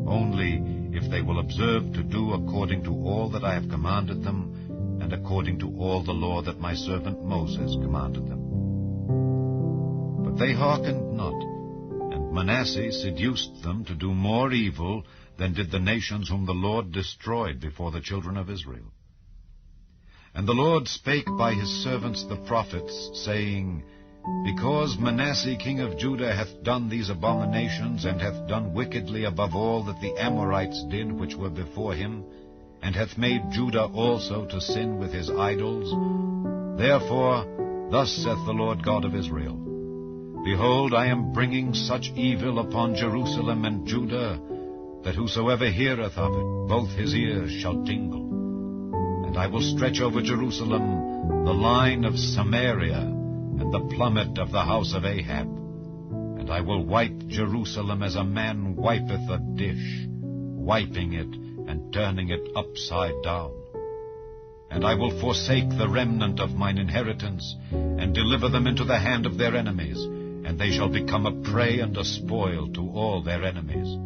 Only if they will observe to do according to all that I have commanded them, and according to all the law that my servant Moses commanded them. But they hearkened not, and Manasseh seduced them to do more evil than did the nations whom the Lord destroyed before the children of Israel. And the Lord spake by his servants the prophets, saying, Because Manasseh king of Judah hath done these abominations, and hath done wickedly above all that the Amorites did which were before him, and hath made Judah also to sin with his idols, therefore thus saith the Lord God of Israel, Behold, I am bringing such evil upon Jerusalem and Judah, that whosoever heareth of it, both his ears shall tingle. And I will stretch over Jerusalem the line of Samaria, and the plummet of the house of Ahab. And I will wipe Jerusalem as a man wipeth a dish, wiping it and turning it upside down. And I will forsake the remnant of mine inheritance, and deliver them into the hand of their enemies, and they shall become a prey and a spoil to all their enemies.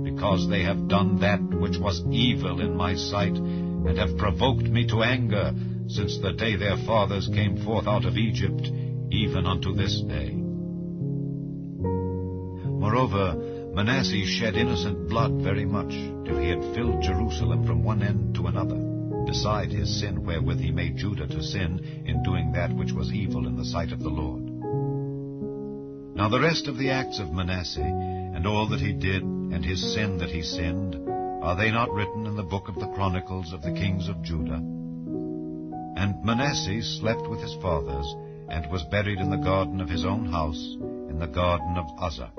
Because they have done that which was evil in my sight, and have provoked me to anger, since the day their fathers came forth out of Egypt, even unto this day. Moreover, Manasseh shed innocent blood very much, till he had filled Jerusalem from one end to another, beside his sin wherewith he made Judah to sin, in doing that which was evil in the sight of the Lord. Now the rest of the acts of Manasseh, and all that he did, and his sin that he sinned, are they not written in the book of the Chronicles of the kings of Judah? And Manasseh slept with his fathers, and was buried in the garden of his own house, in the garden of Uzzah.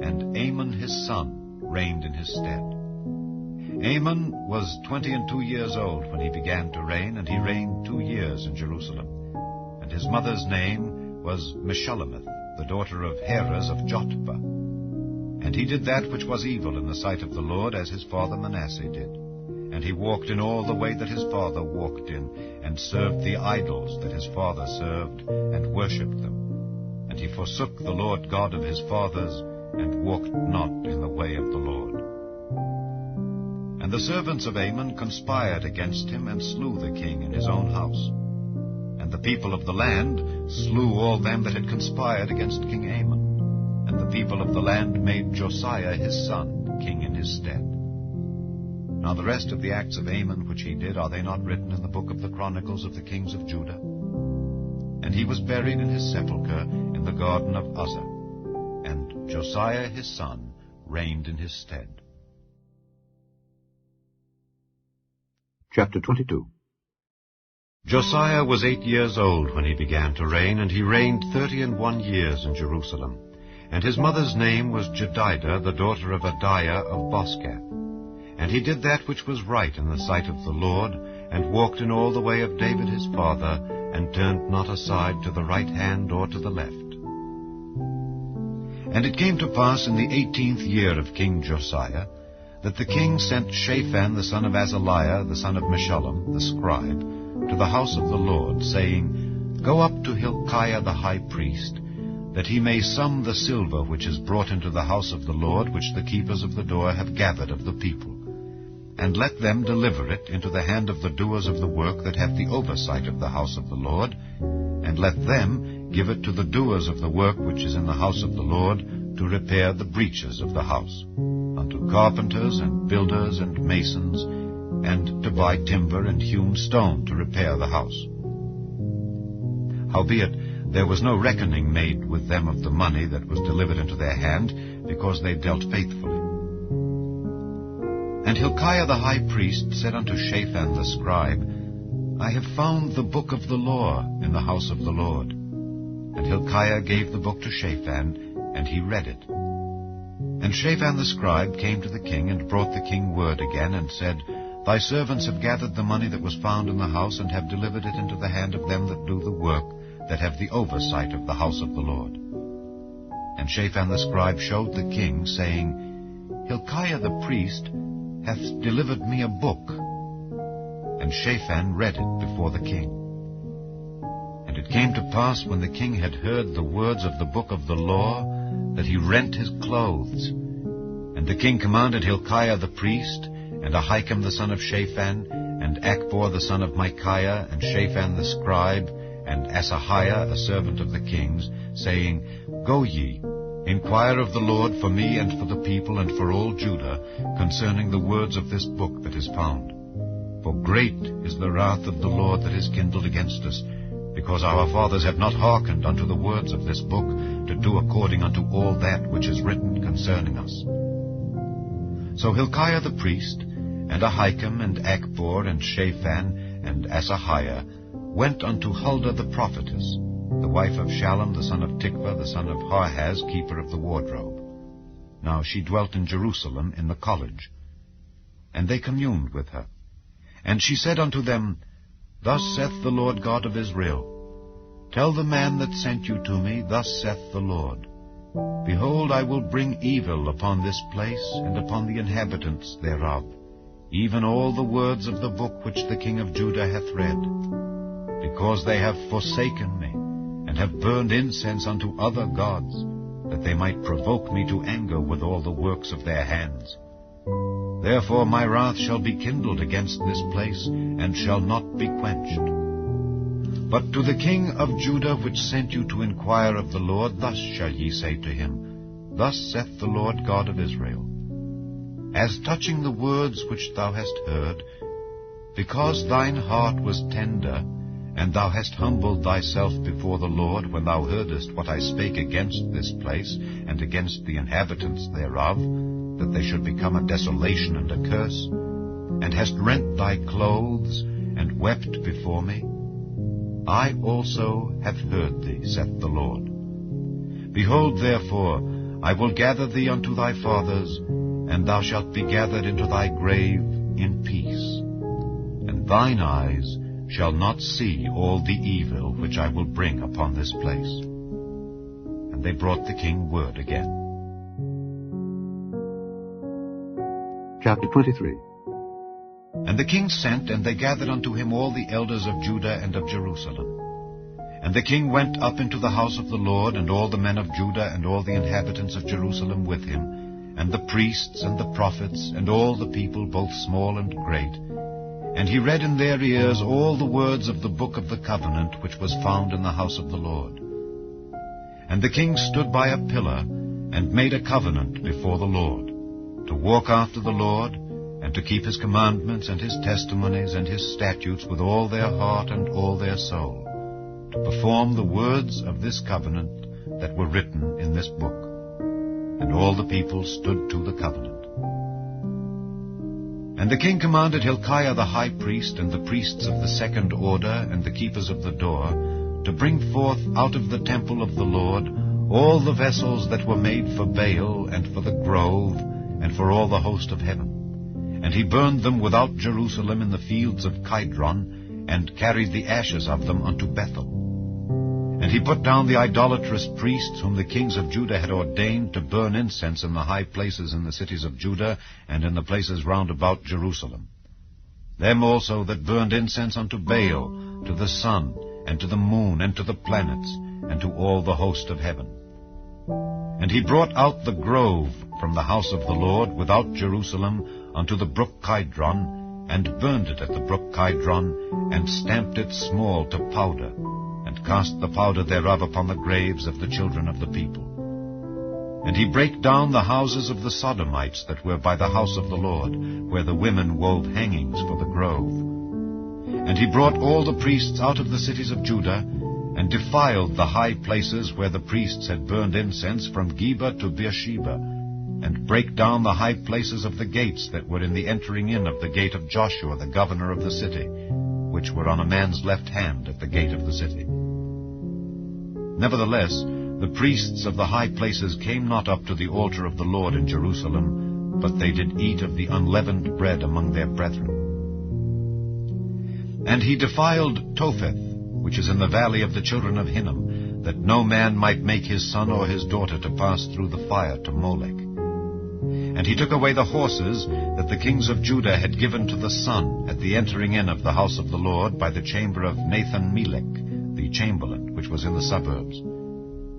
And Amon his son reigned in his stead. Amon was 22 years old when he began to reign, and he reigned 2 years in Jerusalem. And his mother's name was Meshullemeth, the daughter of Heres of Jotbah. And he did that which was evil in the sight of the Lord, as his father Manasseh did. And he walked in all the way that his father walked in, and served the idols that his father served, and worshipped them. And he forsook the Lord God of his fathers, and walked not in the way of the Lord. And the servants of Amon conspired against him, and slew the king in his own house. And the people of the land slew all them that had conspired against King Amon. And the people of the land made Josiah his son king in his stead. Now the rest of the acts of Amon which he did, are they not written in the book of the Chronicles of the kings of Judah? And he was buried in his sepulchre in the garden of Uzzah. And Josiah his son reigned in his stead. Chapter 22. Josiah was 8 years old when he began to reign, and he reigned 31 years in Jerusalem. And his mother's name was Jedidah, the daughter of Adiah of Boscath. And he did that which was right in the sight of the Lord, and walked in all the way of David his father, and turned not aside to the right hand or to the left. And it came to pass in the 18th year of King Josiah, that the king sent Shaphan the son of Azaliah, the son of Meshullam, the scribe, to the house of the Lord, saying, Go up to Hilkiah the high priest, that he may sum the silver which is brought into the house of the Lord, which the keepers of the door have gathered of the people. And let them deliver it into the hand of the doers of the work that have the oversight of the house of the Lord, and let them give it to the doers of the work which is in the house of the Lord, to repair the breaches of the house, unto carpenters and builders and masons, and to buy timber and hewn stone to repair the house. Howbeit there was no reckoning made with them of the money that was delivered into their hand, because they dealt faithfully. And Hilkiah the high priest said unto Shaphan the scribe, I have found the book of the law in the house of the Lord. And Hilkiah gave the book to Shaphan, and he read it. And Shaphan the scribe came to the king, and brought the king word again, and said, Thy servants have gathered the money that was found in the house, and have delivered it into the hand of them that do the work, that have the oversight of the house of the Lord. And Shaphan the scribe showed the king, saying, Hilkiah the priest hath delivered me a book. And Shaphan read it before the king. And it came to pass, when the king had heard the words of the book of the law, that he rent his clothes. And the king commanded Hilkiah the priest, and Ahikam the son of Shaphan, and Achbor the son of Micaiah, and Shaphan the scribe, and Asahiah a servant of the king's, saying, Go ye, inquire of the Lord for me and for the people and for all Judah, concerning the words of this book that is found. For great is the wrath of the Lord that is kindled against us, because our fathers have not hearkened unto the words of this book, to do according unto all that which is written concerning us. So Hilkiah the priest, and Ahikam, and Achbor, and Shaphan, and Asahiah, went unto Huldah the prophetess, the wife of Shallum the son of Tikvah, the son of Harhaz, keeper of the wardrobe. Now she dwelt in Jerusalem in the college. And they communed with her. And she said unto them, Thus saith the Lord God of Israel, Tell the man that sent you to me, Thus saith the Lord, Behold, I will bring evil upon this place, and upon the inhabitants thereof, even all the words of the book which the king of Judah hath read, because they have forsaken me, and have burned incense unto other gods, that they might provoke me to anger with all the works of their hands. Therefore my wrath shall be kindled against this place, and shall not be quenched. But to the king of Judah, which sent you to inquire of the Lord, thus shall ye say to him, Thus saith the Lord God of Israel, As touching the words which thou hast heard, because thine heart was tender, and thou hast humbled thyself before the Lord, when thou heardest what I spake against this place, and against the inhabitants thereof, that they should become a desolation and a curse, and hast rent thy clothes, and wept before me, I also have heard thee, saith the Lord. Behold, therefore, I will gather thee unto thy fathers, and thou shalt be gathered into thy grave in peace. And thine eyes shall not see all the evil which I will bring upon this place. And they brought the king word again. Chapter 23. And the king sent, and they gathered unto him all the elders of Judah and of Jerusalem. And the king went up into the house of the Lord, and all the men of Judah and all the inhabitants of Jerusalem with him, and the priests, and the prophets, and all the people, both small and great. And he read in their ears all the words of the book of the covenant, which was found in the house of the Lord. And the king stood by a pillar, and made a covenant before the Lord, to walk after the Lord, and to keep his commandments, and his testimonies, and his statutes with all their heart and all their soul, to perform the words of this covenant that were written in this book. And all the people stood to the covenant. And the king commanded Hilkiah the high priest, and the priests of the second order, and the keepers of the door, to bring forth out of the temple of the Lord all the vessels that were made for Baal, and for the grove, and for all the host of heaven. And he burned them without Jerusalem in the fields of Kidron, and carried the ashes of them unto Bethel. And he put down the idolatrous priests whom the kings of Judah had ordained to burn incense in the high places in the cities of Judah, and in the places round about Jerusalem. Them also that burned incense unto Baal, to the sun, and to the moon, and to the planets, and to all the host of heaven. And he brought out the grove from the house of the Lord without Jerusalem unto the brook Kidron, and burned it at the brook Kidron, and stamped it small to powder, and cast the powder thereof upon the graves of the children of the people. And he brake down the houses of the Sodomites that were by the house of the Lord, where the women wove hangings for the grove. And he brought all the priests out of the cities of Judah, and defiled the high places where the priests had burned incense from Geba to Beersheba, and brake down the high places of the gates that were in the entering in of the gate of Joshua the governor of the city, which were on a man's left hand at the gate of the city. Nevertheless, the priests of the high places came not up to the altar of the Lord in Jerusalem, but they did eat of the unleavened bread among their brethren. And he defiled Topheth, which is in the valley of the children of Hinnom, that no man might make his son or his daughter to pass through the fire to Molech. And he took away the horses that the kings of Judah had given to the sun at the entering in of the house of the Lord by the chamber of Nathan-Melech, the chamberlain, which was in the suburbs,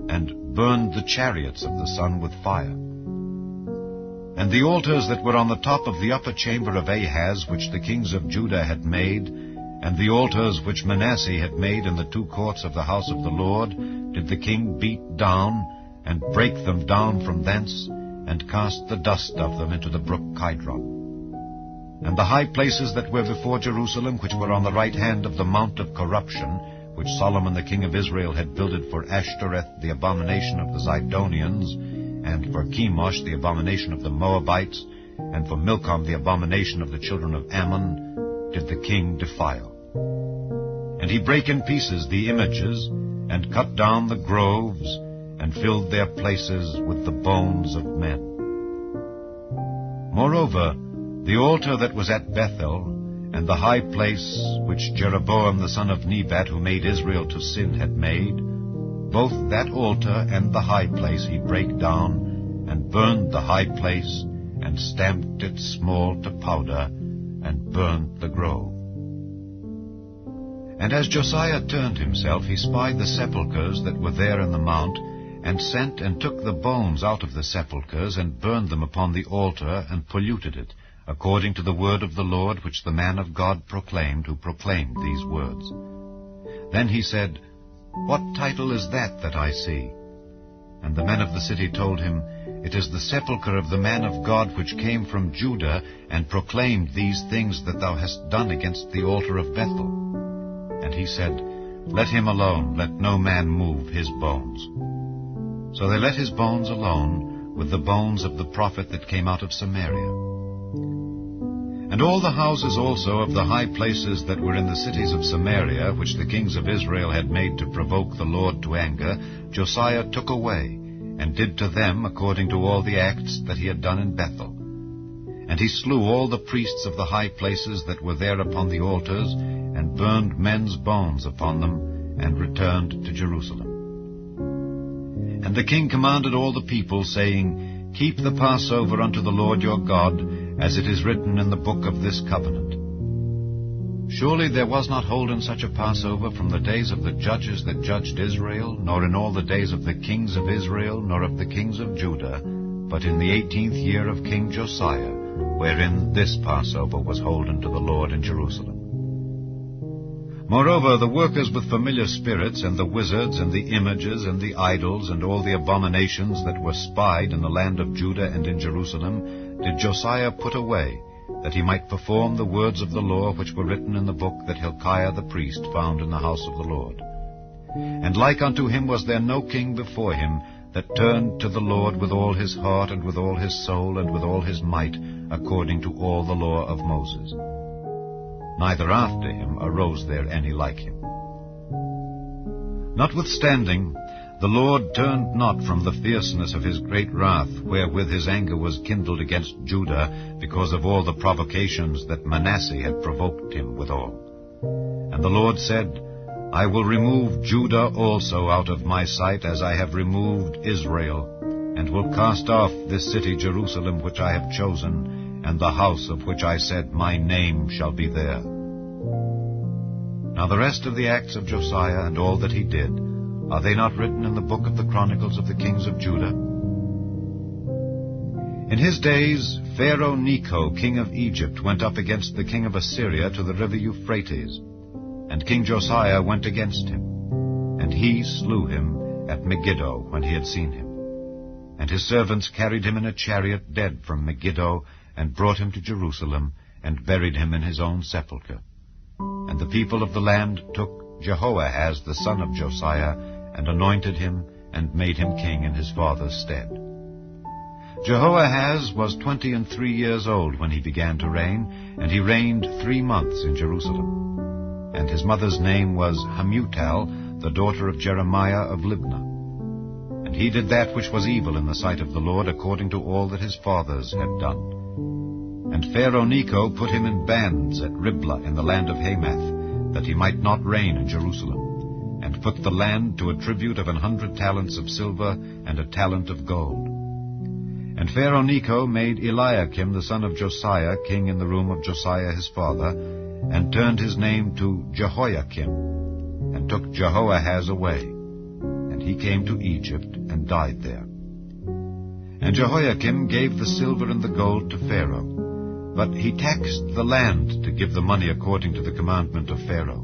and burned the chariots of the sun with fire. And the altars that were on the top of the upper chamber of Ahaz, which the kings of Judah had made, and the altars which Manasseh had made in the two courts of the house of the Lord, did the king beat down, and break them down from thence, and cast the dust of them into the brook Kidron. And the high places that were before Jerusalem, which were on the right hand of the mount of corruption, which Solomon the king of Israel had builded for Ashtoreth the abomination of the Zidonians, and for Chemosh the abomination of the Moabites, and for Milcom the abomination of the children of Ammon, did the king defile. And he brake in pieces the images, and cut down the groves, and filled their places with the bones of men. Moreover, the altar that was at Bethel, and the high place which Jeroboam the son of Nebat, who made Israel to sin, had made, both that altar and the high place he brake down, and burned the high place, and stamped it small to powder, and burned the grove. And as Josiah turned himself, he spied the sepulchres that were there in the mount, and sent and took the bones out of the sepulchres, and burned them upon the altar, and polluted it, according to the word of the Lord which the man of God proclaimed, who proclaimed these words. Then he said, What title is that I see? And the men of the city told him, It is the sepulchre of the man of God which came from Judah, and proclaimed these things that thou hast done against the altar of Bethel. And he said, Let him alone, let no man move his bones. So they let his bones alone, with the bones of the prophet that came out of Samaria. And all the houses also of the high places that were in the cities of Samaria, which the kings of Israel had made to provoke the Lord to anger, Josiah took away, and did to them according to all the acts that he had done in Bethel. And he slew all the priests of the high places that were there upon the altars, and burned men's bones upon them, and returned to Jerusalem. And the king commanded all the people, saying, Keep the Passover unto the Lord your God, as it is written in the book of this covenant. Surely there was not holden such a Passover from the days of the judges that judged Israel, nor in all the days of the kings of Israel, nor of the kings of Judah, but in the 18th year of King Josiah, wherein this Passover was holden to the Lord in Jerusalem. Moreover, the workers with familiar spirits, and the wizards, and the images, and the idols, and all the abominations that were spied in the land of Judah and in Jerusalem, did Josiah put away, that he might perform the words of the law which were written in the book that Hilkiah the priest found in the house of the Lord. And like unto him was there no king before him, that turned to the Lord with all his heart, and with all his soul, and with all his might, according to all the law of Moses. Neither after him arose there any like him. Notwithstanding, the Lord turned not from the fierceness of his great wrath, wherewith his anger was kindled against Judah, because of all the provocations that Manasseh had provoked him withal. And the Lord said, I will remove Judah also out of my sight, as I have removed Israel, and will cast off this city Jerusalem which I have chosen, and the house of which I said, my name shall be there. Now the rest of the acts of Josiah, and all that he did, are they not written in the book of the Chronicles of the kings of Judah? In his days Pharaoh Necho, king of Egypt, went up against the king of Assyria to the river Euphrates, and King Josiah went against him, and he slew him at Megiddo when he had seen him. And his servants carried him in a chariot dead from Megiddo, and brought him to Jerusalem, and buried him in his own sepulchre. And the people of the land took Jehoahaz the son of Josiah, and anointed him, and made him king in his father's stead. Jehoahaz was 23 years old when he began to reign, and he reigned 3 months in Jerusalem. And his mother's name was Hamutal, the daughter of Jeremiah of Libnah. And he did that which was evil in the sight of the Lord, according to all that his fathers had done. And Pharaoh Necho put him in bands at Riblah in the land of Hamath, that he might not reign in Jerusalem, and put the land to a tribute of 100 talents of silver and a talent of gold. And Pharaoh Necho made Eliakim the son of Josiah king in the room of Josiah his father, and turned his name to Jehoiakim, and took Jehoahaz away. And he came to Egypt, and died there. And Jehoiakim gave the silver and the gold to Pharaoh, but he taxed the land to give the money according to the commandment of Pharaoh.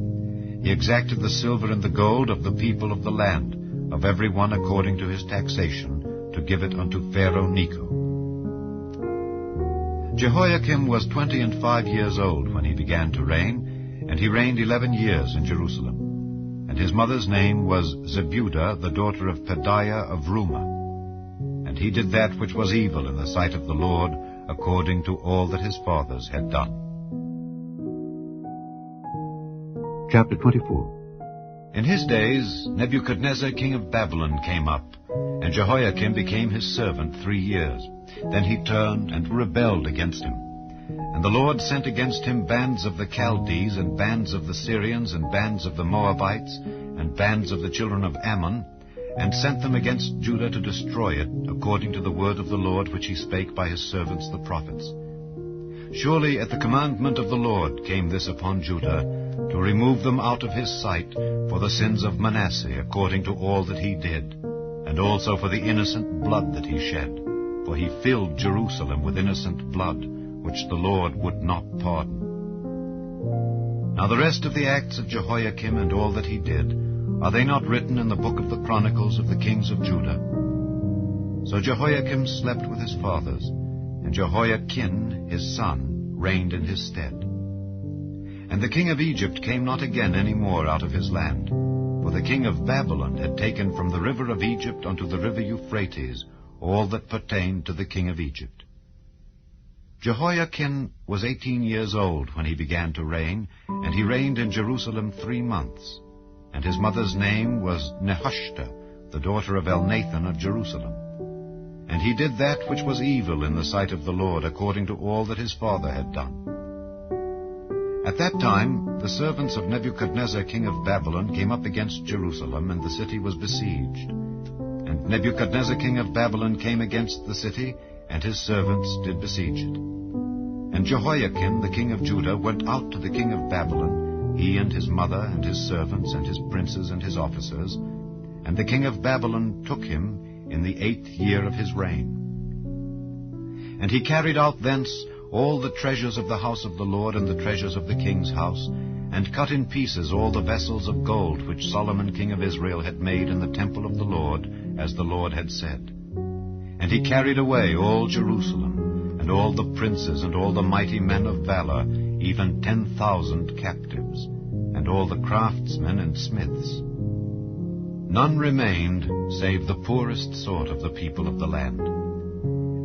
He exacted the silver and the gold of the people of the land, of every one according to his taxation, to give it unto Pharaoh Necho. Jehoiakim was 25 years old when he began to reign, and he reigned 11 years in Jerusalem. And his mother's name was Zebudah, the daughter of Pedaiah of Rumah. And he did that which was evil in the sight of the Lord, according to all that his fathers had done. Chapter 24. In his days Nebuchadnezzar king of Babylon came up, and Jehoiakim became his servant 3 years. Then he turned and rebelled against him. And the Lord sent against him bands of the Chaldees, and bands of the Syrians, and bands of the Moabites, and bands of the children of Ammon, and sent them against Judah to destroy it, according to the word of the Lord which he spake by his servants the prophets. Surely at the commandment of the Lord came this upon Judah, to remove them out of his sight for the sins of Manasseh, according to all that he did, and also for the innocent blood that he shed. For he filled Jerusalem with innocent blood, which the Lord would not pardon. Now the rest of the acts of Jehoiakim and all that he did, are they not written in the book of the Chronicles of the kings of Judah? So Jehoiakim slept with his fathers, and Jehoiachin his son reigned in his stead. And the king of Egypt came not again any more out of his land, for the king of Babylon had taken from the river of Egypt unto the river Euphrates all that pertained to the king of Egypt. Jehoiachin was 18 years old when he began to reign, and he reigned in Jerusalem 3 months. And his mother's name was Nehushta, the daughter of Elnathan of Jerusalem. And he did that which was evil in the sight of the Lord, according to all that his father had done. At that time the servants of Nebuchadnezzar king of Babylon came up against Jerusalem, and the city was besieged. And Nebuchadnezzar king of Babylon came against the city, and his servants did besiege it. And Jehoiakim the king of Judah went out to the king of Babylon, he and his mother and his servants and his princes and his officers. And the king of Babylon took him in the 8th year of his reign. And he carried out thence all the treasures of the house of the Lord and the treasures of the king's house, and cut in pieces all the vessels of gold which Solomon king of Israel had made in the temple of the Lord, as the Lord had said. And he carried away all Jerusalem, and all the princes and all the mighty men of valor, even 10,000 captives, and all the craftsmen and smiths. None remained save the poorest sort of the people of the land.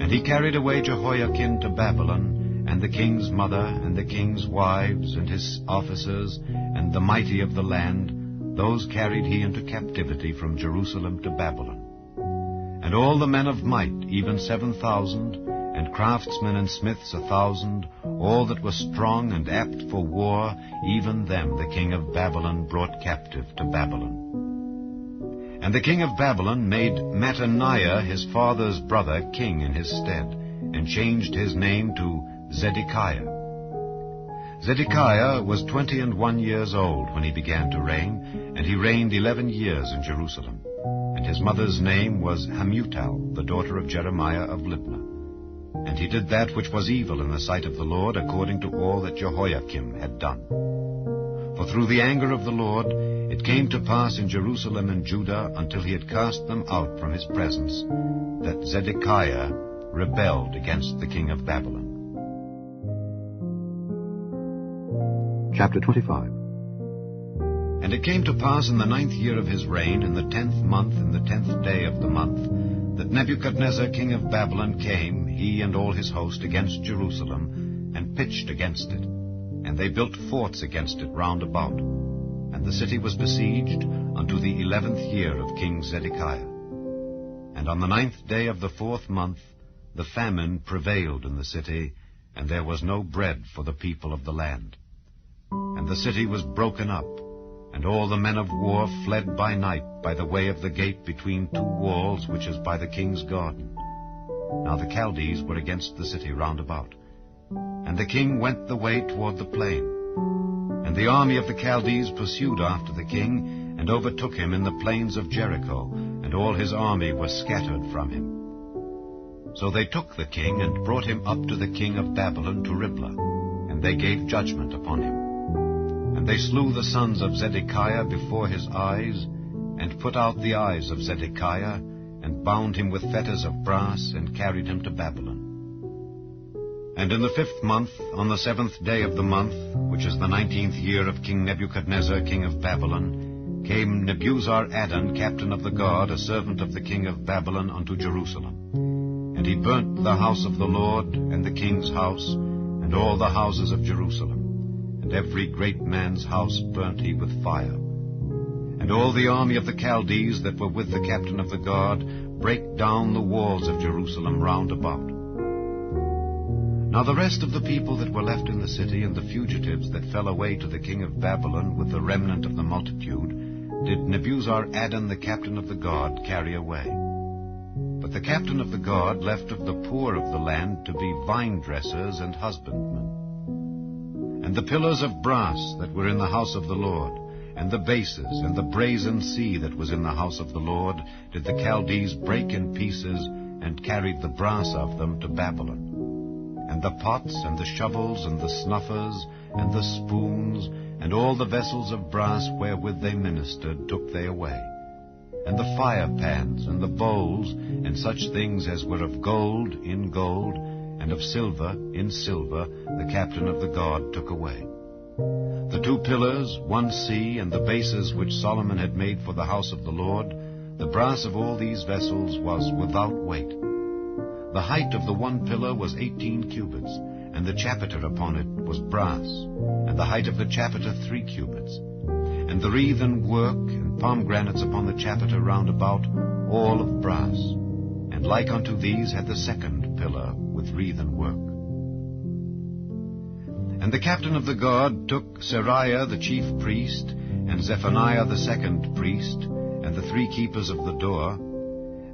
And he carried away Jehoiakim to Babylon, and the king's mother, and the king's wives, and his officers, and the mighty of the land, those carried he into captivity from Jerusalem to Babylon. And all the men of might, even 7,000, and craftsmen and smiths 1,000, all that were strong and apt for war, even them the king of Babylon brought captive to Babylon. And the king of Babylon made Mattaniah his father's brother king in his stead, and changed his name to Zedekiah. Zedekiah was 21 years old when he began to reign, and he reigned 11 years in Jerusalem. And his mother's name was Hamutal, the daughter of Jeremiah of Libnah. And he did that which was evil in the sight of the Lord, according to all that Jehoiakim had done. For through the anger of the Lord it came to pass in Jerusalem and Judah, until he had cast them out from his presence, that Zedekiah rebelled against the king of Babylon. Chapter 25. And it came to pass in the 9th year of his reign, in the 10th month, in the 10th day of the month, that Nebuchadnezzar king of Babylon came, he and all his host, against Jerusalem, and pitched against it. And they built forts against it round about. And the city was besieged unto the 11th year of King Zedekiah. And on the 9th day of the 4th month the famine prevailed in the city, and there was no bread for the people of the land. And the city was broken up, and all the men of war fled by night by the way of the gate between two walls, which is by the king's garden. Now the Chaldees were against the city round about. And the king went the way toward the plain. And the army of the Chaldees pursued after the king, and overtook him in the plains of Jericho, and all his army was scattered from him. So they took the king, and brought him up to the king of Babylon to Riblah, and they gave judgment upon him. And they slew the sons of Zedekiah before his eyes, and put out the eyes of Zedekiah, and bound him with fetters of brass, and carried him to Babylon. And in the 5th month, on the 7th day of the month, which is the 19th year of King Nebuchadnezzar king of Babylon, came Nebuzaradan, captain of the guard, a servant of the king of Babylon, unto Jerusalem. And he burnt the house of the Lord, and the king's house, and all the houses of Jerusalem. And every great man's house burnt he with fire. And all the army of the Chaldees that were with the captain of the guard brake down the walls of Jerusalem round about. Now the rest of the people that were left in the city, and the fugitives that fell away to the king of Babylon with the remnant of the multitude, did Nebuzaradan the captain of the guard carry away. But the captain of the guard left of the poor of the land to be vine dressers and husbandmen. And the pillars of brass that were in the house of the Lord, and the bases, and the brazen sea that was in the house of the Lord, did the Chaldees break in pieces, and carried the brass of them to Babylon. And the pots, and the shovels, and the snuffers, and the spoons, and all the vessels of brass wherewith they ministered, took they away. And the fire pans, and the bowls, and such things as were of gold, in gold, and of silver, in silver, the captain of the guard took away. The 2 pillars, 1 sea, and the bases which Solomon had made for the house of the Lord, the brass of all these vessels was without weight. The height of the 1 pillar was 18 cubits, and the chapiter upon it was brass, and the height of the chapiter 3 cubits. And the wreathen work and pomegranates upon the chapiter round about, all of brass. And like unto these had the 2nd pillar with wreathen work. And the captain of the guard took Seraiah the chief priest, and Zephaniah the 2nd priest, and the 3 keepers of the door.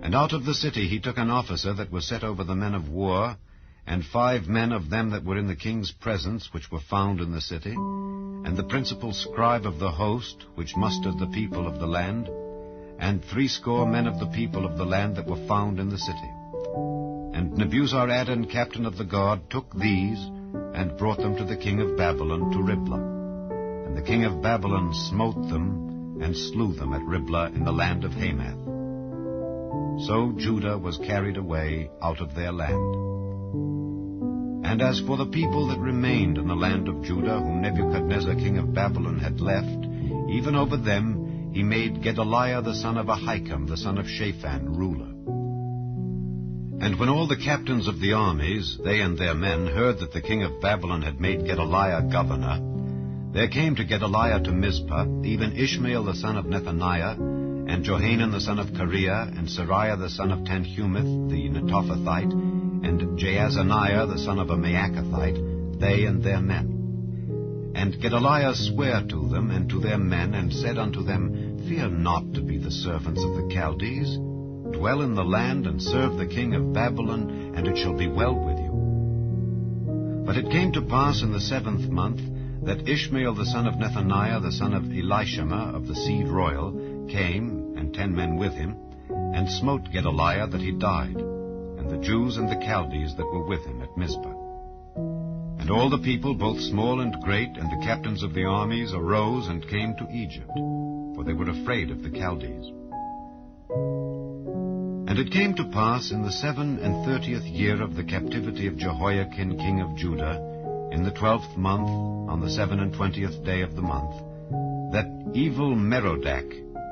And out of the city he took an officer that was set over the men of war, and 5 men of them that were in the king's presence, which were found in the city, and the principal scribe of the host, which mustered the people of the land, and 80 men of the people of the land that were found in the city. And Nebuzaradan, captain of the guard, took these, and brought them to the king of Babylon to Riblah. And the king of Babylon smote them, and slew them at Riblah in the land of Hamath. So Judah was carried away out of their land. And as for the people that remained in the land of Judah, whom Nebuchadnezzar king of Babylon had left, even over them he made Gedaliah the son of Ahikam, the son of Shaphan, ruler. And when all the captains of the armies, they and their men, heard that the king of Babylon had made Gedaliah governor, there came to Gedaliah to Mizpah even Ishmael the son of Nethaniah, and Johanan the son of Kareah, and Seraiah the son of Tanhumeth the Netophathite, and Jaazaniah the son of a Maacathite, they and their men. And Gedaliah sware to them and to their men, and said unto them, Fear not to be the servants of the Chaldees. Dwell in the land, and serve the king of Babylon, and it shall be well with you. But it came to pass in the 7th month, that Ishmael the son of Nethaniah, the son of Elishama, of the seed royal, came, and 10 men with him, and smote Gedaliah that he died, and the Jews and the Chaldees that were with him at Mizpah. And all the people, both small and great, and the captains of the armies, arose and came to Egypt, for they were afraid of the Chaldees. And it came to pass in the 37th year of the captivity of Jehoiakim king of Judah, in the 12th month, on the 27th day of the month, that evil Merodach,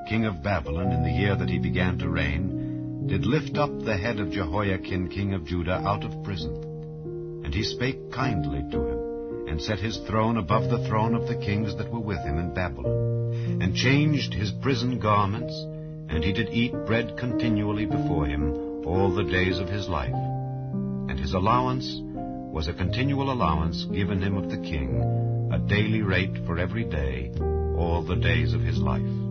king of Babylon, in the year that he began to reign, did lift up the head of Jehoiakim king of Judah out of prison. And he spake kindly to him, and set his throne above the throne of the kings that were with him in Babylon, and changed his prison garments, and he did eat bread continually before him all the days of his life. And his allowance was a continual allowance given him of the king, a daily rate for every day, all the days of his life.